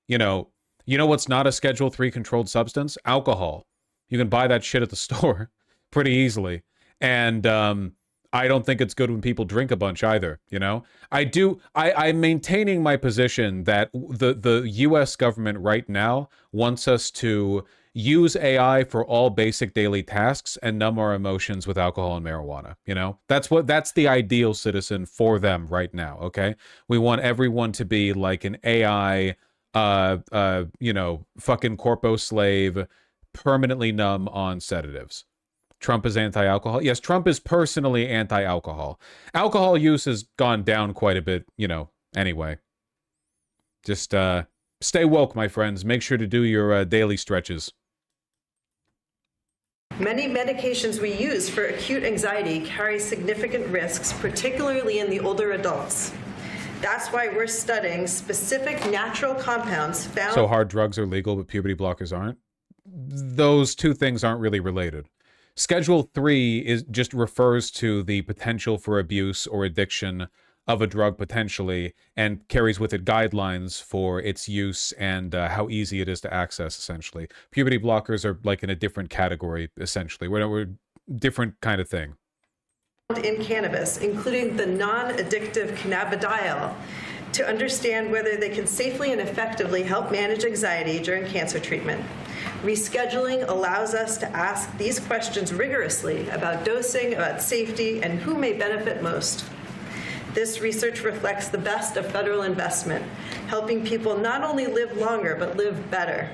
you know what's not a Schedule 3 controlled substance? Alcohol. You can buy that shit at the store pretty easily. And I don't think it's good when people drink a bunch either, you know? I'm maintaining my position that the US government right now wants us to use AI for all basic daily tasks and numb our emotions with alcohol and marijuana, you know? That's the ideal citizen for them right now, okay? We want everyone to be like an AI, fucking corpo slave, permanently numb on sedatives. Trump is anti-alcohol. Yes, Trump is personally anti-alcohol. Alcohol use has gone down quite a bit, anyway. Just stay woke, my friends. Make sure to do your daily stretches. Many medications we use for acute anxiety carry significant risks, particularly in the older adults. That's why we're studying specific natural compounds found... So hard drugs are legal, but puberty blockers aren't? Those two things aren't really related. Schedule 3 just refers to the potential for abuse or addiction of a drug potentially, and carries with it guidelines for its use and how easy it is to access, essentially. Puberty blockers are like in a different category, essentially. We're different kind of thing. In cannabis, including the non-addictive cannabidiol, to understand whether they can safely and effectively help manage anxiety during cancer treatment. Rescheduling allows us to ask these questions rigorously about dosing, about safety, and who may benefit most. This research reflects the best of federal investment, helping people not only live longer, but live better.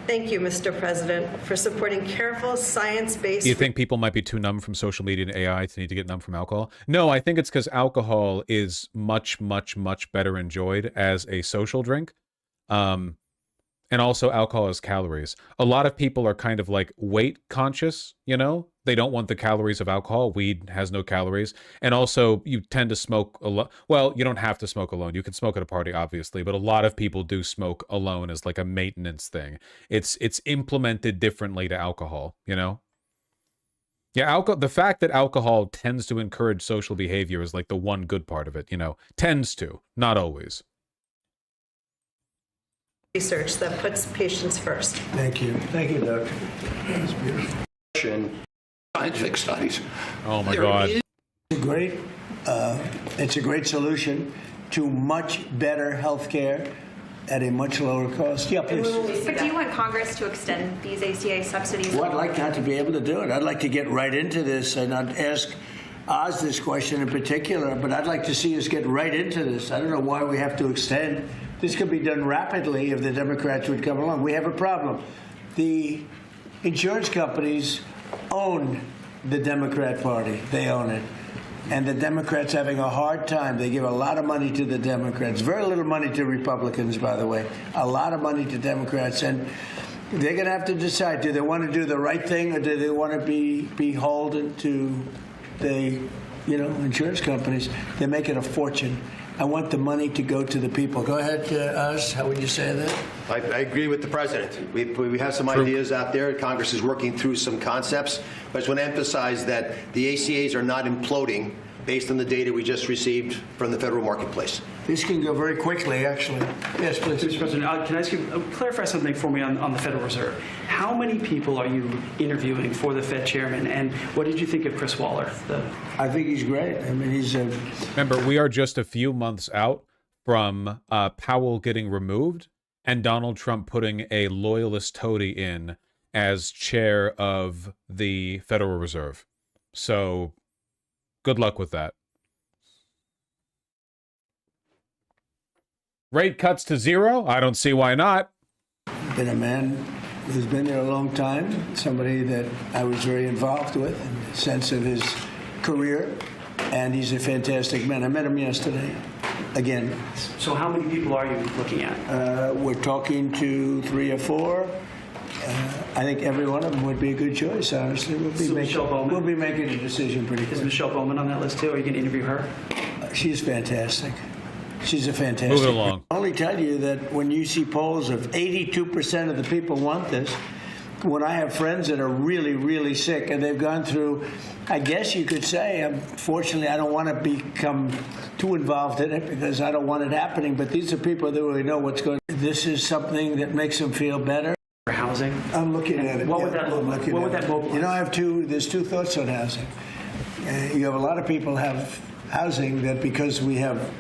Thank you, Mr. President, for supporting careful, science-based... Do you think people might be too numb from social media and AI to need to get numb from alcohol? No, I think it's because alcohol is much, much, much better enjoyed as a social drink. And also alcohol has calories. A lot of people are kind of like weight conscious, They don't want the calories of alcohol. Weed has no calories. And also you tend to smoke alone. Well, you don't have to smoke alone. You can smoke at a party, obviously, but a lot of people do smoke alone as like a maintenance thing. It's implemented differently to alcohol, Yeah, the fact that alcohol tends to encourage social behavior is like the one good part of it, Tends to, not always. Research that puts patients first. Thank you. Thank you, Doctor. That's beautiful. Scientific studies. Oh my God. It's a great solution to much better health care at a much lower cost. Yeah, please. But do you want Congress to extend these ACA subsidies? Well, I'd like not to be able to do it. I'd like to get right into this and I'd ask Oz this question in particular, but I'd like to see us get right into this. I don't know why we have to extend. This could be done rapidly if the Democrats would come along. We have a problem. The insurance companies own the Democrat Party. They own it. And the Democrats having a hard time. They give a lot of money to the Democrats. Very little money to Republicans, by the way. A lot of money to Democrats. And They're going to have to decide, do they want to do the right thing or do they want to be beholden to the, insurance companies? They're making a fortune. I want the money to go to the people. Go ahead, Oz. How would you say that? I agree with the president. We have some ideas out there. Congress is working through some concepts. But I just want to emphasize that the ACAs are not imploding based on the data we just received from the federal marketplace. This can go very quickly, actually. Yes, please. Mr. President, can I ask you, clarify something for me on the Federal Reserve? How many people are you interviewing for the Fed chairman, and what did you think of Chris Waller? I think he's great. I mean, he's a... Remember, we are just a few months out from Powell getting removed and Donald Trump putting a loyalist toady in as chair of the Federal Reserve. So good luck with that. Rate cuts to 0? I don't see why not. Been a man who's been there a long time, somebody that I was very involved with in the sense of his career, and he's a fantastic man. I met him yesterday, again. So how many people are you looking at? We're talking to 3 or 4. I think every one of them would be a good choice, honestly. We'll be making a decision pretty quick. Is Michelle Bowman on that list too? Are you going to interview her? She's fantastic. She's a fantastic. Move it along. I only tell you that when you see polls of 82% of the people want this, when I have friends that are really, really sick and they've gone through, I guess you could say, unfortunately, I don't want to become too involved in it because I don't want it happening, but these are people that really know what's going on. This is something that makes them feel better. For housing? I'm looking at it. What would that look like? What would that mobilize? I have there's 2 thoughts on housing. You have a lot of people have housing that because we have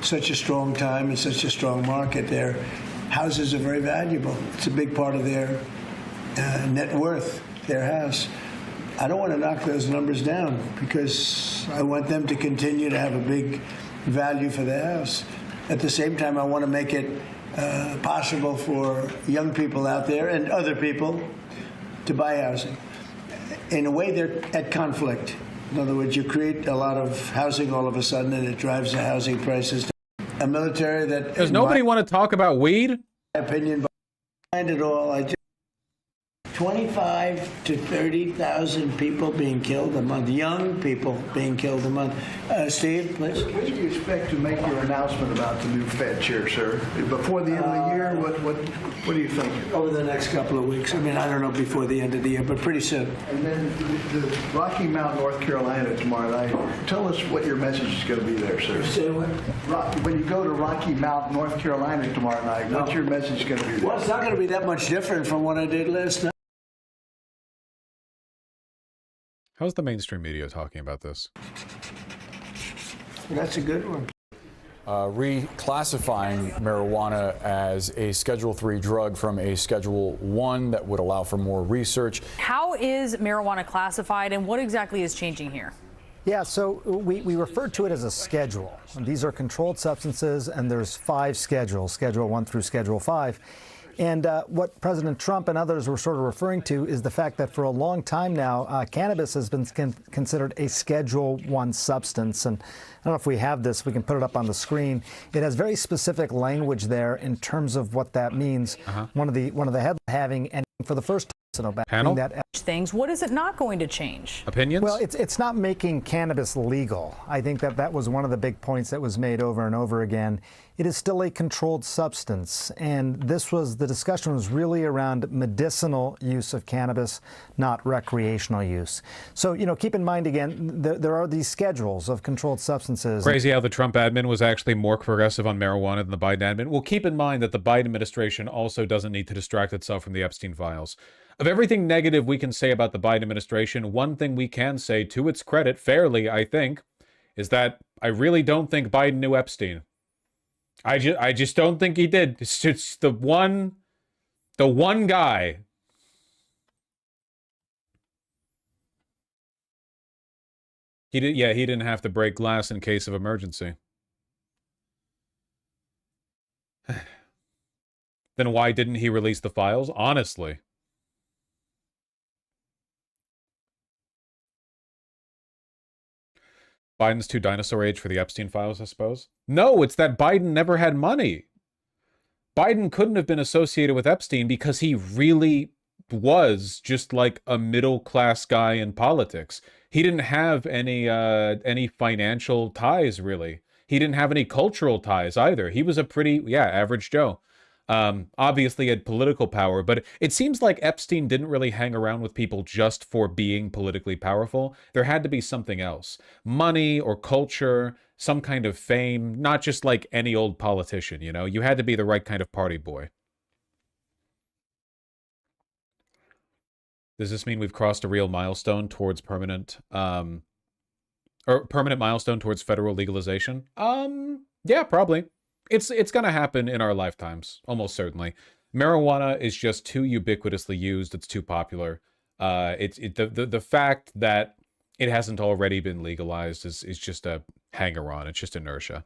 such a strong time and such a strong market, their houses are very valuable. It's a big part of their net worth, their house. I don't want to knock those numbers down because I want them to continue to have a big value for their house. At the same time, I want to make it possible for young people out there and other people to buy housing. In a way, they're at conflict. In other words, you create a lot of housing all of a sudden, and it drives the housing prices down. A military that... Does nobody want to talk about weed? My opinion, behind it all, 25 to 30,000 people being killed a month, young people being killed a month. Steve, please. When do you expect to make your announcement about the new Fed chair, sir? Before the end of the year? What do you think? Over the next couple of weeks. I mean, I don't know before the end of the year, but pretty soon. And then the Rocky Mount, North Carolina tomorrow night. Tell us what your message is going to be there, sir. Say what? When you go to Rocky Mount, North Carolina tomorrow night, what's your message going to be there? Well, it's not going to be that much different from what I did last night. How's the mainstream media talking about this? That's a good one. Reclassifying marijuana as a Schedule III drug from a Schedule I that would allow for more research. How is marijuana classified and what exactly is changing here? Yeah, so we refer to it as a schedule. These are controlled substances, and there's 5 schedules, Schedule I through Schedule 5. And what President Trump and others were sort of referring to is the fact that for a long time now, cannabis has been considered a Schedule I substance. And I don't know if we have this. We can put it up on the screen. It has very specific language there in terms of what that means. One of the headlines having, and for the first time, Panel? Things. What is it not going to change? Opinions? Well, it's not making cannabis legal. I think that was one of the big points that was made over and over again. It is still a controlled substance, and the discussion was really around medicinal use of cannabis, not recreational use. So, keep in mind again, there are these schedules of controlled substances. Crazy how the Trump admin was actually more progressive on marijuana than the Biden admin. Well, keep in mind that the Biden administration also doesn't need to distract itself from the Epstein files. Of everything negative we can say about the Biden administration, one thing we can say, to its credit, fairly, I think, is that I really don't think Biden knew Epstein. I just don't think he did. It's just the one guy. He didn't have to break glass in case of emergency. Then why didn't he release the files? Honestly. Biden's too dinosaur age for the Epstein files, I suppose. No, it's that Biden never had money. Biden couldn't have been associated with Epstein because he really was just like a middle-class guy in politics. He didn't have any financial ties, really. He didn't have any cultural ties either. He was a pretty, average Joe. Obviously had political power, but it seems like Epstein didn't really hang around with people just for being politically powerful. There had to be something else. Money or culture, some kind of fame, not just like any old politician, you know? You had to be the right kind of party boy. Does this mean we've crossed a real milestone towards permanent milestone towards federal legalization? Yeah, probably. It's gonna happen in our lifetimes, almost certainly. Marijuana is just too ubiquitously used. It's too popular. The fact that it hasn't already been legalized is just a hanger-on. It's just inertia.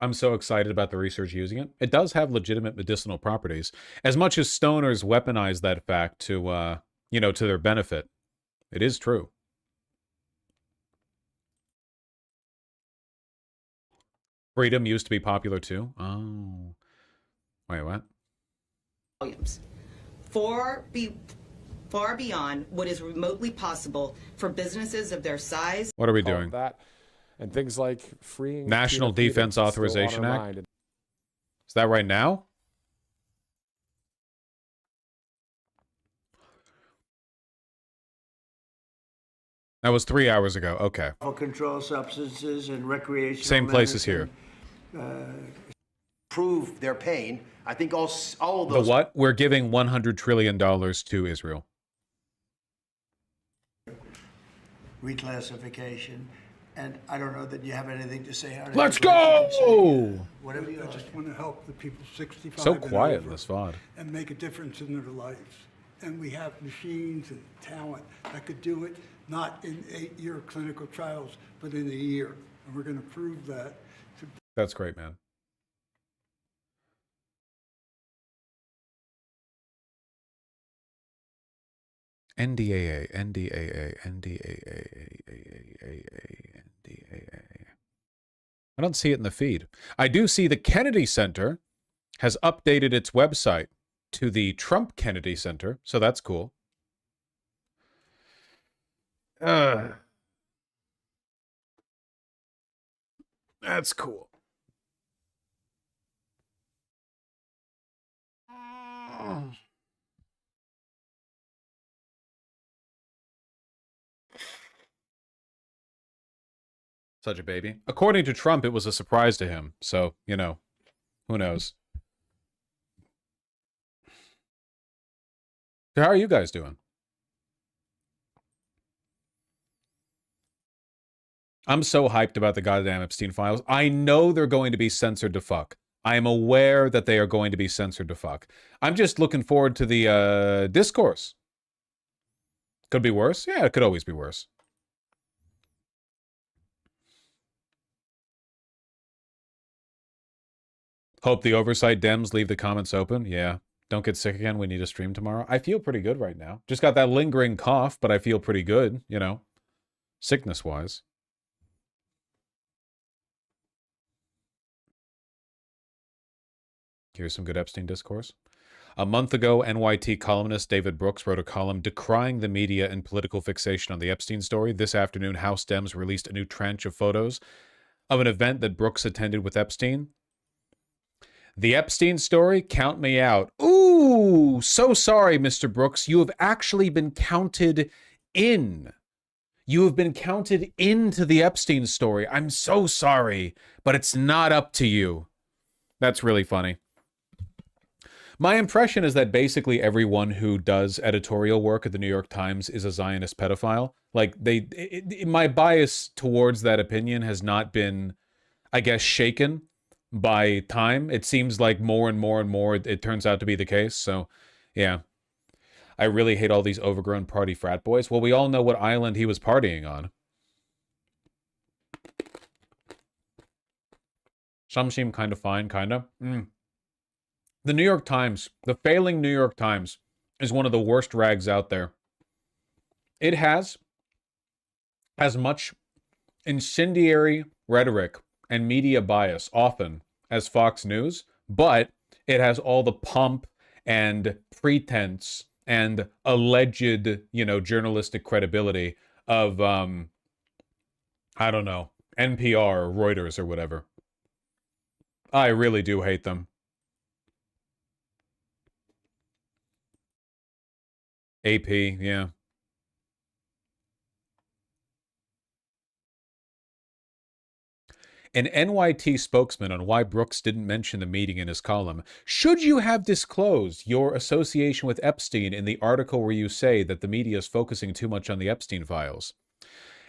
I'm so excited about the research using it. It does have legitimate medicinal properties. As much as stoners weaponize that fact to, to their benefit, it is true. Freedom used to be popular too. Oh. Wait, what? Volumes. Far beyond what is remotely possible for businesses of their size. What are we doing? That and things like freeing National Defense Authorization Act. Is that right now? That was 3 hours ago. Okay. Controlled substances and recreational. Same place as here. Prove their pain. I think all of The those. what? We're giving $100 trillion to Israel. Reclassification. And I don't know that you have anything to say on it. Let's go! Whatever you I just want to help the people 65 So and quiet in over this VOD. and make a difference in their lives. And we have machines and talent that could do it, not in 8-year clinical trials, but in a year. And we're going to prove that. That's great, man. NDAA. I don't see it in the feed. I do see the Kennedy Center has updated its website to the Trump Kennedy Center, so that's cool. That's cool. Such a baby. According to Trump, it was a surprise to him. So, who knows? So how are you guys doing? I'm so hyped about the goddamn Epstein files. I know they're going to be censored to fuck. I am aware that they are going to be censored to fuck. I'm just looking forward to the discourse. Could be worse? Yeah, it could always be worse. Hope the oversight Dems leave the comments open. Yeah. Don't get sick again. We need a stream tomorrow. I feel pretty good right now. Just got that lingering cough, but I feel pretty good, sickness-wise. Here's some good Epstein discourse. A month ago, NYT columnist David Brooks wrote a column decrying the media and political fixation on the Epstein story. This afternoon, House Dems released a new tranche of photos of an event that Brooks attended with Epstein. The Epstein story? Count me out. Ooh, so sorry, Mr. Brooks. You have actually been counted in. You have been counted into the Epstein story. I'm so sorry, but it's not up to you. That's really funny. My impression is that basically everyone who does editorial work at the New York Times is a Zionist pedophile. Like, my bias towards that opinion has not been, I guess, shaken by time. It seems like more and more and more it turns out to be the case. So, yeah. I really hate all these overgrown party frat boys. Well, we all know what island he was partying on. Some seem kind of fine, kind of. The New York Times, the failing New York Times, is one of the worst rags out there. It has as much incendiary rhetoric and media bias often as Fox News, but it has all the pomp and pretense and alleged, journalistic credibility of, I don't know, NPR or Reuters or whatever. I really do hate them. AP, yeah. An NYT spokesman on why Brooks didn't mention the meeting in his column. Should you have disclosed your association with Epstein in the article where you say that the media is focusing too much on the Epstein files?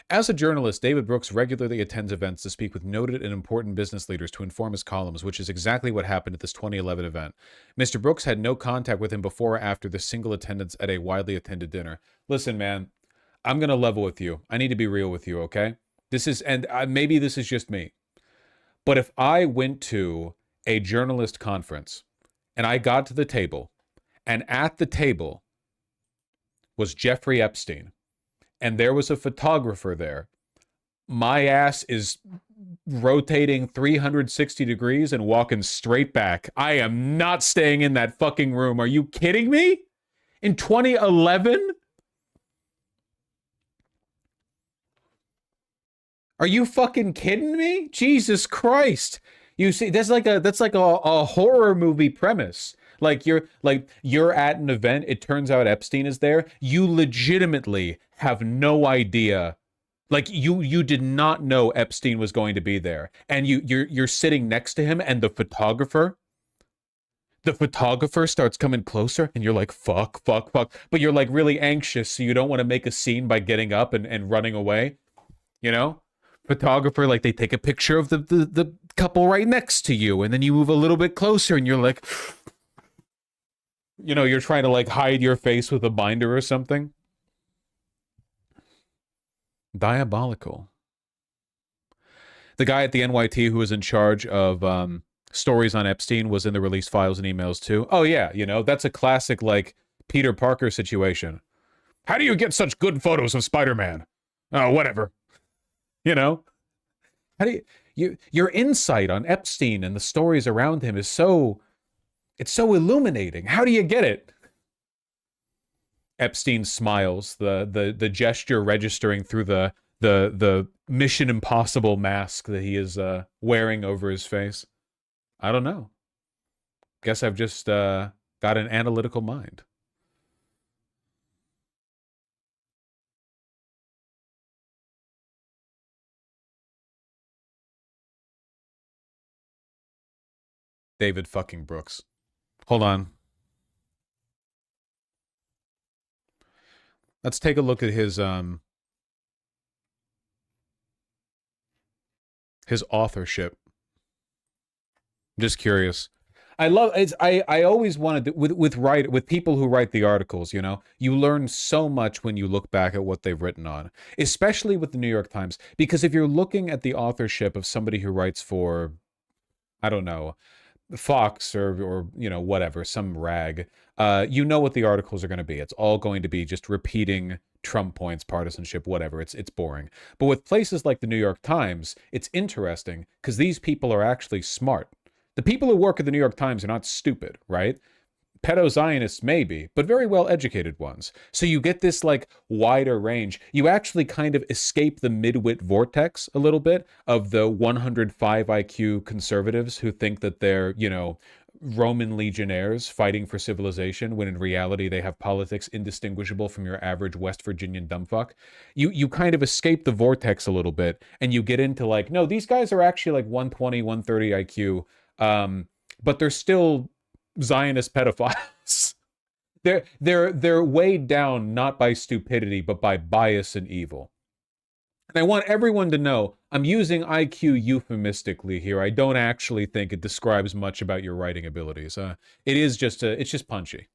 As a journalist, David Brooks regularly attends events to speak with noted and important business leaders to inform his columns, which is exactly what happened at this 2011 event. Mr. Brooks had no contact with him before or after the single attendance at a widely attended dinner. Listen, man, I'm going to level with you. I need to be real with you, okay? Maybe this is just me. But if I went to a journalist conference and I got to the table and at the table was Jeffrey Epstein and there was a photographer there, my ass is rotating 360 degrees and walking straight back. I am not staying in that fucking room. Are you kidding me? In 2011? Are you fucking kidding me? Jesus Christ. You see, that's like a horror movie premise. Like you're at an event, it turns out Epstein is there. You legitimately have no idea. Like you did not know Epstein was going to be there. And you're sitting next to him and the photographer starts coming closer and you're like, fuck. But you're like really anxious, so you don't want to make a scene by getting up and running away. You know? Photographer, like they take a picture of the couple right next to you and then you move a little bit closer and you're like, you're trying to like hide your face with a binder or something. Diabolical. The guy at the NYT who was in charge of stories on Epstein was in the released files and emails too. Oh yeah, that's a classic like Peter Parker situation. How do you get such good photos of Spider-Man? Oh, whatever. How do your insight on Epstein and the stories around him is so illuminating. How do you get it? Epstein smiles, the gesture registering through the Mission Impossible mask that he is wearing over his face. I don't know. Guess I've just got an analytical mind. David fucking Brooks. Hold on. Let's take a look at his authorship. I'm just curious. I always wanted to, with people who write the articles, you learn so much when you look back at what they've written on, especially with the New York Times, because if you're looking at the authorship of somebody who writes for, I don't know, Fox or whatever, some rag, what the articles are going to be. It's all going to be just repeating Trump points, partisanship, whatever. It's boring. But with places like the New York Times, it's interesting because these people are actually smart. The people who work at the New York Times are not stupid, right? Pedo-Zionists maybe, but very well-educated ones. So you get this like wider range. You actually kind of escape the midwit vortex a little bit of the 105 IQ conservatives who think that they're, Roman legionnaires fighting for civilization when in reality they have politics indistinguishable from your average West Virginian dumbfuck. You kind of escape the vortex a little bit and you get into like, no, these guys are actually like 120, 130 IQ, but they're still Zionist pedophiles. They're weighed down not by stupidity but by bias and evil. And I want everyone to know I'm using IQ euphemistically here. I don't actually think it describes much about your writing abilities. It's just punchy.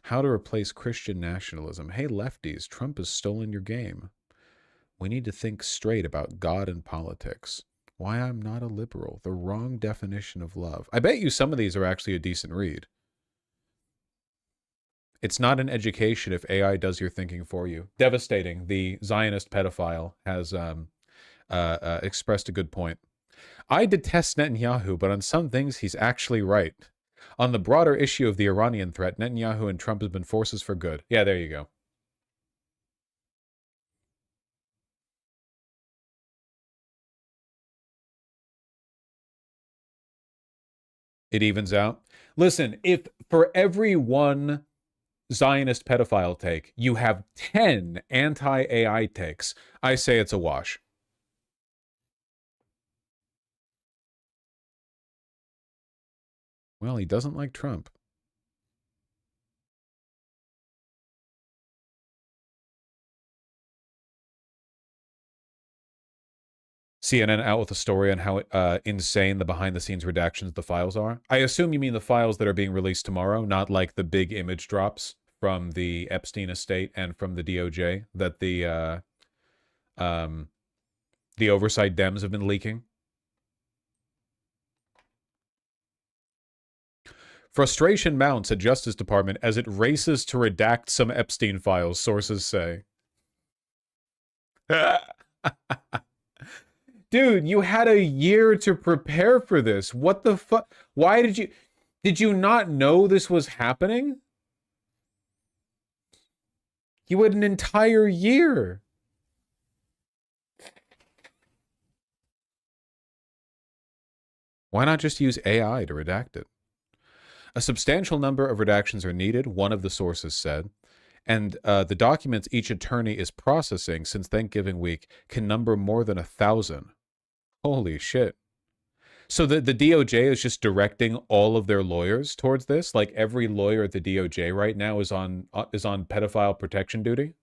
How to replace Christian nationalism. Hey lefties, Trump has stolen your game. We need to think straight about God and politics. Why I'm Not a Liberal. The Wrong Definition of Love. I bet you some of these are actually a decent read. It's not an education if AI does your thinking for you. Devastating. The Zionist pedophile has expressed a good point. I detest Netanyahu, but on some things he's actually right. On the broader issue of the Iranian threat, Netanyahu and Trump have been forces for good. Yeah, there you go. It evens out. Listen, if for every one Zionist pedophile take, you have 10 anti-AI takes, I say it's a wash. Well, he doesn't like Trump. CNN out with a story on how insane the behind-the-scenes redactions of the files are. I assume you mean the files that are being released tomorrow, not like the big image drops from the Epstein estate and from the DOJ that the oversight Dems have been leaking. Frustration mounts at Justice Department as it races to redact some Epstein files, sources say. Dude, you had a year to prepare for this. What the fuck? Why did you not know this was happening? You had an entire year. Why not just use AI to redact it? A substantial number of redactions are needed, one of the sources said, and the documents each attorney is processing since Thanksgiving week can number more than 1,000. Holy shit. So the DOJ is just directing all of their lawyers towards this? Like every lawyer at the DOJ right now is on pedophile protection duty?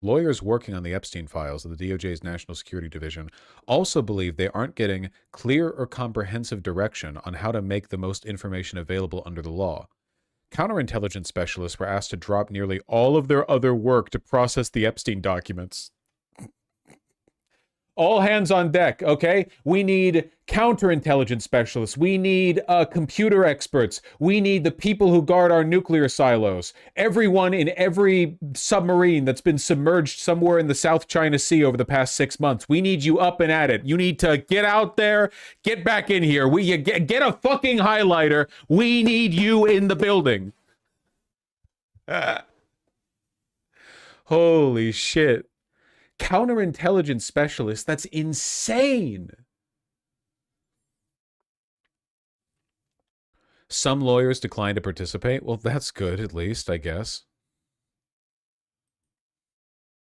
Lawyers working on the Epstein files of the DOJ's National Security Division also believe they aren't getting clear or comprehensive direction on how to make the most information available under the law. Counterintelligence specialists were asked to drop nearly all of their other work to process the Epstein documents. All hands on deck, okay? We need counterintelligence specialists. We need computer experts. We need the people who guard our nuclear silos. Everyone in every submarine that's been submerged somewhere in the South China Sea over the past 6 months. We need you up and at it. You need to get out there, get back in here. Get a fucking highlighter. We need you in the building. Holy shit. Counterintelligence specialist, that's insane. Some lawyers declined to participate. Well, that's good, at least, I guess.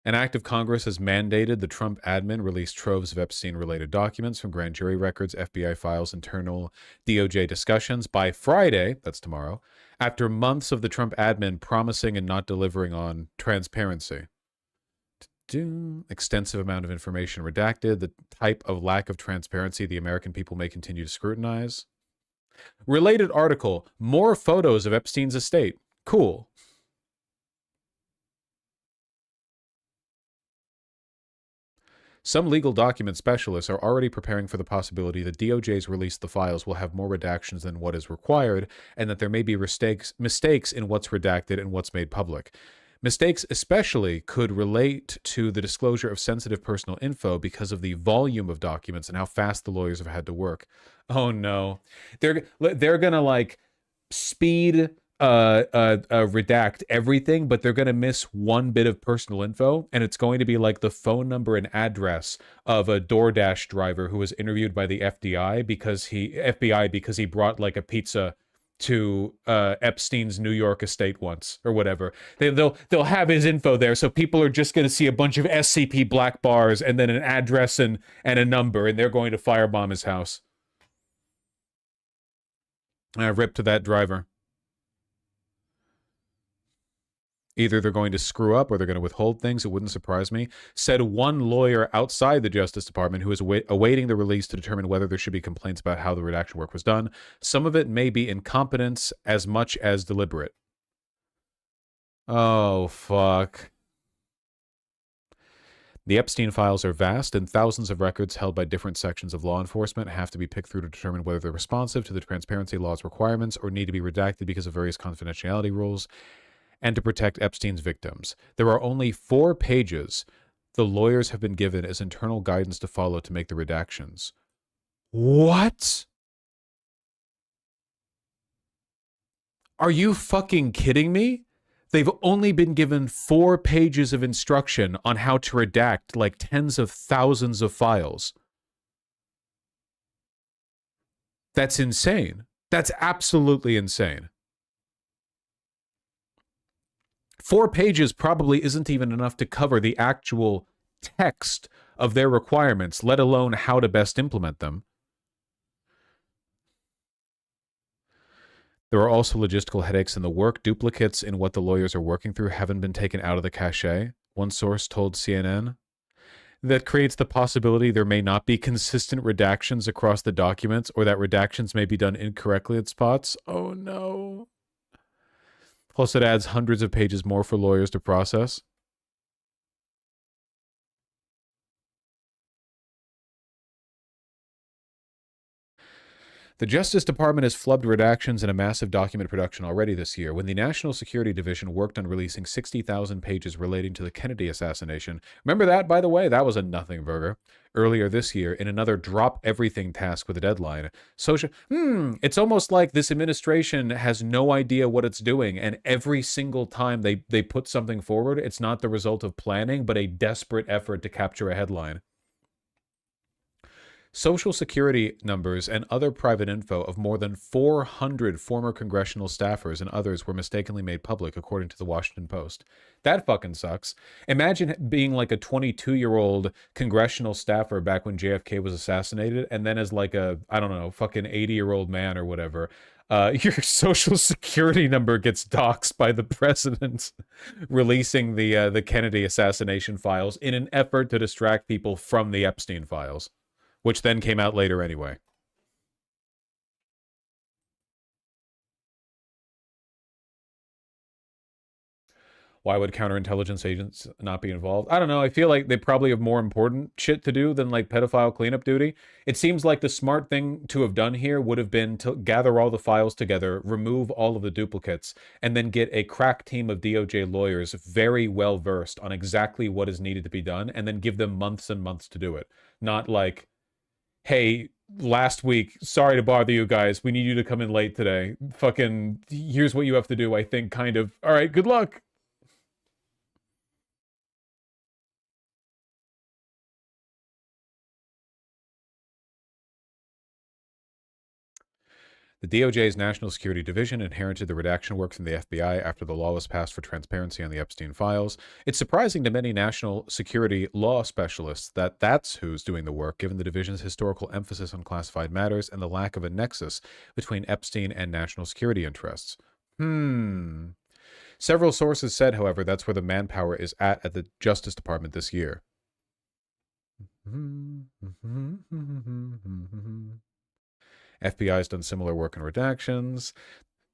An act of Congress has mandated the Trump admin release troves of Epstein-related documents from grand jury records, FBI files, internal DOJ discussions by Friday, that's tomorrow, after months of the Trump admin promising and not delivering on transparency. Extensive amount of information redacted, the type of lack of transparency the American people may continue to scrutinize. Related article, more photos of Epstein's estate. Cool. Some legal document specialists are already preparing for the possibility that DOJ's release of the files will have more redactions than what is required, and that there may be mistakes in what's redacted and what's made public. Mistakes especially could relate to the disclosure of sensitive personal info because of the volume of documents and how fast the lawyers have had to work. Oh no. They're gonna like speed redact everything, but they're gonna miss one bit of personal info, and it's going to be like the phone number and address of a DoorDash driver who was interviewed by the FBI because he brought like a pizza to Epstein's New York estate once or whatever. They'll have his info there, so people are just going to see a bunch of SCP black bars and then an address and a number, and they're going to firebomb his house. Rip to that driver. Either they're going to screw up or they're going to withhold things. It wouldn't surprise me. Said one lawyer outside the Justice Department who is awaiting the release to determine whether there should be complaints about how the redaction work was done. Some of it may be incompetence as much as deliberate. Oh, fuck. The Epstein files are vast, and thousands of records held by different sections of law enforcement have to be picked through to determine whether they're responsive to the transparency law's requirements or need to be redacted because of various confidentiality rules, and to protect Epstein's victims. There are only 4 pages the lawyers have been given as internal guidance to follow to make the redactions. What? Are you fucking kidding me? They've only been given 4 pages of instruction on how to redact like tens of thousands of files. That's insane. That's absolutely insane. 4 pages probably isn't even enough to cover the actual text of their requirements, let alone how to best implement them. There are also logistical headaches in the work. Duplicates in what the lawyers are working through haven't been taken out of the cache. One source told CNN. That creates the possibility there may not be consistent redactions across the documents, or that redactions may be done incorrectly at spots. Oh no. Plus, it adds hundreds of pages more for lawyers to process. The Justice Department has flubbed redactions in a massive document production already this year. When the National Security Division worked on releasing 60,000 pages relating to the Kennedy assassination, remember that, by the way? That was a nothing burger. Earlier this year, in another drop-everything task with a deadline, it's almost like this administration has no idea what it's doing, and every single time they put something forward, it's not the result of planning, but a desperate effort to capture a headline. Social Security numbers and other private info of more than 400 former congressional staffers and others were mistakenly made public, according to the Washington Post. That fucking sucks. Imagine being like a 22-year-old congressional staffer back when JFK was assassinated, and then as like a, I don't know, fucking 80-year-old man or whatever, your Social Security number gets doxxed by the president releasing the Kennedy assassination files in an effort to distract people from the Epstein files, which then came out later anyway. Why would counterintelligence agents not be involved? I don't know. I feel like they probably have more important shit to do than like pedophile cleanup duty. It seems like the smart thing to have done here would have been to gather all the files together, remove all of the duplicates, and then get a crack team of DOJ lawyers very well versed on exactly what is needed to be done, and then give them months and months to do it. Not like, hey, last week, sorry to bother you guys, we need you to come in late today. Fucking, here's what you have to do, I think, kind of. All right, good luck. The DOJ's National Security Division inherited the redaction work from the FBI after the law was passed for transparency on the Epstein files. It's surprising to many national security law specialists that that's who's doing the work, given the division's historical emphasis on classified matters and the lack of a nexus between Epstein and national security interests. Several sources said, however, that's where the manpower is at the Justice Department this year. FBI has done similar work in redactions.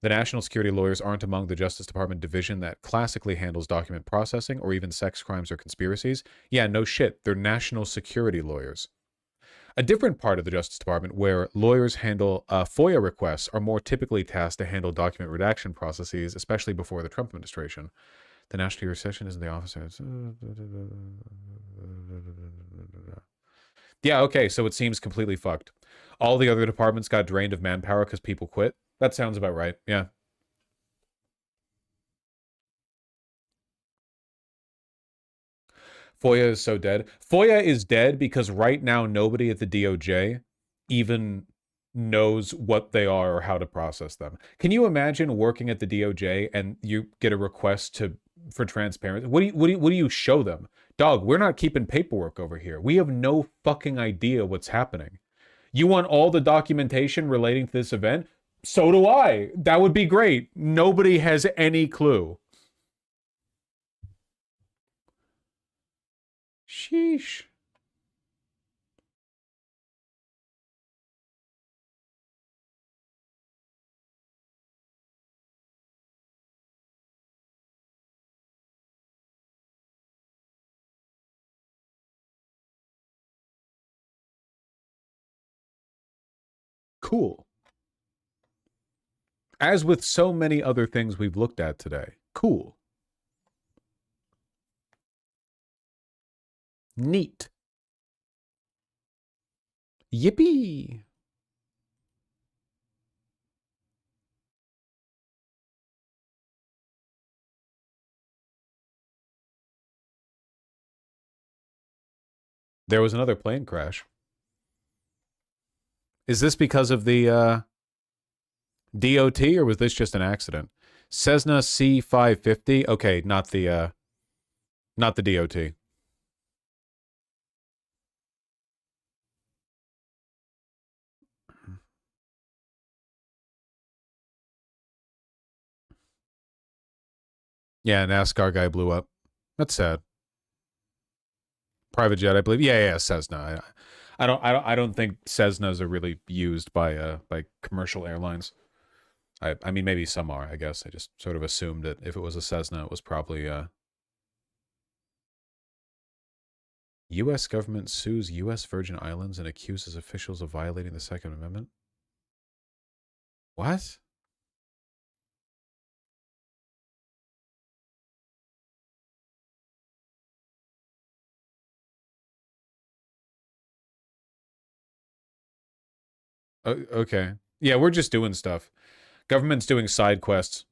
The national security lawyers aren't among the Justice Department division that classically handles document processing or even sex crimes or conspiracies. Yeah, no shit. They're national security lawyers. A different part of the Justice Department where lawyers handle FOIA requests are more typically tasked to handle document redaction processes, especially before the Trump administration. The National Security Session is in the office. Yeah, okay, so it seems completely fucked. All the other departments got drained of manpower because people quit. That sounds about right, yeah. FOIA is so dead. FOIA is dead because right now nobody at the DOJ even knows what they are or how to process them. Can you imagine working at the DOJ and you get a request for transparency? What do you show them? Dog, we're not keeping paperwork over here. We have no fucking idea what's happening. You want all the documentation relating to this event? So do I. That would be great. Nobody has any clue. Sheesh. Cool. As with so many other things we've looked at today. Cool. Neat. Yippee. There was another plane crash. Is this because of the DOT, or was this just an accident? Cessna C550. Okay, not the DOT. Yeah, NASCAR guy blew up. That's sad. Private jet, I believe. Yeah, Cessna. I don't think Cessnas are really used by commercial airlines. I mean, maybe some are, I guess. I just sort of assumed that if it was a Cessna, it was probably U.S. government sues U.S. Virgin Islands and accuses officials of violating the Second Amendment. What? Okay. Yeah, we're just doing stuff. Government's doing side quests.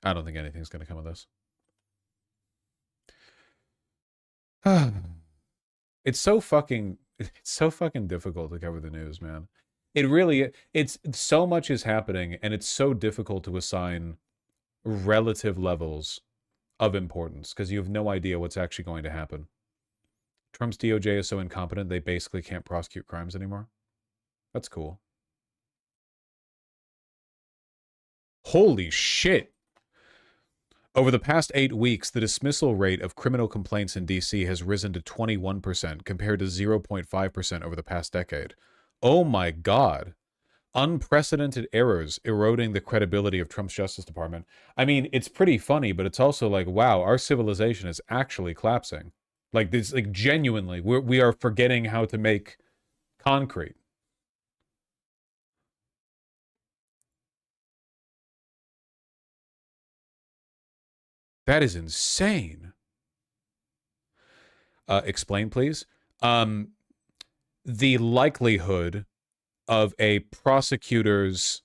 I don't think anything's going to come of this. It's so fucking difficult to cover the news, man. It really, it's so much is happening, and it's so difficult to assign relative levels of importance because you have no idea what's actually going to happen. Trump's DOJ is so incompetent they basically can't prosecute crimes anymore. That's cool. Holy shit. Over the past 8 weeks, the dismissal rate of criminal complaints in D.C. has risen to 21% compared to 0.5% over the past decade. Oh my God. Unprecedented errors eroding the credibility of Trump's Justice Department. I mean, it's pretty funny, but it's also like, wow, our civilization is actually collapsing. Like this, like genuinely, we are forgetting how to make concrete. That is insane. Explain, please. The likelihood of a prosecutor's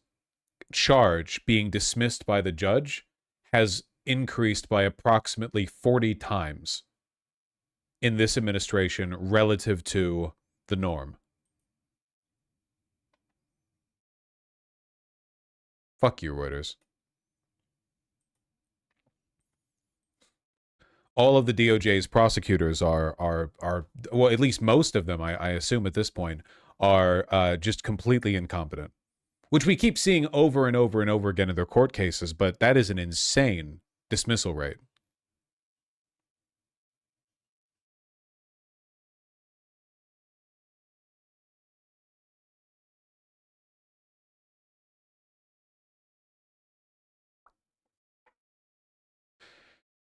charge being dismissed by the judge has increased by approximately 40 times in this administration relative to the norm. Fuck you, Reuters. All of the DOJ's prosecutors are well, at least most of them, I assume at this point, are just completely incompetent. Which we keep seeing over and over and over again in their court cases, but that is an insane dismissal rate.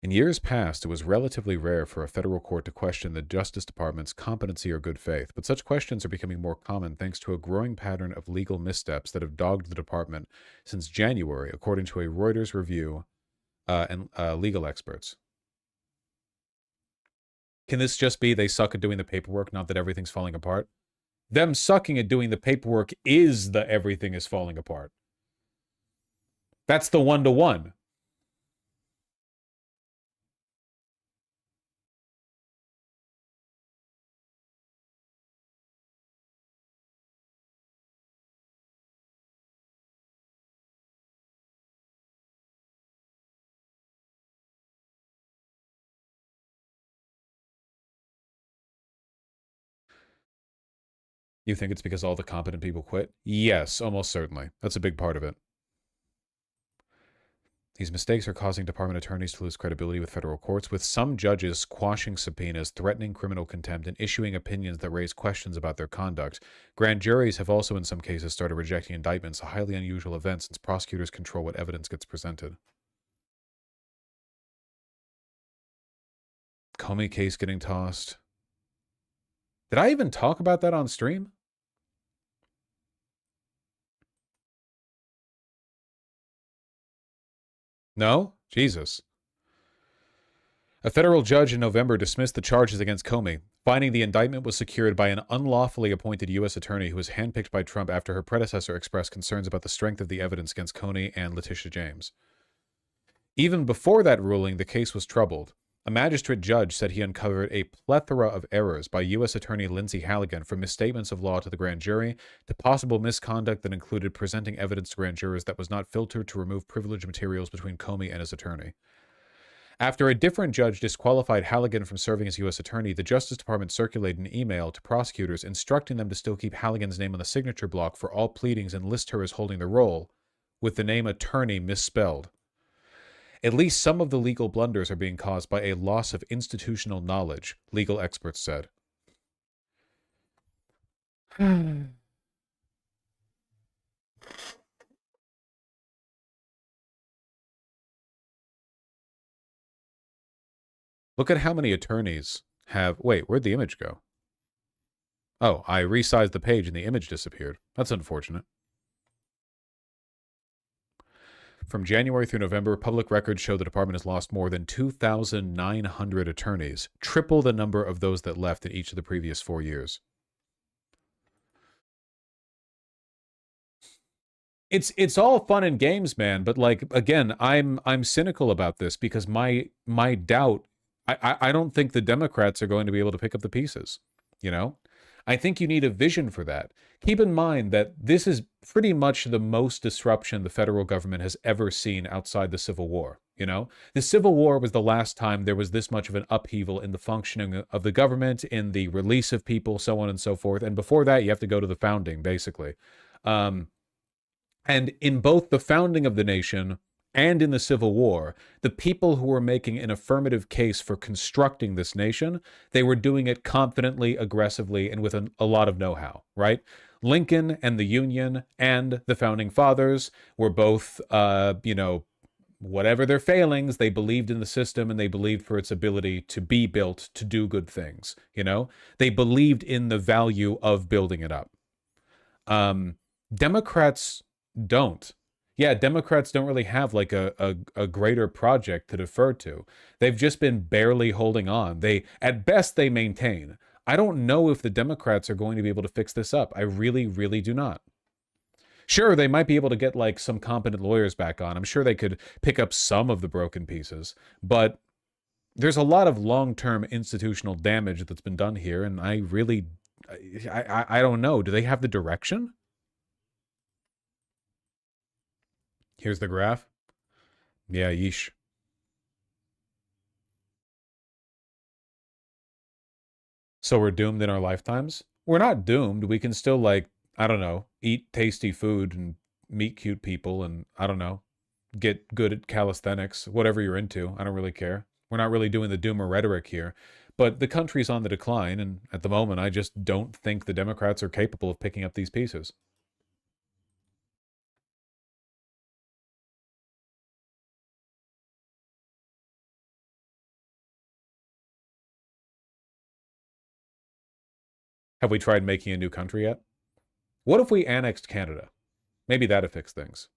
In years past, it was relatively rare for a federal court to question the Justice Department's competency or good faith, but such questions are becoming more common thanks to a growing pattern of legal missteps that have dogged the department since January, according to a Reuters review and legal experts. Can this just be they suck at doing the paperwork, not that everything's falling apart? Them sucking at doing the paperwork is the everything is falling apart. That's the one-to-one. You think it's because all the competent people quit? Yes, almost certainly. That's a big part of it. These mistakes are causing department attorneys to lose credibility with federal courts, with some judges quashing subpoenas, threatening criminal contempt, and issuing opinions that raise questions about their conduct. Grand juries have also in some cases started rejecting indictments, a highly unusual event since prosecutors control what evidence gets presented. Comey case getting tossed. Did I even talk about that on stream? No? Jesus. A federal judge in November dismissed the charges against Comey, finding the indictment was secured by an unlawfully appointed U.S. attorney who was handpicked by Trump after her predecessor expressed concerns about the strength of the evidence against Comey and Letitia James. Even before that ruling, the case was troubled. A magistrate judge said he uncovered a plethora of errors by U.S. Attorney Lindsay Halligan, from misstatements of law to the grand jury to possible misconduct that included presenting evidence to grand jurors that was not filtered to remove privileged materials between Comey and his attorney. After a different judge disqualified Halligan from serving as U.S. Attorney, the Justice Department circulated an email to prosecutors instructing them to still keep Halligan's name on the signature block for all pleadings and list her as holding the role, with the name attorney misspelled. At least some of the legal blunders are being caused by a loss of institutional knowledge, legal experts said. Look at how many attorneys have... Wait, where'd the image go? Oh, I resized the page and the image disappeared. That's unfortunate. From January through November, public records show the department has lost more than 2,900 attorneys, triple the number of those that left in each of the previous 4 years. It's all fun and games, man, but like, again, I'm cynical about this because my doubt, I don't think the Democrats are going to be able to pick up the pieces, you know? I think you need a vision for that. Keep in mind that this is pretty much the most disruption the federal government has ever seen outside the Civil War, you know? The Civil War was the last time there was this much of an upheaval in the functioning of the government, in the release of people, so on and so forth. And before that, you have to go to the founding, basically. And in both the founding of the nation and in the Civil War, the people who were making an affirmative case for constructing this nation, they were doing it confidently, aggressively, and with a lot of know-how, right? Lincoln and the Union and the Founding Fathers were both, you know, whatever their failings, they believed in the system and they believed for its ability to be built to do good things, you know? They believed in the value of building it up. Democrats don't. Yeah, Democrats don't really have like a greater project to defer to. They've just been barely holding on. At best, they maintain. I don't know if the Democrats are going to be able to fix this up. I really, really do not. Sure, they might be able to get like some competent lawyers back on. I'm sure they could pick up some of the broken pieces, but there's a lot of long-term institutional damage that's been done here, and I don't know. Do they have the direction? Here's the graph. Yeah, yeesh. So we're doomed in our lifetimes? We're not doomed. We can still, like, I don't know, eat tasty food and meet cute people and, I don't know, get good at calisthenics, whatever you're into. I don't really care. We're not really doing the doomer rhetoric here. But the country's on the decline, and at the moment, I just don't think the Democrats are capable of picking up these pieces. Have we tried making a new country yet? What if we annexed Canada? Maybe that'd fix things.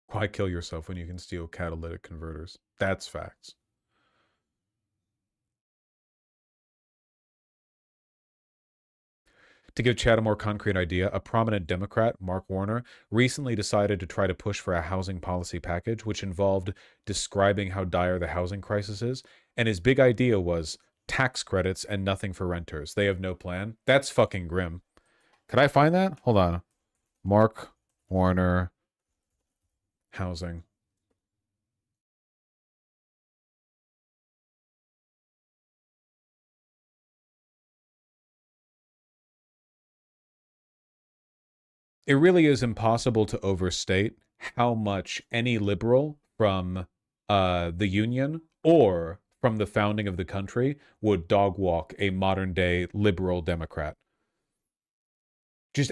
Why kill yourself when you can steal catalytic converters? That's facts. To give Chad a more concrete idea, a prominent Democrat, Mark Warner, recently decided to try to push for a housing policy package, which involved describing how dire the housing crisis is. And his big idea was tax credits and nothing for renters. They have no plan. That's fucking grim. Could I find that? Hold on. Mark Warner housing. it really is impossible to overstate how much any liberal from the Union or from the founding of the country would dog walk a modern day liberal Democrat. Just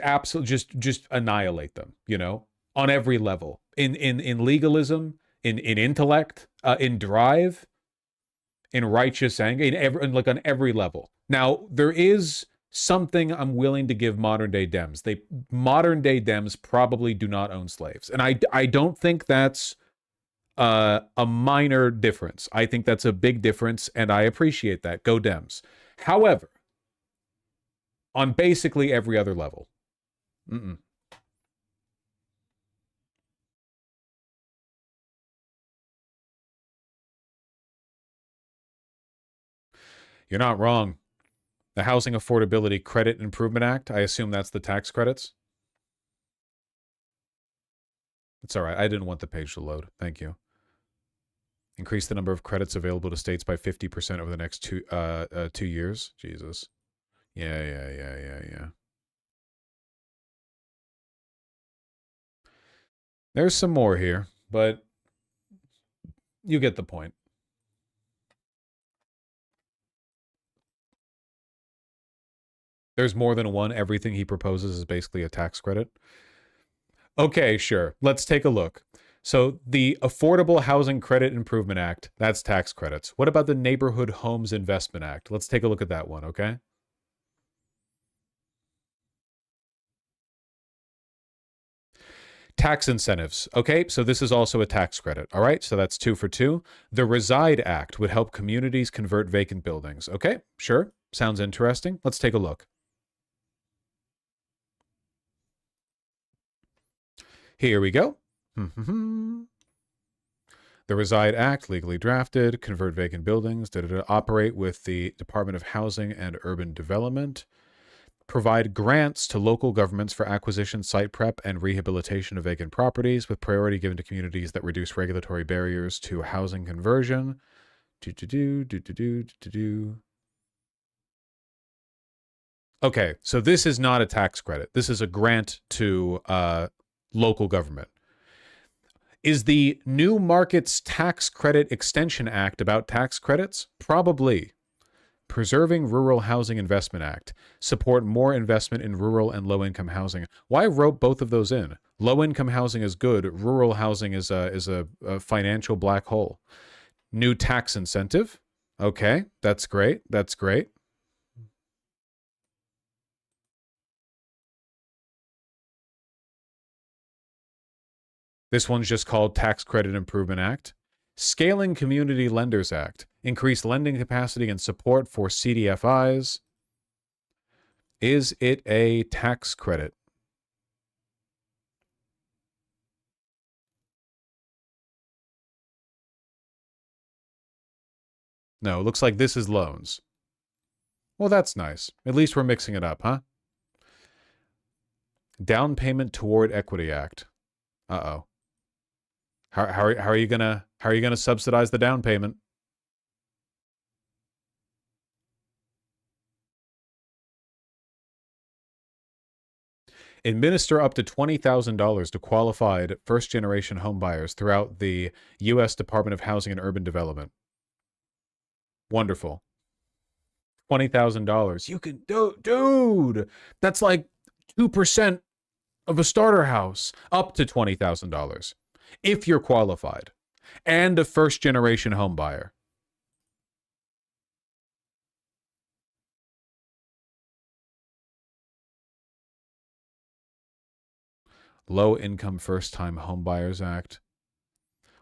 just annihilate them, you know, on every level. In legalism, in intellect, in drive, in righteous anger, like on every level. Now, there is something I'm willing to give modern day Dems. Modern day Dems probably do not own slaves. And I don't think that's a minor difference. I think that's a big difference, and I appreciate that. Go Dems. However, on basically every other level, You're not wrong. The Housing Affordability Credit Improvement Act, I assume that's the tax credits. It's all right. I didn't want the page to load. Thank you. Increase the number of credits available to states by 50% over the next 2 years. Jesus. Yeah. There's some more here, but you get the point. There's more than one. Everything he proposes is basically a tax credit. Okay, sure. Let's take a look. So the Affordable Housing Credit Improvement Act, that's tax credits. What about the Neighborhood Homes Investment Act? Let's take a look at that one, okay? Tax incentives. Okay, so this is also a tax credit. All right, so that's 2 for 2. The Reside Act would help communities convert vacant buildings. Okay, sure. Sounds interesting. Let's take a look. Here we go. The Reside Act, legally drafted, convert vacant buildings, operate with the Department of Housing and Urban Development, provide grants to local governments for acquisition, site prep, and rehabilitation of vacant properties, with priority given to communities that reduce regulatory barriers to housing conversion. Okay, so this is not a tax credit. This is a grant to local government. Is the New Markets Tax Credit Extension Act about tax credits? Probably. Preserving Rural Housing Investment Act. Support more investment in rural and low-income housing. Why wrote both of those in? Low-income housing is good. Rural housing is a financial black hole. New tax incentive. Okay, that's great. That's great. This one's just called Tax Credit Improvement Act. Scaling Community Lenders Act. Increase lending capacity and support for CDFIs. Is it a tax credit? No, it looks like this is loans. Well, that's nice. At least we're mixing it up, huh? Down Payment Toward Equity Act. Uh-oh. How are you gonna subsidize the down payment? Administer up to $20,000 to qualified first-generation homebuyers throughout the U.S. Department of Housing and Urban Development. Wonderful. $20,000. You can dude. That's like 2% of a starter house. Up to $20,000. If you're qualified and a first-generation home buyer. Low-Income First-Time Home Buyers Act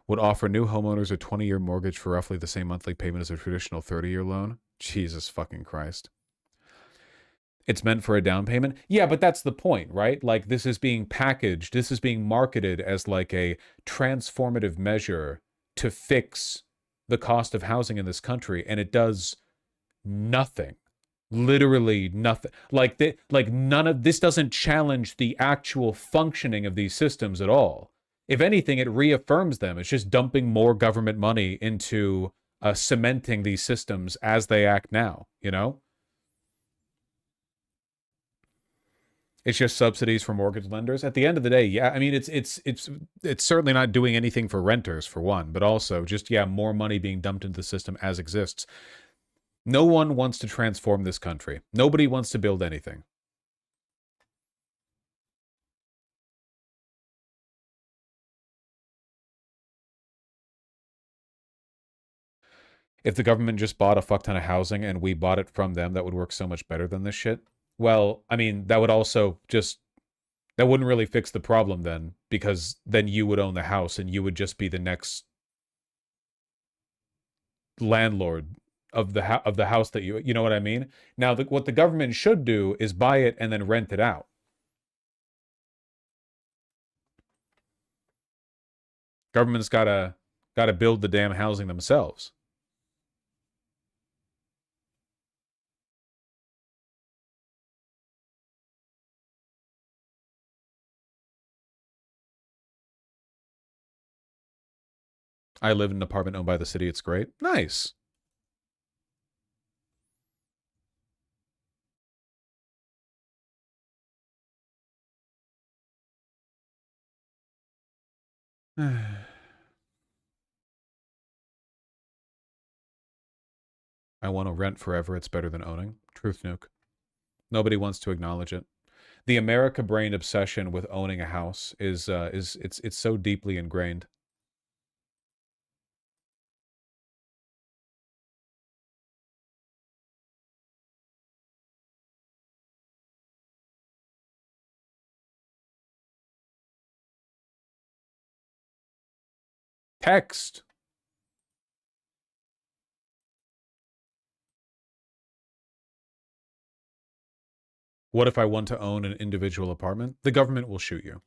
would offer new homeowners a 20-year mortgage for roughly the same monthly payment as a traditional 30-year loan. Jesus fucking Christ. It's meant for a down payment? Yeah, but that's the point, right? Like, this is being packaged, this is being marketed as like a transformative measure to fix the cost of housing in this country, and it does nothing. Literally nothing. Like, none of this doesn't challenge the actual functioning of these systems at all. If anything, it reaffirms them. It's just dumping more government money into cementing these systems as they act now, you know? It's just subsidies for mortgage lenders. At the end of the day, yeah, I mean, it's certainly not doing anything for renters, for one, but also just, yeah, more money being dumped into the system as exists. No one wants to transform this country. Nobody wants to build anything. If the government just bought a fuck ton of housing and we bought it from them, that would work so much better than this shit. Well, I mean, that would also just, that wouldn't really fix the problem then, because then you would own the house and you would just be the next landlord of the house that you know what I mean? Now, what the government should do is buy it and then rent it out. Government's gotta build the damn housing themselves. I live in an apartment owned by the city. It's great. Nice. I want to rent forever. It's better than owning. Truth nuke. Nobody wants to acknowledge it. The America brain obsession with owning a house is it's so deeply ingrained. Text. What if I want to own an individual apartment? The government will shoot you.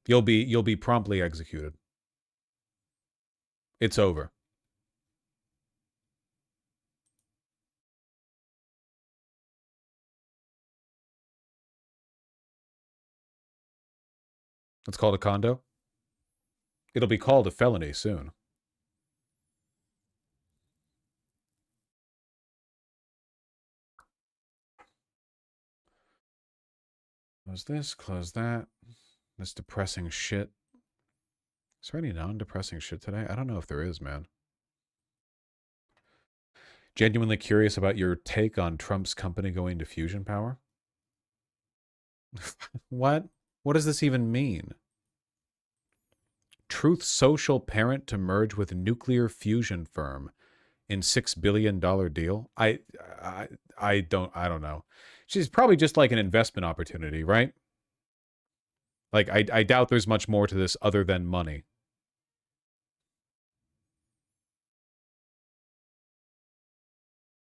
You'll be promptly executed. It's over. It's called a condo. It'll be called a felony soon. Close this, close that. This depressing shit. Is there any non-depressing shit today? I don't know if there is, man. Genuinely curious about your take on Trump's company going to fusion power. What? What does this even mean? Truth Social parent to merge with nuclear fusion firm in $6 billion deal. I don't know. She's probably just like an investment opportunity, right? Like, I doubt there's much more to this other than money.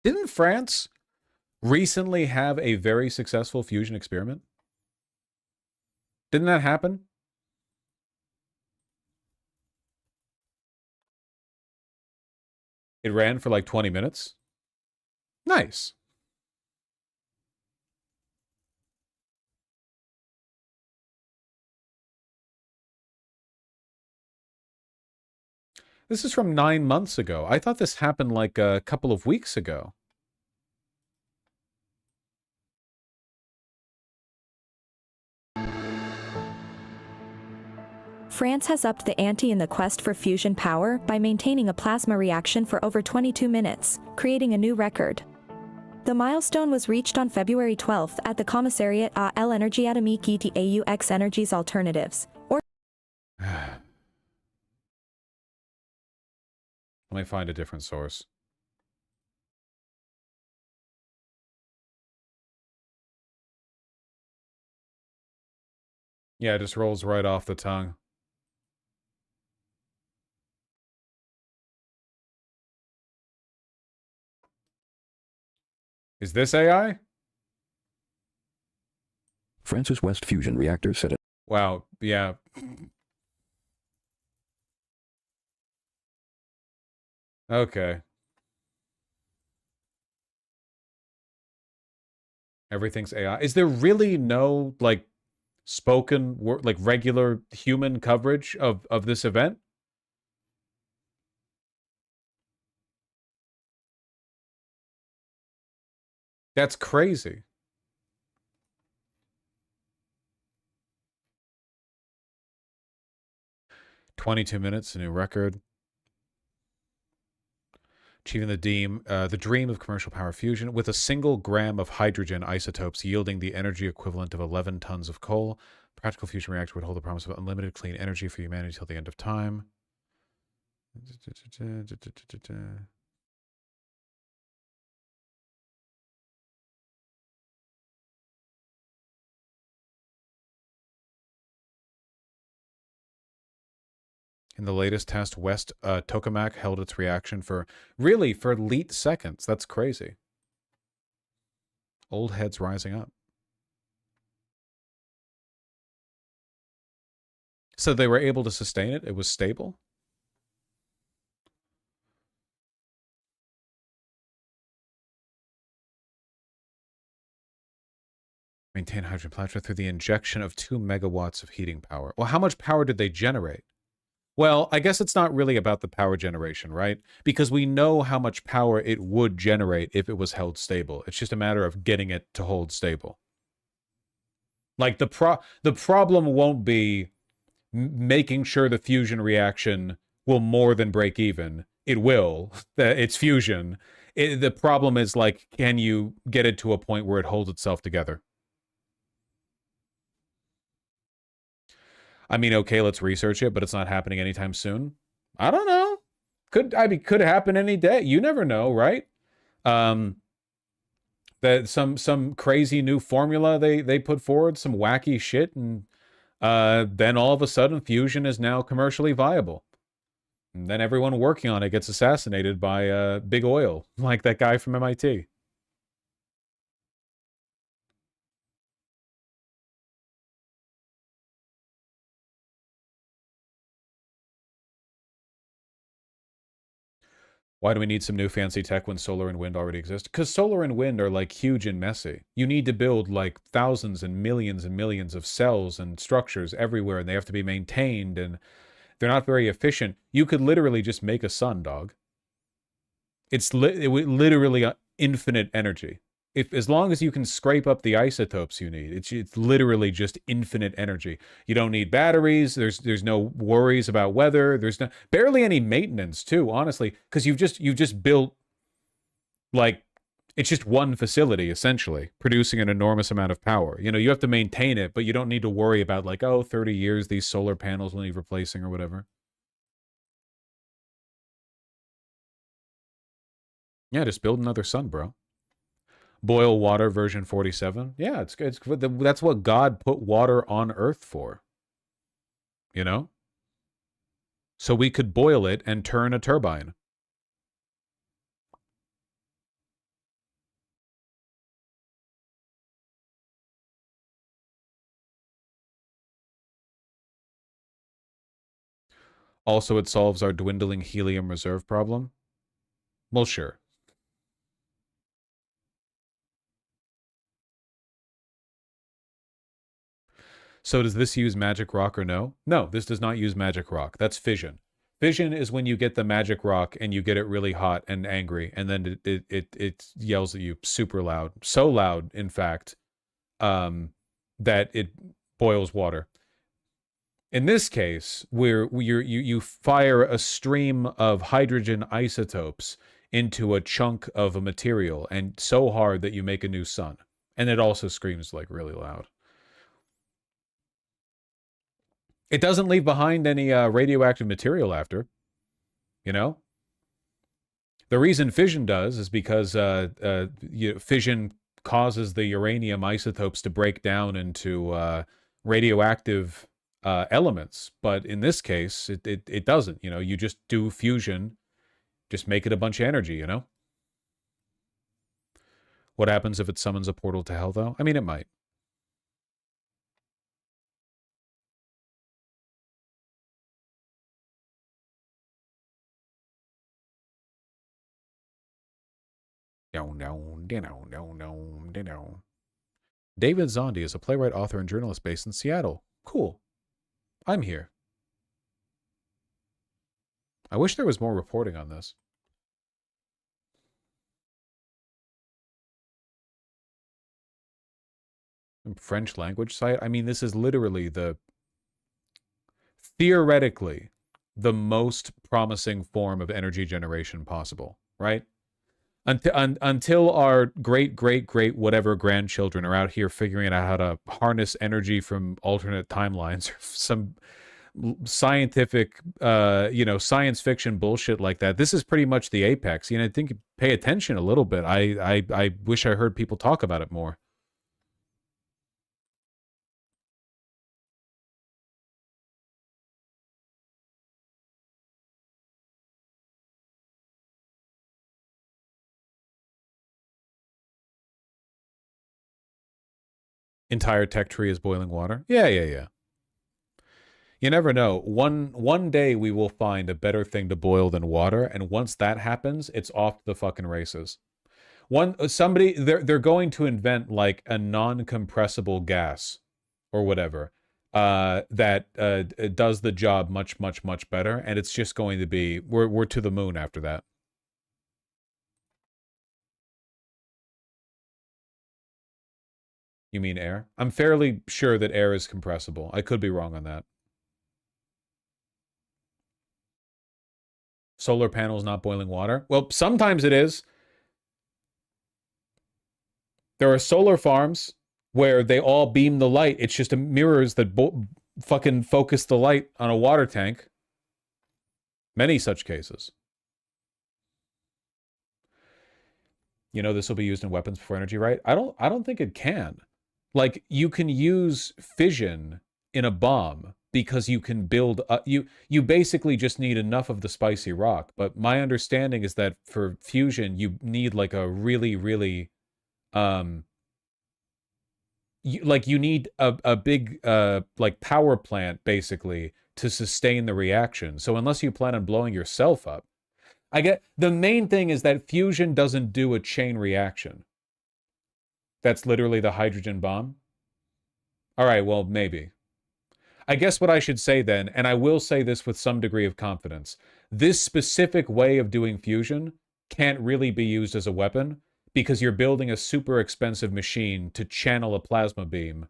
Didn't France recently have a very successful fusion experiment? Didn't that happen? It ran for like 20 minutes. Nice. This is from 9 months ago. I thought this happened like a couple of weeks ago. France has upped the ante in the quest for fusion power by maintaining a plasma reaction for over 22 minutes, creating a new record. The milestone was reached on February 12th at the Commissariat à l'énergie atomique et aux Energies Alternatives, or Let me find a different source. Yeah, it just rolls right off the tongue. Is this AI? France's West fusion reactor set it. Wow, yeah. Okay. Everything's AI. Is there really no, like, spoken word, like, regular human coverage of this event? That's crazy. 22 minutes, a new record. Achieving the dream of commercial power fusion with a single gram of hydrogen isotopes yielding the energy equivalent of 11 tons of coal. Practical fusion reactor would hold the promise of unlimited clean energy for humanity till the end of time. In the latest test, West Tokamak held its reaction for leet seconds. That's crazy. Old heads rising up. So they were able to sustain it. It was stable. Maintain hydrogen plasma through the injection of 2 megawatts of heating power. Well, how much power did they generate? Well, I guess it's not really about the power generation, right? Because we know how much power it would generate if it was held stable. It's just a matter of getting it to hold stable. Like the problem won't be making sure the fusion reaction will more than break even. It will. It's fusion. The problem is, like, can you get it to a point where it holds itself together? I mean, okay, let's research it, but it's not happening anytime soon. I don't know. Could happen any day. You never know, right? That some crazy new formula they put forward, some wacky shit, and then all of a sudden fusion is now commercially viable. And then everyone working on it gets assassinated by big oil, like that guy from MIT. Why do we need some new fancy tech when solar and wind already exist? Because solar and wind are, like, huge and messy. You need to build, like, thousands and millions of cells and structures everywhere, and they have to be maintained, and they're not very efficient. You could literally just make a sun, dog. It's literally infinite energy. As long as you can scrape up the isotopes you need, it's literally just infinite energy. You don't need batteries. There's no worries about weather. There's barely any maintenance too, honestly, because you've just built, like, it's just one facility essentially producing an enormous amount of power. You know, you have to maintain it, but you don't need to worry about, like, oh, 30 years these solar panels will need replacing or whatever. Yeah, just build another sun, bro. Boil water version 47. Yeah, it's that's what God put water on earth for. You know? So we could boil it and turn a turbine. Also, it solves our dwindling helium reserve problem. Well, sure. So does this use magic rock or no? No, this does not use magic rock. That's fission. Fission is when you get the magic rock and you get it really hot and angry, and then it yells at you super loud. So loud, in fact, that it boils water. In this case, where you fire a stream of hydrogen isotopes into a chunk of a material, and so hard that you make a new sun. And it also screams, like, really loud. It doesn't leave behind any radioactive material after. You know? The reason fission does is because fission causes the uranium isotopes to break down into radioactive elements. But in this case, it doesn't. You know, you just do fusion, just make it a bunch of energy, you know? What happens if it summons a portal to hell, though? I mean, it might. David Zondi is a playwright, author, and journalist based in Seattle. Cool. I'm here. I wish there was more reporting on this. French language site? I mean, this is literally theoretically, the most promising form of energy generation possible, right? Until our great whatever grandchildren are out here figuring out how to harness energy from alternate timelines or some scientific science fiction bullshit like that, this is pretty much the apex. I think pay attention a little bit. I wish I heard people talk about it more. Entire tech tree is boiling water. Yeah. You never know. One day we will find a better thing to boil than water, and once that happens, it's off the fucking races. They're going to invent like a non-compressible gas or whatever that does the job much better, and it's just going to be we're to the moon after that. You mean air? I'm fairly sure that air is compressible. I could be wrong on that. Solar panels not boiling water? Well, sometimes it is. There are solar farms where they all beam the light. It's just mirrors that fucking focus the light on a water tank. Many such cases. This will be used in weapons for energy, right? I don't think it can. Like, you can use fission in a bomb because you can build you basically just need enough of the spicy rock. But my understanding is that for fusion you need like a really you need a big like power plant basically to sustain the reaction. So unless you plan on blowing yourself up, I get the main thing is that fusion doesn't do a chain reaction. That's literally the hydrogen bomb. All right, well, maybe. I guess what I should say then, and I will say this with some degree of confidence, this specific way of doing fusion can't really be used as a weapon because you're building a super expensive machine to channel a plasma beam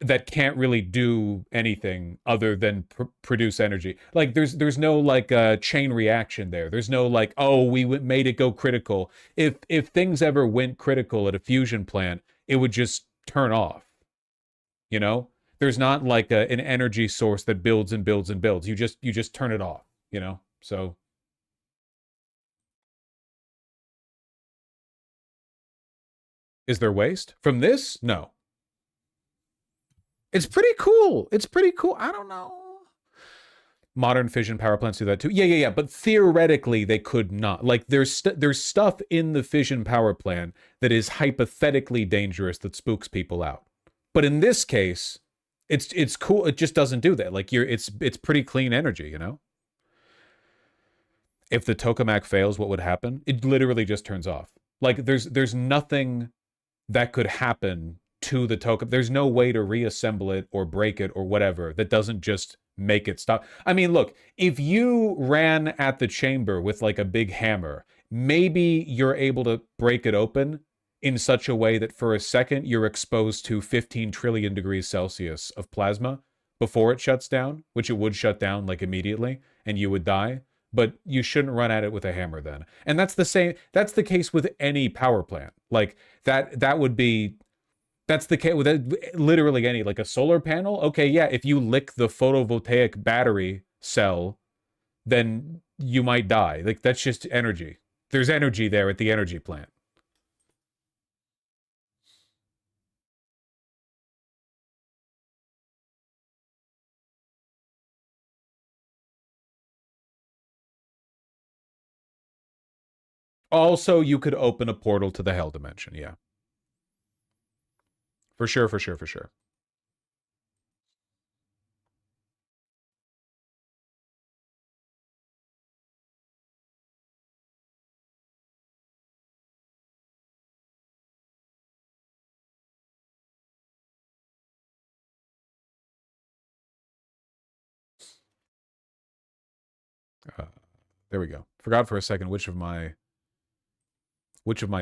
that can't really do anything other than produce energy. Like there's no like chain reaction there. There's no like, oh, we made it go critical. If things ever went critical at a fusion plant, it would just turn off. There's not like an energy source that builds and builds and builds. You just turn it off, So is there waste from this? No. It's pretty cool. I don't know. Modern fission power plants do that too. Yeah. But theoretically, they could not. Like, there's stuff in the fission power plant that is hypothetically dangerous that spooks people out. But in this case, it's cool. It just doesn't do that. Like, it's pretty clean energy, If the tokamak fails, what would happen? It literally just turns off. Like, there's nothing that could happen to the token. There's no way to reassemble it or break it or whatever that doesn't just make it stop. I mean, look, if you ran at the chamber with like a big hammer, maybe you're able to break it open in such a way that for a second you're exposed to 15 trillion degrees Celsius of plasma before it shuts down, which it would shut down like immediately and you would die. But you shouldn't run at it with a hammer then. And that's the case with any power plant. Like that would be, that's the case with literally any, like a solar panel. Okay, yeah, if you lick the photovoltaic battery cell, then you might die. Like, that's just energy. There's energy there at the energy plant. Also, you could open a portal to the hell dimension, yeah. For sure. There we go. Forgot for a second which of my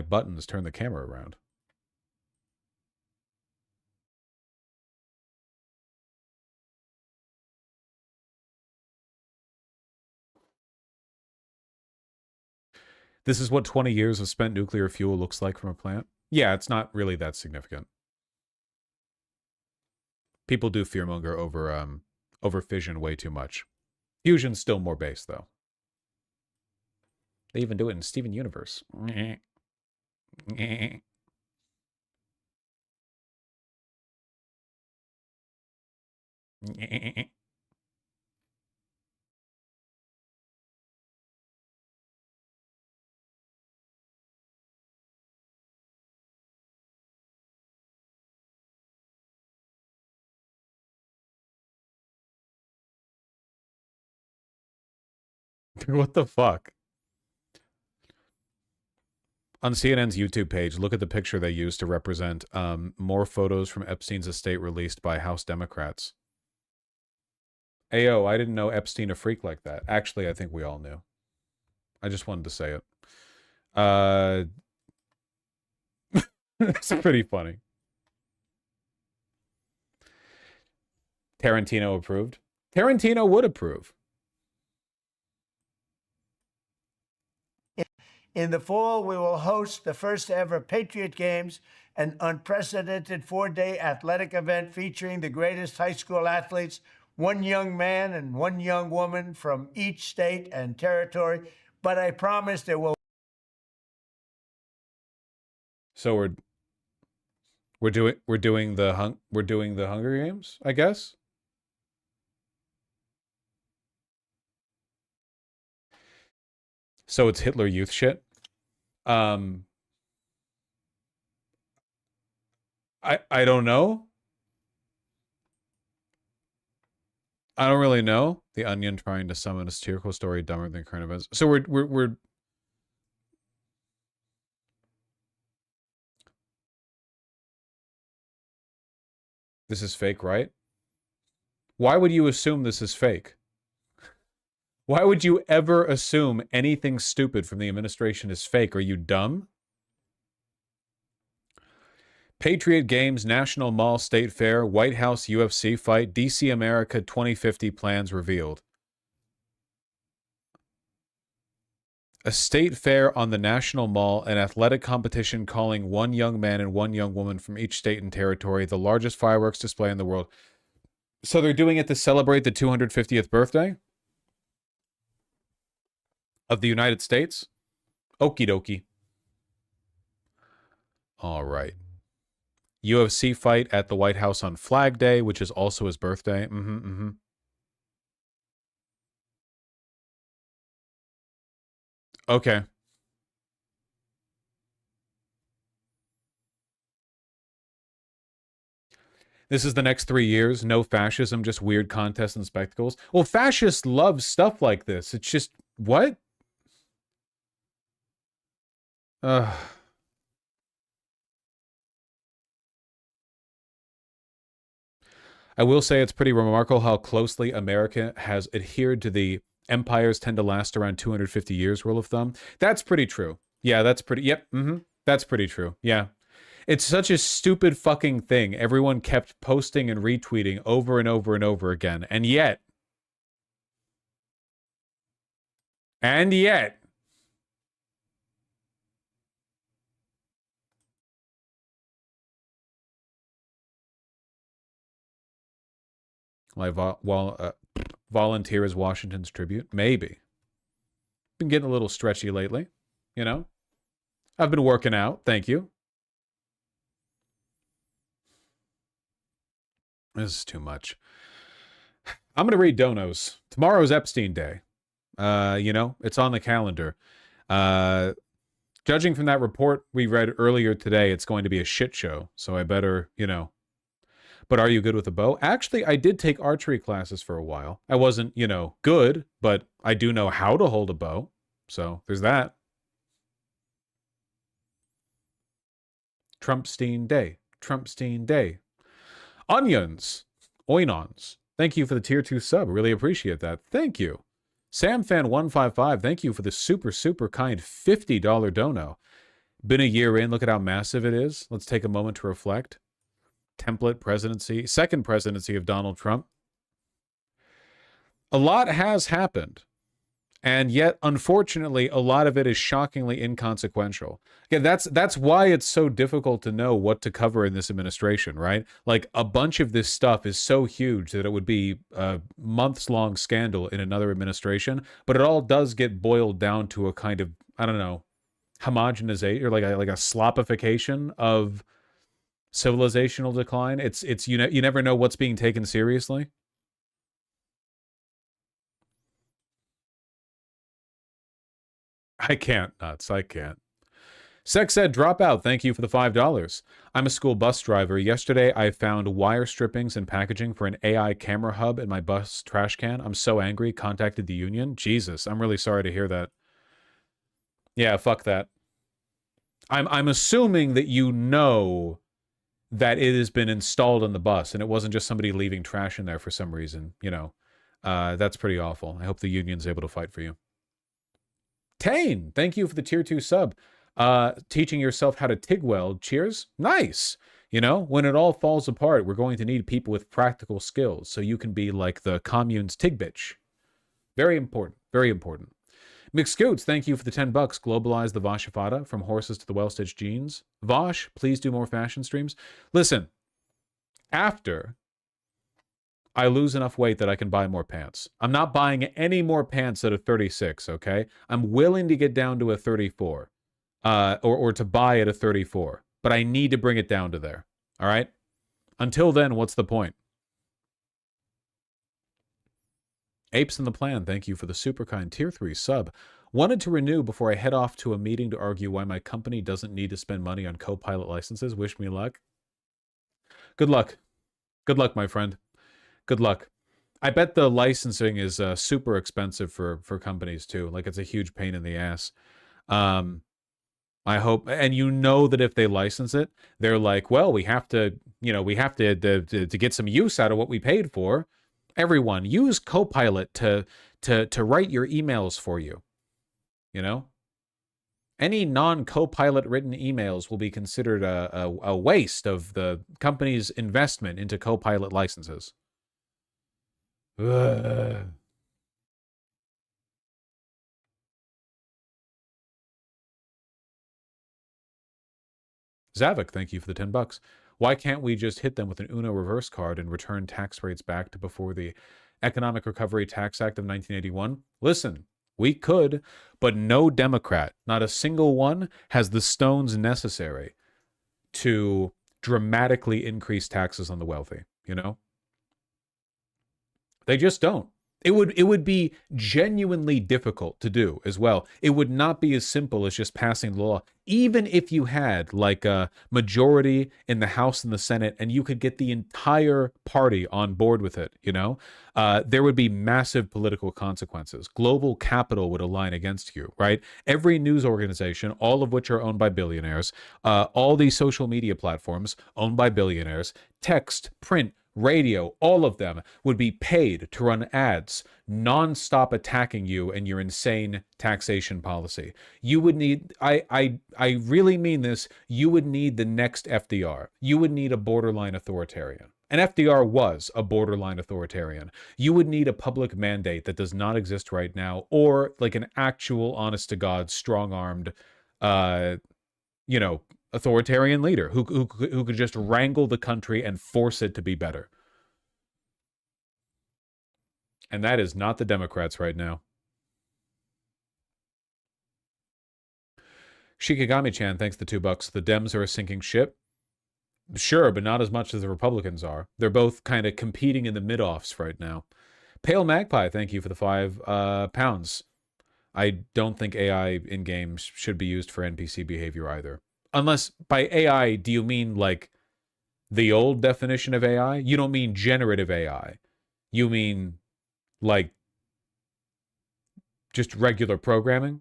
buttons turn the camera around. This is what 20 years of spent nuclear fuel looks like from a plant. Yeah, it's not really that significant. People do fearmonger over fission way too much. Fusion's still more base, though. They even do it in Steven Universe. What the fuck? On CNN's YouTube page, look at the picture they used to represent more photos from Epstein's estate released by House Democrats. Ayo, I didn't know Epstein a freak like that. Actually, I think we all knew. I just wanted to say it. It's pretty funny. Tarantino approved. Tarantino would approve. In the fall, we will host the first ever Patriot Games, an unprecedented 4-day athletic event featuring the greatest high school athletes, one young man and one young woman from each state and territory. But I promise there will. So we're doing the Hunger Games, I guess. So it's Hitler Youth shit. I don't know. I don't really know. The Onion trying to summon a satirical story dumber than current events. So we're this is fake, right? Why would you assume this is fake? Why would you ever assume anything stupid from the administration is fake? Are you dumb? Patriot Games, National Mall State Fair, White House UFC fight, DC America 2050 plans revealed. A state fair on the National Mall, an athletic competition calling one young man and one young woman from each state and territory, the largest fireworks display in the world. So they're doing it to celebrate the 250th birthday of the United States? Okie dokie. All right. UFC fight at the White House on Flag Day, which is also his birthday. Okay. This is the next 3 years. No fascism, just weird contests and spectacles. Well, fascists love stuff like this. It's just, what? I will say it's pretty remarkable how closely America has adhered to the empires tend to last around 250 years rule of thumb. That's pretty true. Yeah, that's pretty, yep, that's pretty true. Yeah. It's such a stupid fucking thing. Everyone kept posting and retweeting over and over and over again. And yet, volunteer as Washington's tribute? Maybe. Been getting a little stretchy lately, you know? I've been working out, thank you. This is too much. I'm going to read donos. Tomorrow's Epstein Day. You know, it's on the calendar. Judging from that report we read earlier today, it's going to be a shit show. So I better, you know. But are you good with a bow? Actually, I did take archery classes for a while. I wasn't, you know, good, but I do know how to hold a bow. So there's that. Trumpstein Day. Trumpstein Day. Onions. Oinons. Thank you for the tier 2 sub. Really appreciate that. Thank you. SamFan155, thank you for the super, super kind $50 dono. Been a year in. Look at how massive it is. Let's take a moment to reflect. Template presidency. Second presidency of Donald Trump. A lot has happened. And yet, unfortunately, a lot of it is shockingly inconsequential. Again, that's why it's so difficult to know what to cover in this administration, right? Like, a bunch of this stuff is so huge that it would be a months-long scandal in another administration, but it all does get boiled down to a kind of, I don't know, homogenization, or like a slopification of civilizational decline. It's you never know what's being taken seriously. I can't, nuts. I can't. Sex Ed Dropout, thank you for the $5. I'm a school bus driver. Yesterday, I found wire strippings and packaging for an AI camera hub in my bus trash can. I'm so angry. Contacted the union. Jesus, I'm really sorry to hear that. Yeah, fuck that. I'm assuming that you know that it has been installed on the bus and it wasn't just somebody leaving trash in there for some reason. You know, that's pretty awful. I hope the union's able to fight for you. Tane, thank you for the tier 2 sub. Teaching yourself how to TIG weld. Cheers. Nice. You know, when it all falls apart, we're going to need people with practical skills so you can be like the commune's TIG bitch. Very important. Very important. McScoots, thank you for the $10. Globalize the Vashafada from horses to the well-stitched jeans. Vosh, please do more fashion streams. Listen, after I lose enough weight that I can buy more pants. I'm not buying any more pants at a 36, okay? I'm willing to get down to a 34, or to buy at a 34, but I need to bring it down to there, all right? Until then, what's the point? Apes in the Plan, thank you for the super kind tier 3 sub. Wanted to renew before I head off to a meeting to argue why my company doesn't need to spend money on co-pilot licenses. Wish me luck. Good luck. Good luck, my friend. Good luck. I bet the licensing is super expensive for companies too. Like, it's a huge pain in the ass. I hope, and you know that if they license it, they're like, well, we have to, you know, we have to get some use out of what we paid for. Everyone, use Copilot to write your emails for you. You know, any non-Copilot written emails will be considered a waste of the company's investment into Copilot licenses. Ugh. Zavik, thank you for the $10. Why can't we just hit them with an Uno reverse card and return tax rates back to before the Economic Recovery Tax Act of 1981? Listen, we could, but no Democrat, not a single one, has the stones necessary to dramatically increase taxes on the wealthy, you know? They just don't. It would be genuinely difficult to do as well. It would not be as simple as just passing the law. Even if you had like a majority in the House and the Senate and you could get the entire party on board with it, you know, there would be massive political consequences. Global capital would align against you, right? Every news organization, all of which are owned by billionaires, all these social media platforms owned by billionaires, text, print, radio, all of them would be paid to run ads non-stop attacking you and your insane taxation policy. You would need, I really mean this, you would need the next FDR. You would need a borderline authoritarian. And FDR was a borderline authoritarian. You would need a public mandate that does not exist right now, or like an actual, honest-to-God, strong-armed, you know, authoritarian leader who could just wrangle the country and force it to be better. And that is not the Democrats right now. Shikigami-chan, thanks the $2. The Dems are a sinking ship. Sure, but not as much as the Republicans are. They're both kind of competing in the mid-offs right now. Pale Magpie, thank you for the £5. I don't think AI in games should be used for NPC behavior either. Unless, by AI, do you mean like the old definition of AI? You don't mean generative AI. You mean like just regular programming?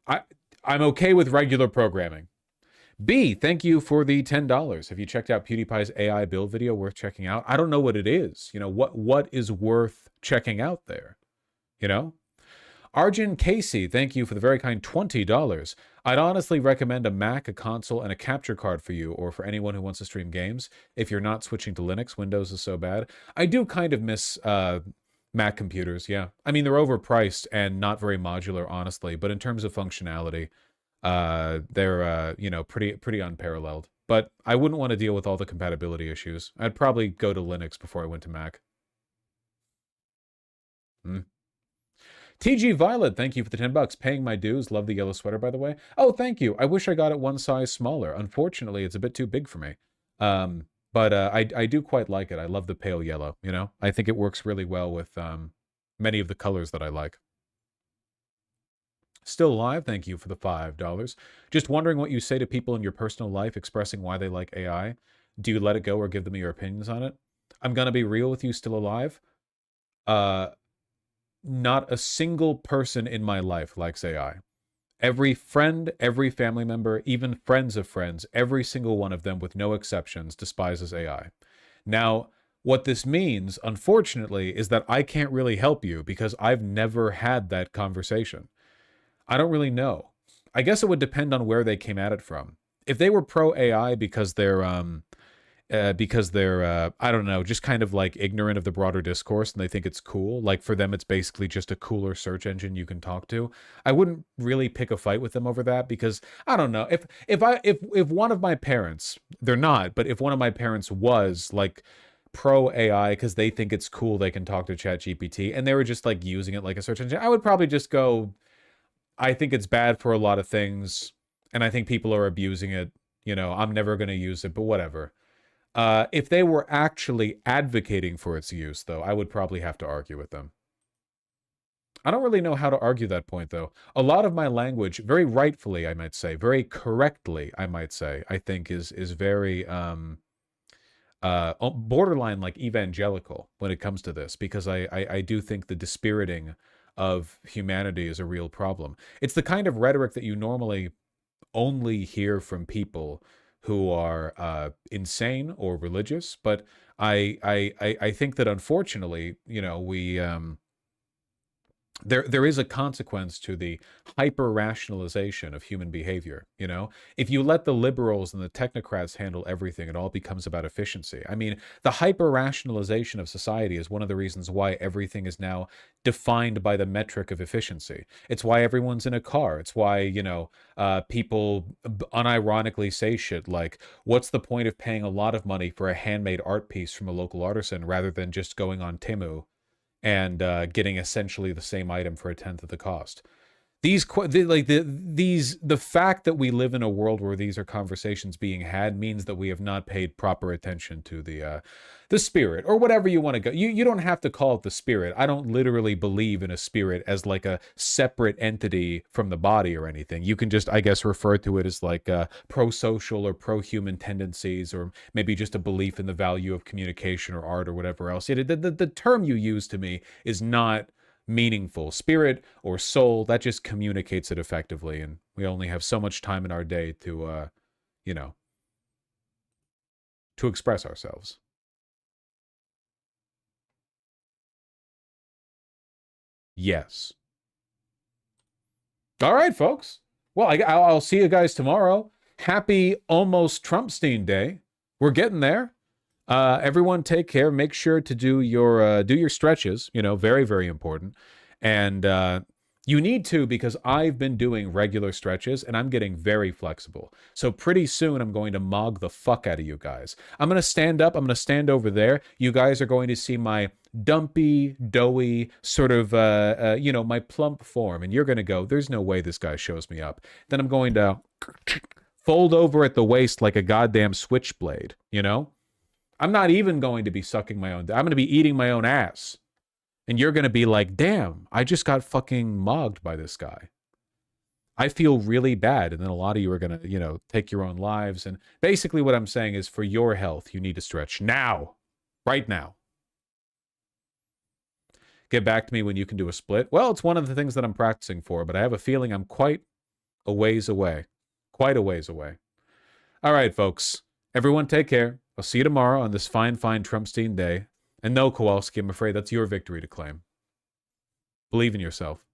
I'm okay with regular programming. B, thank you for the $10. Have you checked out PewDiePie's AI build video? Worth checking out? I don't know what it is. You know, what is worth checking out there? You know? Arjun Casey, thank you for the very kind $20. I'd honestly recommend a Mac, a console, and a capture card for you, or for anyone who wants to stream games. If you're not switching to Linux, Windows is so bad. I do kind of miss Mac computers, yeah. I mean, they're overpriced and not very modular, honestly. But in terms of functionality, they're you know, pretty unparalleled. But I wouldn't want to deal with all the compatibility issues. I'd probably go to Linux before I went to Mac. TG Violet, thank you for the $10. Paying my dues. Love the yellow sweater, by the way. Oh, thank you. I wish I got it one size smaller. Unfortunately, it's a bit too big for me. But I do quite like it. I love the pale yellow, you know? I think it works really well with many of the colors that I like. Still alive, thank you for the $5. Just wondering what you say to people in your personal life expressing why they like AI. Do you let it go or give them your opinions on it? I'm gonna be real with you, still alive. Not a single person in my life likes AI. Every friend, every family member, even friends of friends, every single one of them, with no exceptions, despises AI. Now, what this means, unfortunately, is that I can't really help you because I've never had that conversation. I don't really know. I guess it would depend on where they came at it from. If they were pro AI because they're I don't know, just kind of like ignorant of the broader discourse and they think it's cool, like for them it's basically just a cooler search engine you can talk to, I wouldn't really pick a fight with them over that, because I don't know, if one of my parents, they're not, but if one of my parents was like pro AI because they think it's cool they can talk to ChatGPT and they were just like using it like a search engine, I would probably just go, I think it's bad for a lot of things and I think people are abusing it, you know, I'm never going to use it, but whatever. If they were actually advocating for its use, though, I would probably have to argue with them. I don't really know how to argue that point, though. A lot of my language, very rightfully, I might say, very correctly, I might say, I think is very borderline like evangelical when it comes to this, because I do think the dispiriting of humanity is a real problem. It's the kind of rhetoric that you normally only hear from people who are insane or religious, but I think that unfortunately, you know, we there is a consequence to the hyper-rationalization of human behavior, you know? If you let the liberals and the technocrats handle everything, it all becomes about efficiency. I mean, the hyper-rationalization of society is one of the reasons why everything is now defined by the metric of efficiency. It's why everyone's in a car. It's why, you know, people unironically say shit like, what's the point of paying a lot of money for a handmade art piece from a local artisan rather than just going on Temu and getting essentially the same item for a tenth of the cost? The fact that we live in a world where these are conversations being had means that we have not paid proper attention to the spirit, or whatever you want to go. You don't have to call it the spirit. I don't literally believe in a spirit as like a separate entity from the body or anything. You can just, I guess, refer to it as like pro-social or pro-human tendencies, or maybe just a belief in the value of communication or art or whatever else. The term you use to me is not meaningful. Spirit or soul, that just communicates it effectively, and we only have so much time in our day to you know, to express ourselves. Yes. All right, folks. Well, I'll see you guys tomorrow. Happy almost Trumpstein Day. We're getting there. Everyone take care. Make sure to do your stretches, you know, very, very important. And you need to, because I've been doing regular stretches and I'm getting very flexible. So pretty soon I'm going to mog the fuck out of you guys. I'm going to stand up. I'm going to stand over there. You guys are going to see my dumpy, doughy, sort of, you know, my plump form. And you're going to go, there's no way this guy shows me up. Then I'm going to fold over at the waist like a goddamn switchblade, you know? I'm not even going to be sucking my own. I'm going to be eating my own ass. And you're going to be like, damn, I just got fucking mugged by this guy. I feel really bad. And then a lot of you are going to, you know, take your own lives. And basically what I'm saying is, for your health, you need to stretch now. Right now. Get back to me when you can do a split. Well, it's one of the things that I'm practicing for, but I have a feeling I'm quite a ways away. Quite a ways away. All right, folks. Everyone take care. I'll see you tomorrow on this fine, fine Trumpstein day. And no, Kowalski, I'm afraid that's your victory to claim. Believe in yourself.